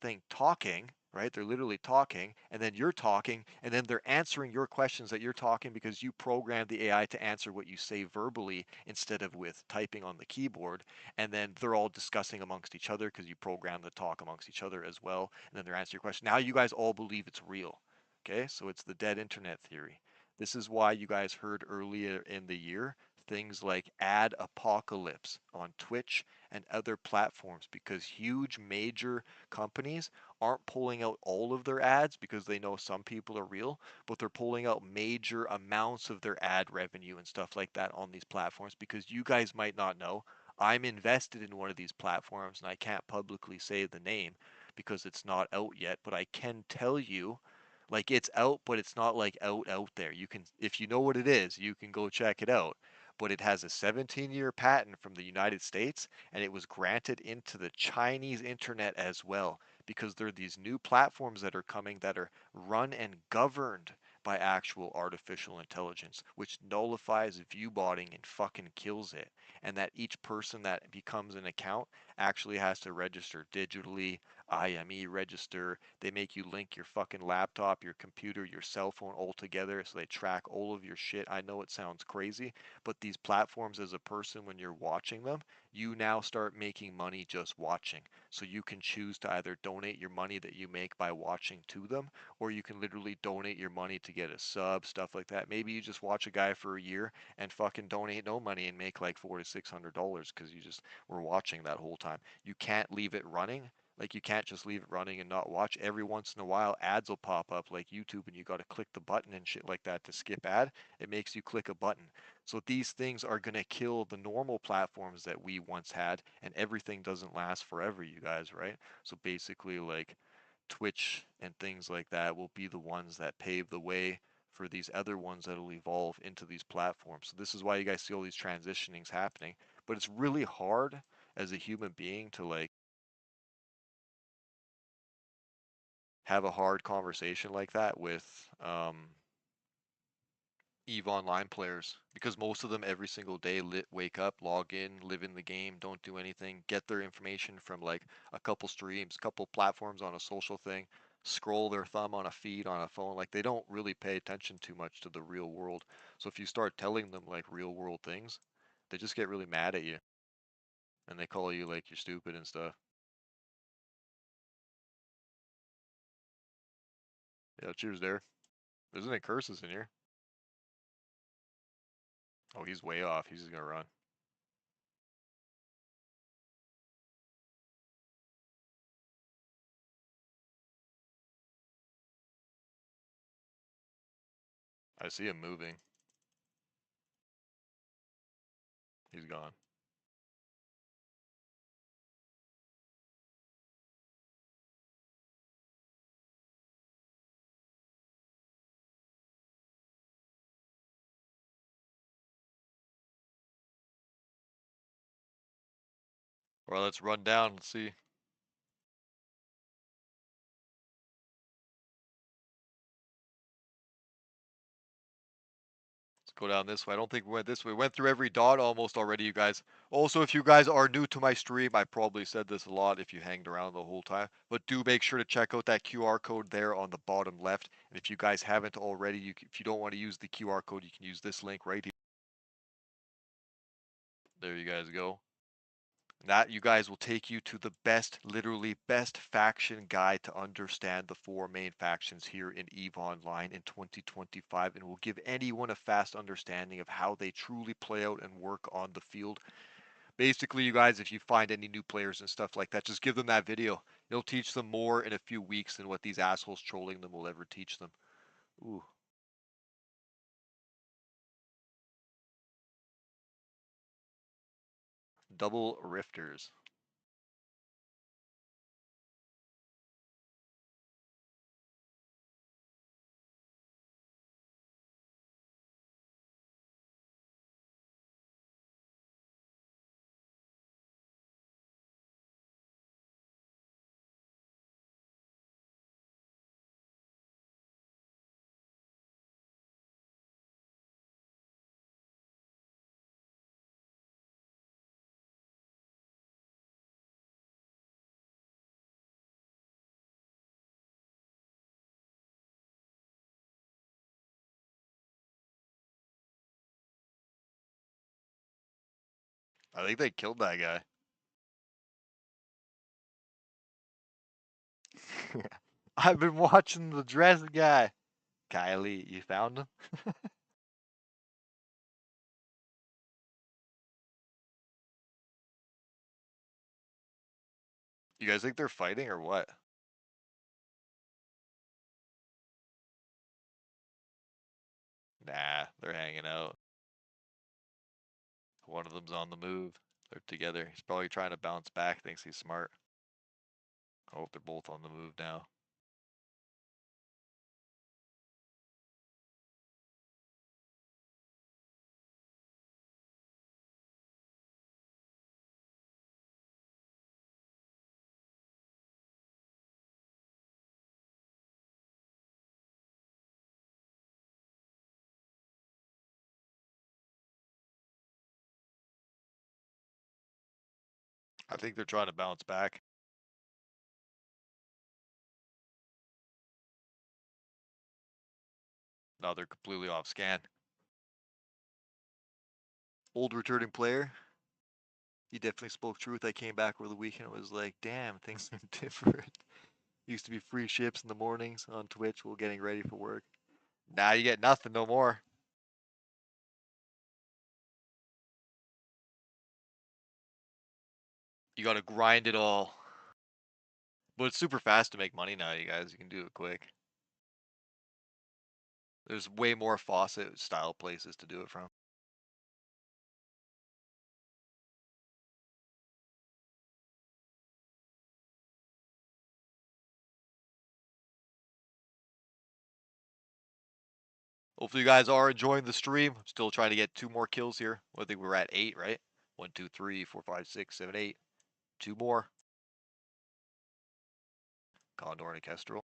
thing talking, right? They're literally talking, and then you're talking, and then they're answering your questions that you're talking because you programmed the AI to answer what you say verbally instead of with typing on the keyboard. And then they're all discussing amongst each other because you program the talk amongst each other as well. And then they're answering your question. Now you guys all believe it's real. Okay, so it's the dead internet theory. This is why you guys heard earlier in the year things like ad apocalypse on Twitch and other platforms because huge major companies aren't pulling out all of their ads because they know some people are real, but they're pulling out major amounts of their ad revenue and stuff like that on these platforms because you guys might not know. I'm invested in one of these platforms and I can't publicly say the name because it's not out yet, but I can tell you like it's out, but it's not like out there. You can, if you know what it is, you can go check it out. But it has a 17-year patent from the United States and it was granted into the Chinese internet as well because there are these new platforms that are coming that are run and governed by actual artificial intelligence, which nullifies viewbotting and fucking kills it. And that each person that becomes an account actually has to register digitally, IME register. They make you link your fucking laptop, your computer, your cell phone all together so they track all of your shit. I know it sounds crazy, but these platforms, as a person, when you're watching them, you now start making money just watching. So you can choose to either donate your money that you make by watching to them, or you can literally donate your money to get a sub, stuff like that. Maybe you just watch a guy for a year and fucking donate no money and make like $400 to $600 because you just were watching that whole time. You can't leave it running. Like you can't just leave it running and not watch. Every once in a while, ads will pop up like YouTube, and you got to click the button and shit like that to skip ad. It makes you click a button. So these things are going to kill the normal platforms that we once had, and everything doesn't last forever, you guys, right? So basically, like Twitch and things like that will be the ones that pave the way for these other ones that'll evolve into these platforms. So this is why you guys see all these transitionings happening. But it's really hard as a human being to like have a hard conversation like that with EVE Online players because most of them every single day wake up, log in, live in the game, don't do anything, get their information from like a couple streams, couple platforms on a social thing. scroll their thumb on a feed on a phone. Like they don't really pay attention too much to the real world. So if you start telling them like real world things, they just get really mad at you and they call you like you're stupid and stuff. Yeah, cheers there. There's any curses in here. Oh, he's way off. He's just gonna run. I see him moving. He's gone. Well, let's run down and see. Let's go down this way. I don't think we went this way. We went through every dot almost already, you guys. Also, if you guys are new to my stream, I probably said this a lot if you hanged around the whole time, but do make sure to check out that QR code there on the bottom left. And if you guys haven't already, if you don't want to use the QR code, you can use this link right here. There you guys go. That, you guys, will take you to the best, literally best faction guide to understand the four main factions here in EVE Online in 2025, and will give anyone a fast understanding of how they truly play out and work on the field. Basically, you guys, if you find any new players and stuff like that, just give them that video. It'll teach them more in a few weeks than what these assholes trolling them will ever teach them. Ooh. Double rifters. I think they killed that guy. I've been watching the dress guy. Kylie, you found him? You guys think they're fighting or what? Nah, they're hanging out. One of them's on the move. They're together. He's probably trying to bounce back, thinks he's smart. Oh, they're both on the move now. I think they're trying to bounce back. No, they're completely off scan. Old returning player. He definitely spoke truth. I came back over the weekend. It was like, damn, things are different. Used to be free ships in the mornings on Twitch while getting ready for work. Now you get nothing no more. You gotta grind it all. But it's super fast to make money now, you guys. You can do it quick. There's way more faucet style places to do it from. Hopefully you guys are enjoying the stream. I'm still trying to get 2 more kills here. I think we're at 8, right? 1, 2, 3, 4, 5, 6, 7, 8. 2 more. Condor and a Kestrel.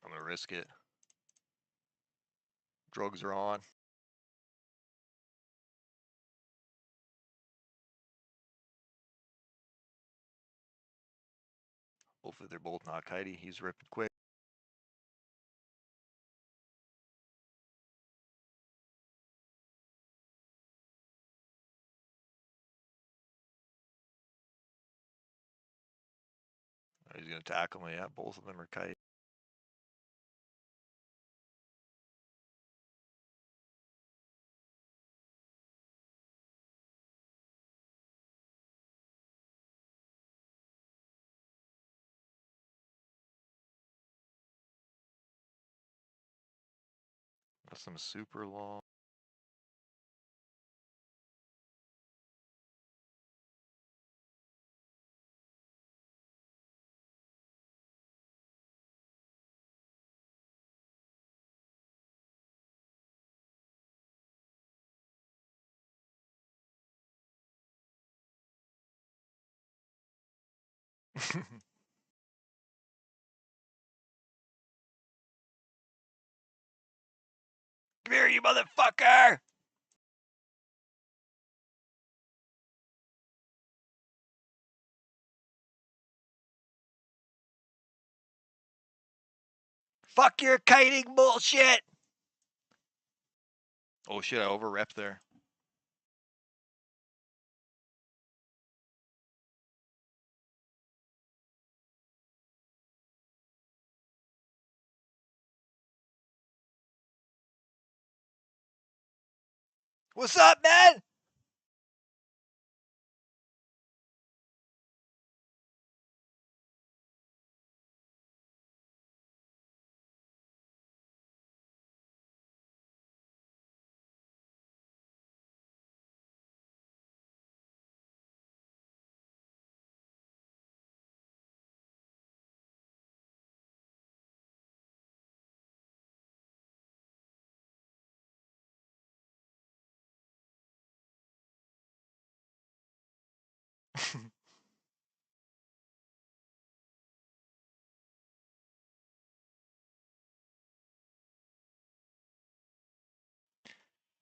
I'm gonna risk it. Drugs are on. Hopefully they're both not kitey. He's ripping quick. He's gonna tackle me. Yeah, both of them are kite. That's some super long. Come here, you motherfucker! Fuck your kiting bullshit! Oh shit, I over-repped there. What's up, man?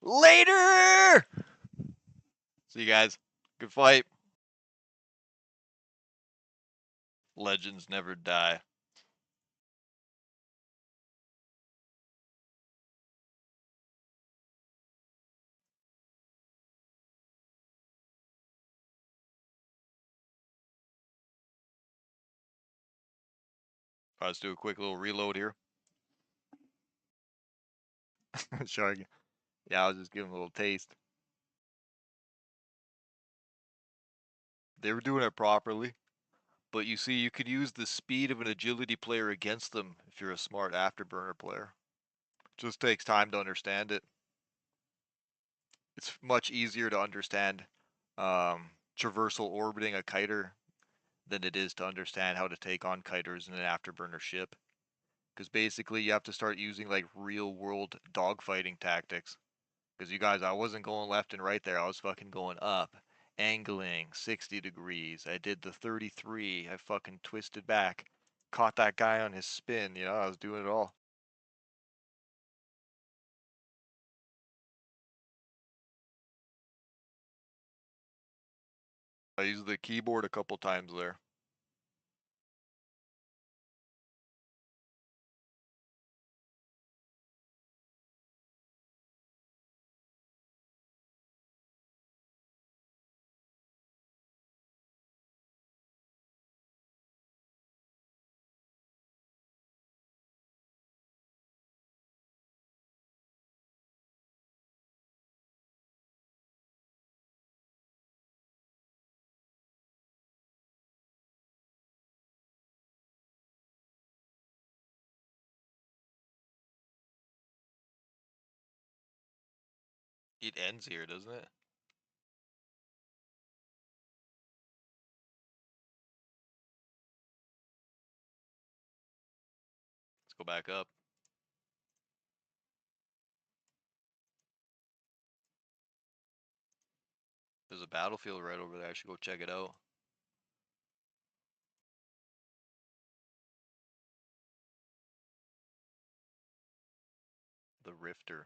Later! See you guys. Good fight. Legends never die. Let's do a quick little reload here. Shark. Yeah, I was just giving a little taste. They were doing it properly. But you see, you could use the speed of an agility player against them if you're a smart afterburner player. Just takes time to understand it. It's much easier to understand traversal orbiting a kiter than it is to understand how to take on kiters in an afterburner ship. Because basically, you have to start using like real world dogfighting tactics. Because you guys, I wasn't going left and right there. I was fucking going up, angling 60 degrees. I did the 33. I fucking twisted back, caught that guy on his spin. You know, I was doing it all. I used the keyboard a couple times there. It ends here, doesn't it? Let's go back up. There's a battlefield right over there. I should go check it out. The Rifter.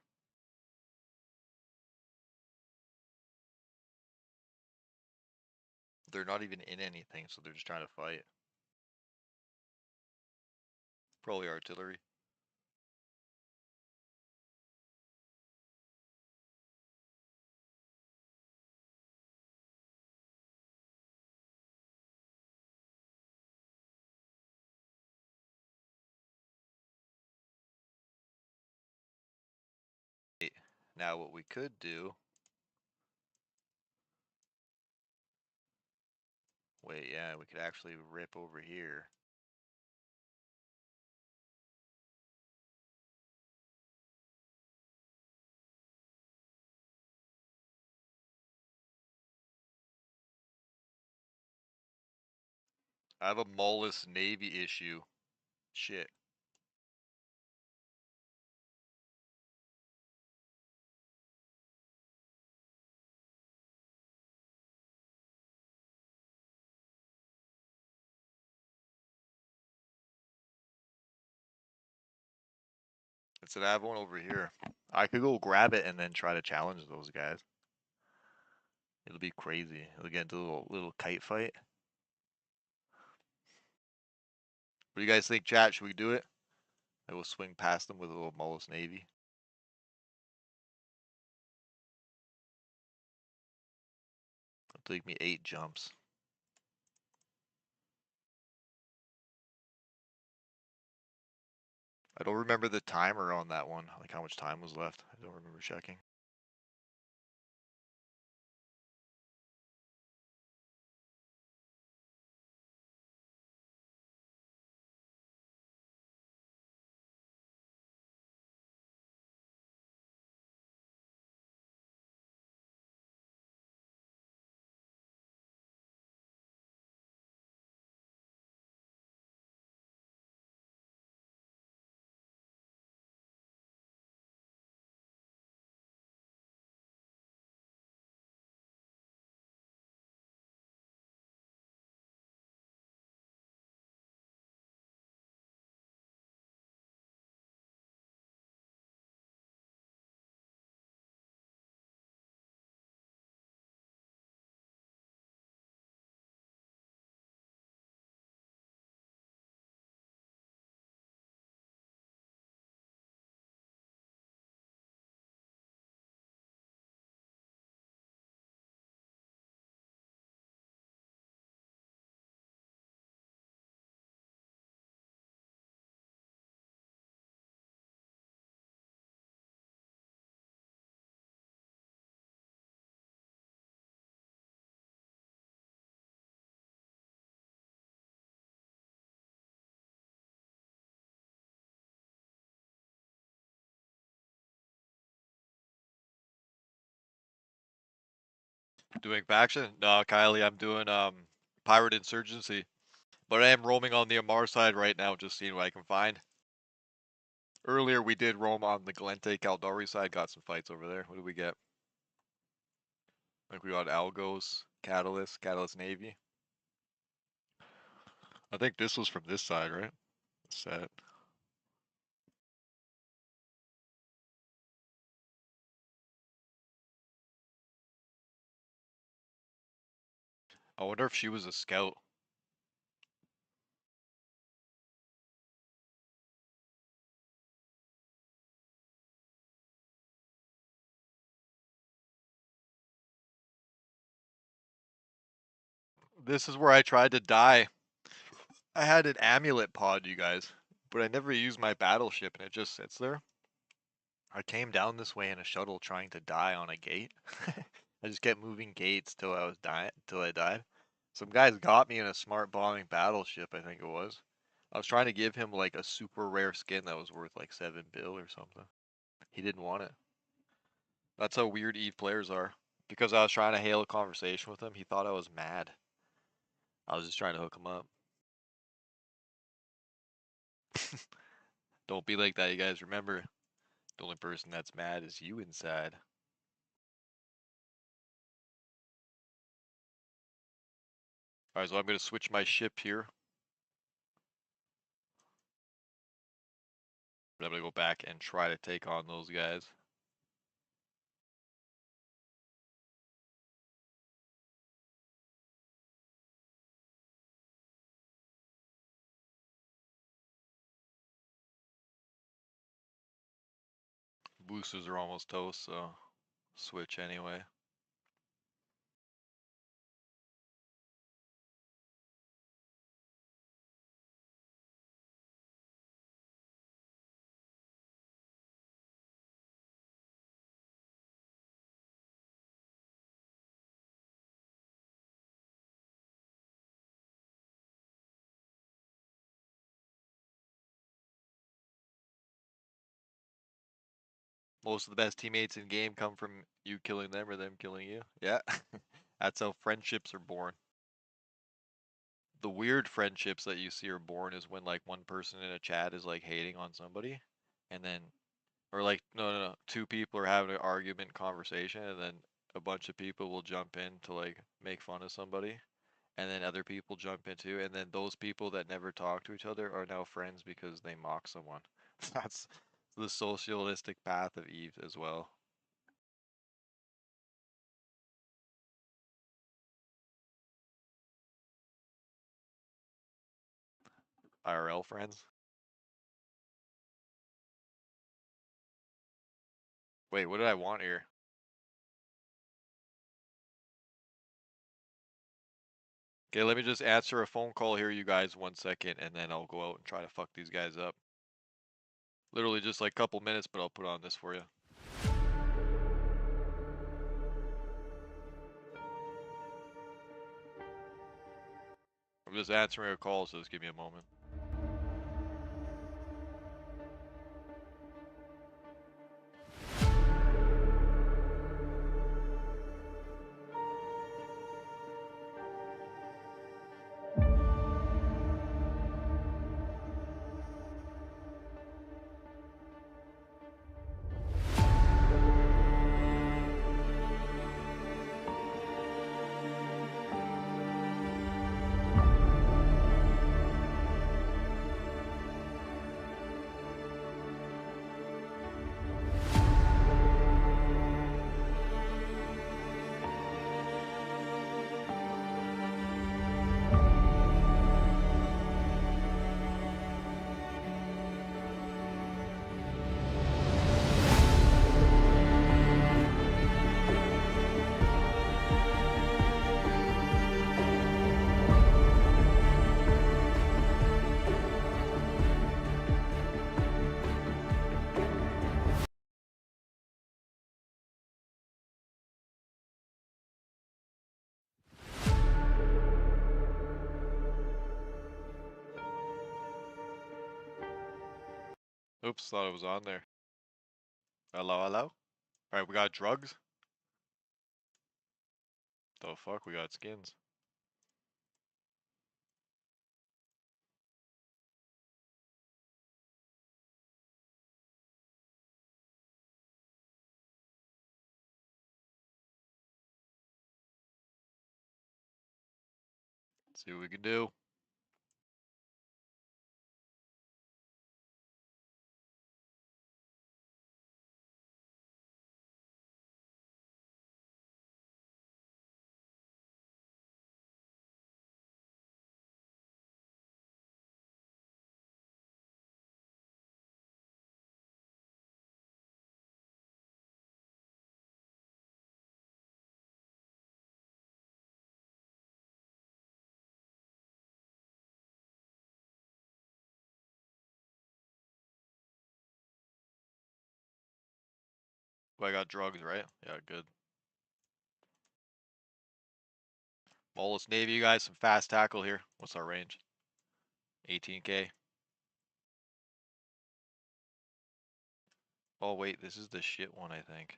They're not even in anything, so they're just trying to fight. Probably artillery. Now what we could do. Wait, yeah, we could actually rip over here. I have a Mullis Navy issue. Shit. It's an I have one over here. I could go grab it and then try to challenge those guys. It'll be crazy. It'll get into a little kite fight. What do you guys think, chat? Should we do it? I will swing past them with a little Mullis Navy. It'll take me 8 jumps. I don't remember the timer on that one, like how much time was left. I don't remember checking. Doing faction? No, Kylie, I'm doing Pirate Insurgency. But I am roaming on the Amar side right now, just seeing what I can find. Earlier we did roam on the Galente Caldari side, got some fights over there. What do we get? Like we got Algos, Catalyst Navy. I think this was from this side, right? Set. I wonder if she was a scout. This is where I tried to die. I had an amulet pod, you guys, but I never used my battleship and it just sits there. I came down this way in a shuttle trying to die on a gate. I just kept moving gates till I was dying, till I died. Some guys got me in a smart bombing battleship, I think it was. I was trying to give him like a super rare skin that was worth like 7 bill or something. He didn't want it. That's how weird Eve players are. Because I was trying to hail a conversation with him, he thought I was mad. I was just trying to hook him up. Don't be like that, you guys. Remember, the only person that's mad is you inside. Alright, so I'm gonna switch my ship here. I'm gonna go back and try to take on those guys. boosters are almost toast, so switch anyway. Most of the best teammates in game come from you killing them or them killing you. Yeah. That's how friendships are born. The weird friendships that you see are born is when like one person in a chat is like hating on somebody and then or like no, two people are having an argument conversation and then a bunch of people will jump in to like make fun of somebody and then other people jump in too and then those people that never talk to each other are now friends because they mock someone. That's the socialistic path of Eve as well. IRL friends. Wait, what did I want here? Okay, let me just answer a phone call here, you guys, 1 second, and then I'll go out and try to fuck these guys up. Literally just like a couple minutes, but I'll put on this for you. I'm just answering a call, so just give me a moment. Oops, thought it was on there. Hello, hello? Alright, we got drugs? The fuck, we got skins. Let's see what we can do. Well, I got drugs, right? Yeah, good. Molus Navy, you guys, some fast tackle here. What's our range? 18k. Oh wait, this is the shit one, I think.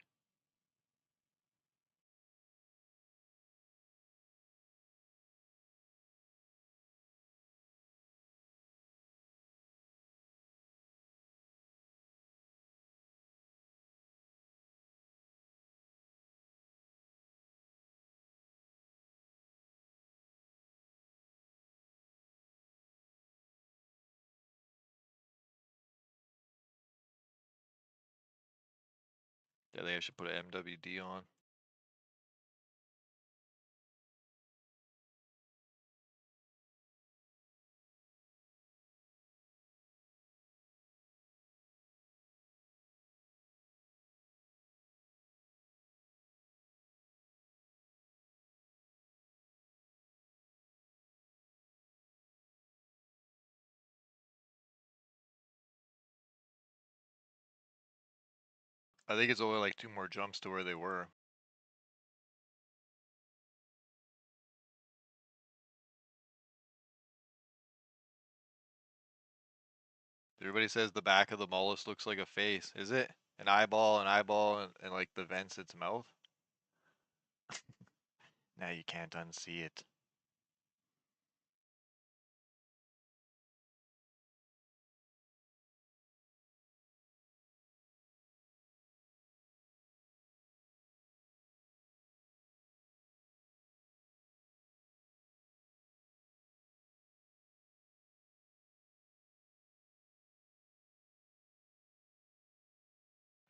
Yeah, I think I should put an MWD on. I think it's only like 2 more jumps to where they were. Everybody says the back of the mollusk looks like a face. Is it? An eyeball, and like the vents its mouth? Now you can't unsee it.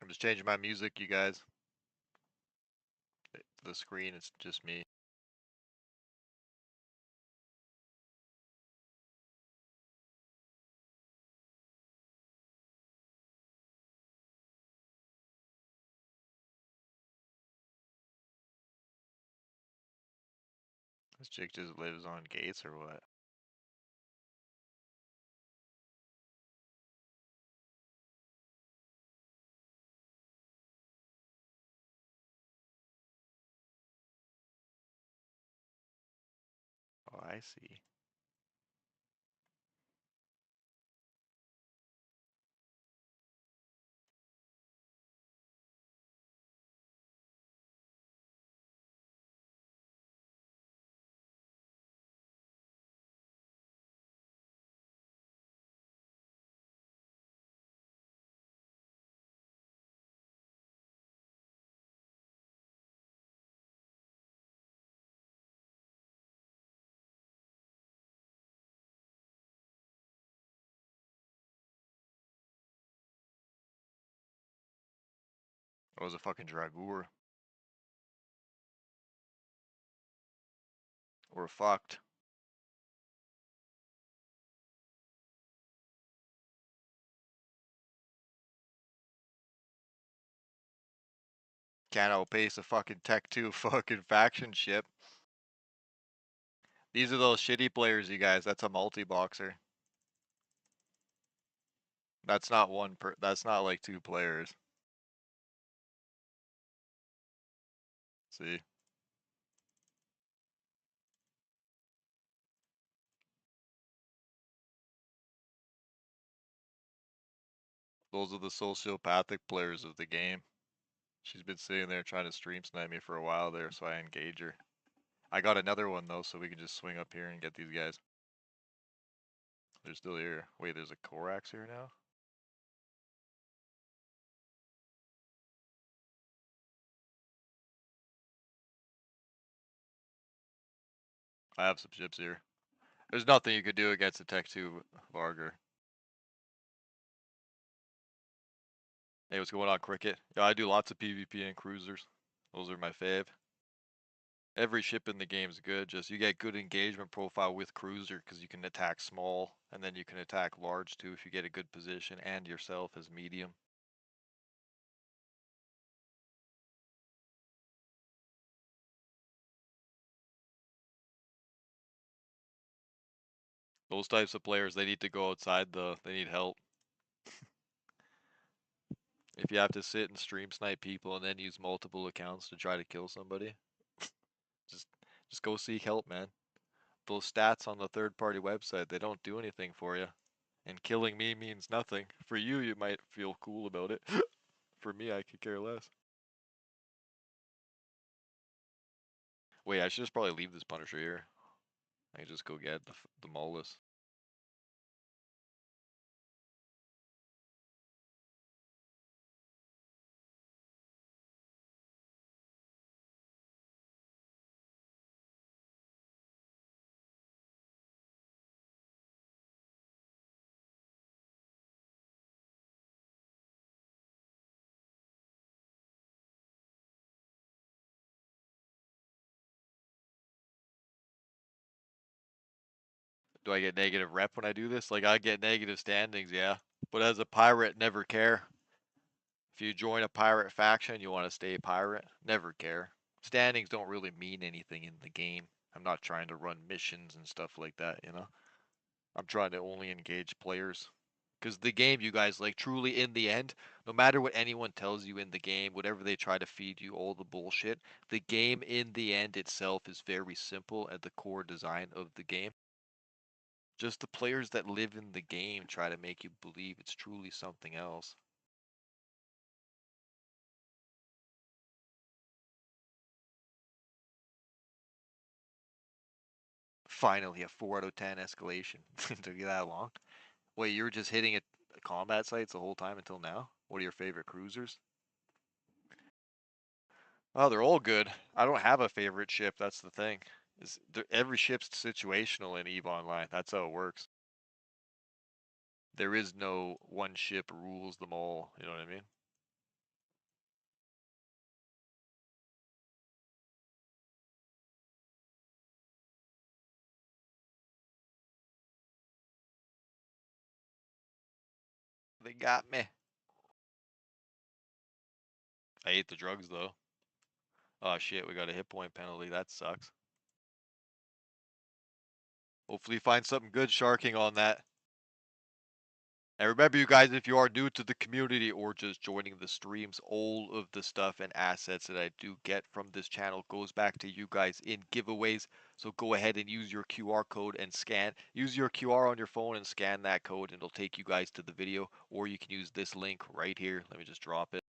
I'm just changing my music, you guys. The screen, it's just me. This chick just lives on gates or what? Oh, I see. It was a fucking Dragoor. We're fucked. Can't outpace a fucking Tech 2 fucking faction ship. These are those shitty players, you guys. That's a multi-boxer. That's not that's not like 2 players. See? Those are the sociopathic players of the game. She's been sitting there trying to stream snipe me for a while there, so I engage her. I got another one though, so we can just swing up here and get these guys. They're still here. Wait, there's a Korax here now? I have some ships here. There's nothing you could do against a Tech 2 Varger. Hey, what's going on, Cricket? Yeah, I do lots of PvP and cruisers. Those are my fave. Every ship in the game is good, just you get good engagement profile with cruiser because you can attack small and then you can attack large too if you get a good position and yourself as medium. Those types of players, they need to go outside they need help. If you have to sit and stream snipe people and then use multiple accounts to try to kill somebody, just just go seek help, man. Those stats on the third party website, they don't do anything for you. And killing me means nothing. For you, you might feel cool about it. For me, I could care less. Wait, I should just probably leave this Punisher here. I can just go get the Molus. Do I get negative rep when I do this? Like, I get negative standings, yeah. But as a pirate, never care. If you join a pirate faction, you want to stay pirate, never care. Standings don't really mean anything in the game. I'm not trying to run missions and stuff like that, you know? I'm trying to only engage players. Because the game, you guys, like truly in the end, no matter what anyone tells you in the game, whatever they try to feed you, all the bullshit, the game in the end itself is very simple at the core design of the game. Just the players that live in the game try to make you believe it's truly something else. Finally, a 4 out of 10 escalation. Took you that long? Wait, you were just hitting at combat sites the whole time until now? What are your favorite cruisers? Oh, they're all good. I don't have a favorite ship. That's the thing. Every ship's situational in EVE Online. That's how it works. There is no one ship rules them all. You know what I mean? They got me. I ate the drugs though. Oh shit, we got a hit point penalty. That sucks. Hopefully you find something good sharking on that. And remember, you guys, if you are new to the community or just joining the streams, all of the stuff and assets that I do get from this channel goes back to you guys in giveaways. So go ahead and use your QR code and scan. Use your QR on your phone and scan that code, and it'll take you guys to the video. Or you can use this link right here. Let me just drop it.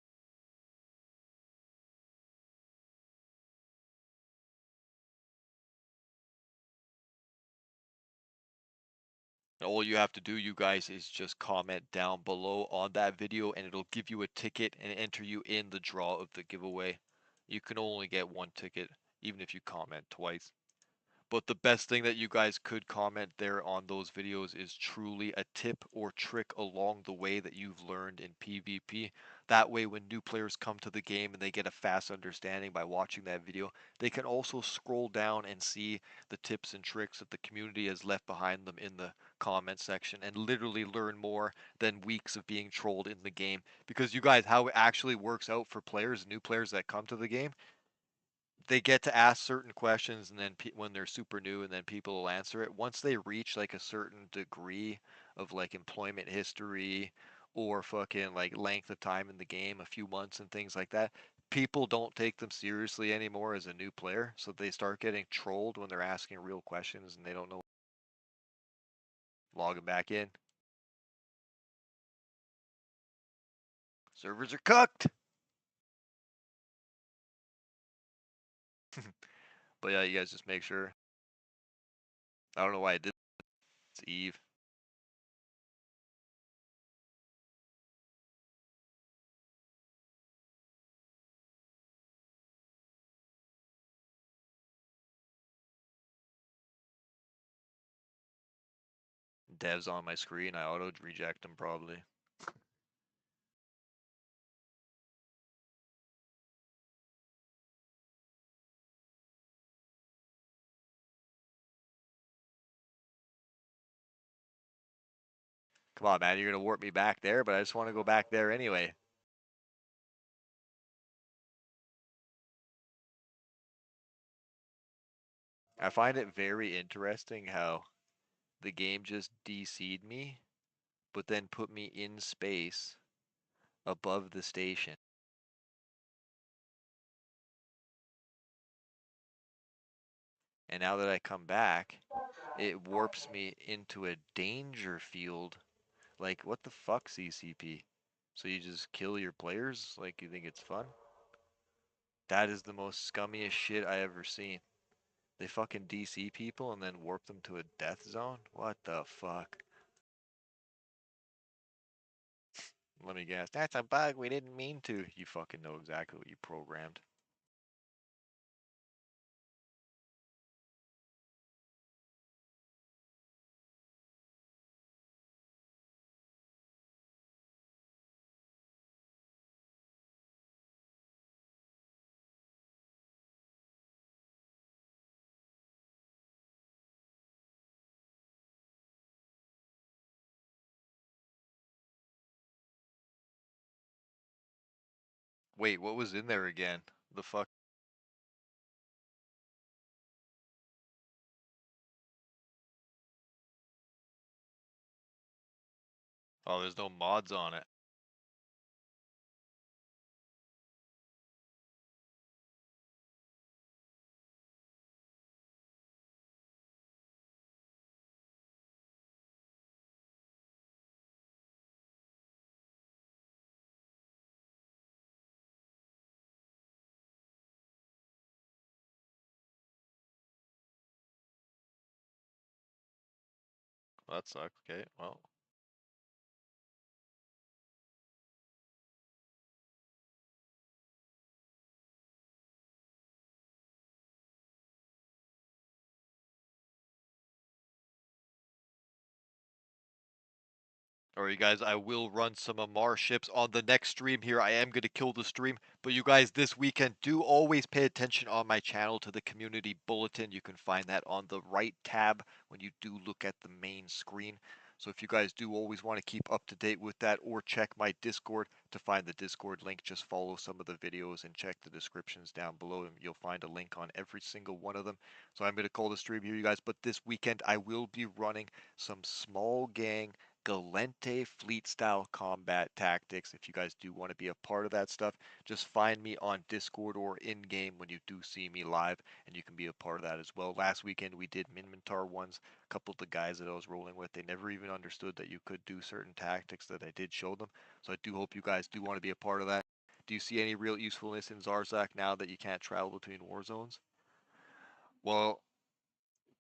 And all you have to do, you guys, is just comment down below on that video, and it'll give you a ticket and enter you in the draw of the giveaway. You can only get one ticket, even if you comment twice. But the best thing that you guys could comment there on those videos is truly a tip or trick along the way that you've learned in PvP. That way, when new players come to the game and they get a fast understanding by watching that video, they can also scroll down and see the tips and tricks that the community has left behind them in the comment section and literally learn more than weeks of being trolled in the game. Because you guys, how it actually works out for players, new players that come to the game, they get to ask certain questions, and then when they're super new, and then people will answer it once they reach like a certain degree of like employment history or fucking like length of time in the game, a few months and things like that. People don't take them seriously anymore as a new player, so they start getting trolled when they're asking real questions and they don't know. Logging back in, servers are cooked. But yeah, you guys just make sure. I don't know why I did. It's Eve. Devs on my screen. I auto reject them probably. Come on, man, you're gonna warp me back there, but I just want to go back there anyway. I find it very interesting how the game just DC'd me, but then put me in space above the station. And now that I come back, it warps me into a danger field. Like, what the fuck, CCP? So you just kill your players? Like, you think it's fun? That is the most scummiest shit I ever seen. They fucking DC people and then warp them to a death zone? What the fuck? Let me guess. That's a bug. We didn't mean to. You fucking know exactly what you programmed. Wait, what was in there again? The fuck? Oh, there's no mods on it. Well, that sucks. Okay, well. Alright, you guys, I will run some Amar ships on the next stream here. I am going to kill the stream. But you guys, this weekend, do always pay attention on my channel to the community bulletin. You can find that on the right tab when you do look at the main screen. So if you guys do always want to keep up to date with that or check my Discord, to find the Discord link, just follow some of the videos and check the descriptions down below and you'll find a link on every single one of them. So I'm going to call the stream here, you guys. But this weekend, I will be running some small gang Gallente fleet style combat tactics. If you guys do want to be a part of that stuff, just find me on Discord or in game when you do see me live, and you can be a part of that as well. Last weekend we did Minmatar ones. A couple of the guys that I was rolling with, they never even understood that you could do certain tactics that I did show them. So I do hope you guys do want to be a part of that. Do you see any real usefulness in Zarzak now that you can't travel between war zones? Well,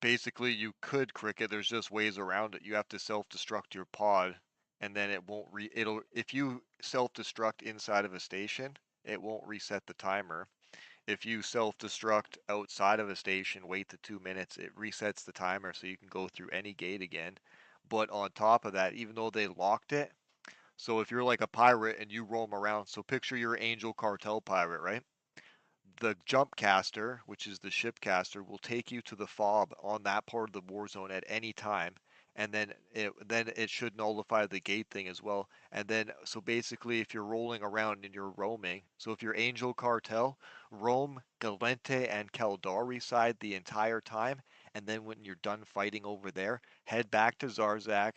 basically you could cricket, there's just ways around it. You have to self-destruct your pod and then it won't it'll if you self-destruct inside of a station, it won't reset the timer. If you self-destruct outside of a station, wait the 2 minutes, it resets the timer so you can go through any gate again. But on top of that, even though they locked it, so if you're like a pirate and you roam around, so picture your Angel Cartel pirate, right? The jump caster, which is the ship caster, will take you to the fob on that part of the war zone at any time, and then it should nullify the gate thing as well. And then so basically, if you're rolling around and you're roaming, so if you're Angel Cartel, roam Galente and Caldari side the entire time, and then when you're done fighting over there, head back to Zarzak.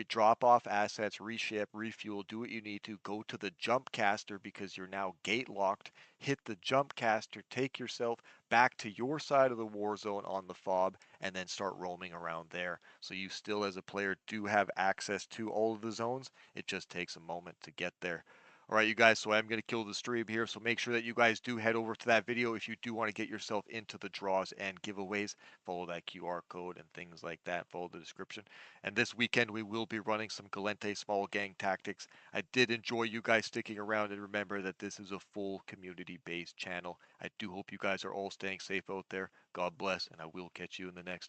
Drop off assets, reship, refuel, do what you need to. Go to the jump caster because you're now gate locked, hit the jump caster, take yourself back to your side of the war zone on the fob, and then start roaming around there. So you still, as a player, do have access to all of the zones. It just takes a moment to get there. All right, you guys, so I'm going to kill the stream here. So make sure that you guys do head over to that video if you do want to get yourself into the draws and giveaways. Follow that QR code and things like that. Follow the description. And this weekend, we will be running some Galente small gang tactics. I did enjoy you guys sticking around, and remember that this is a full community-based channel. I do hope you guys are all staying safe out there. God bless, and I will catch you in the next one.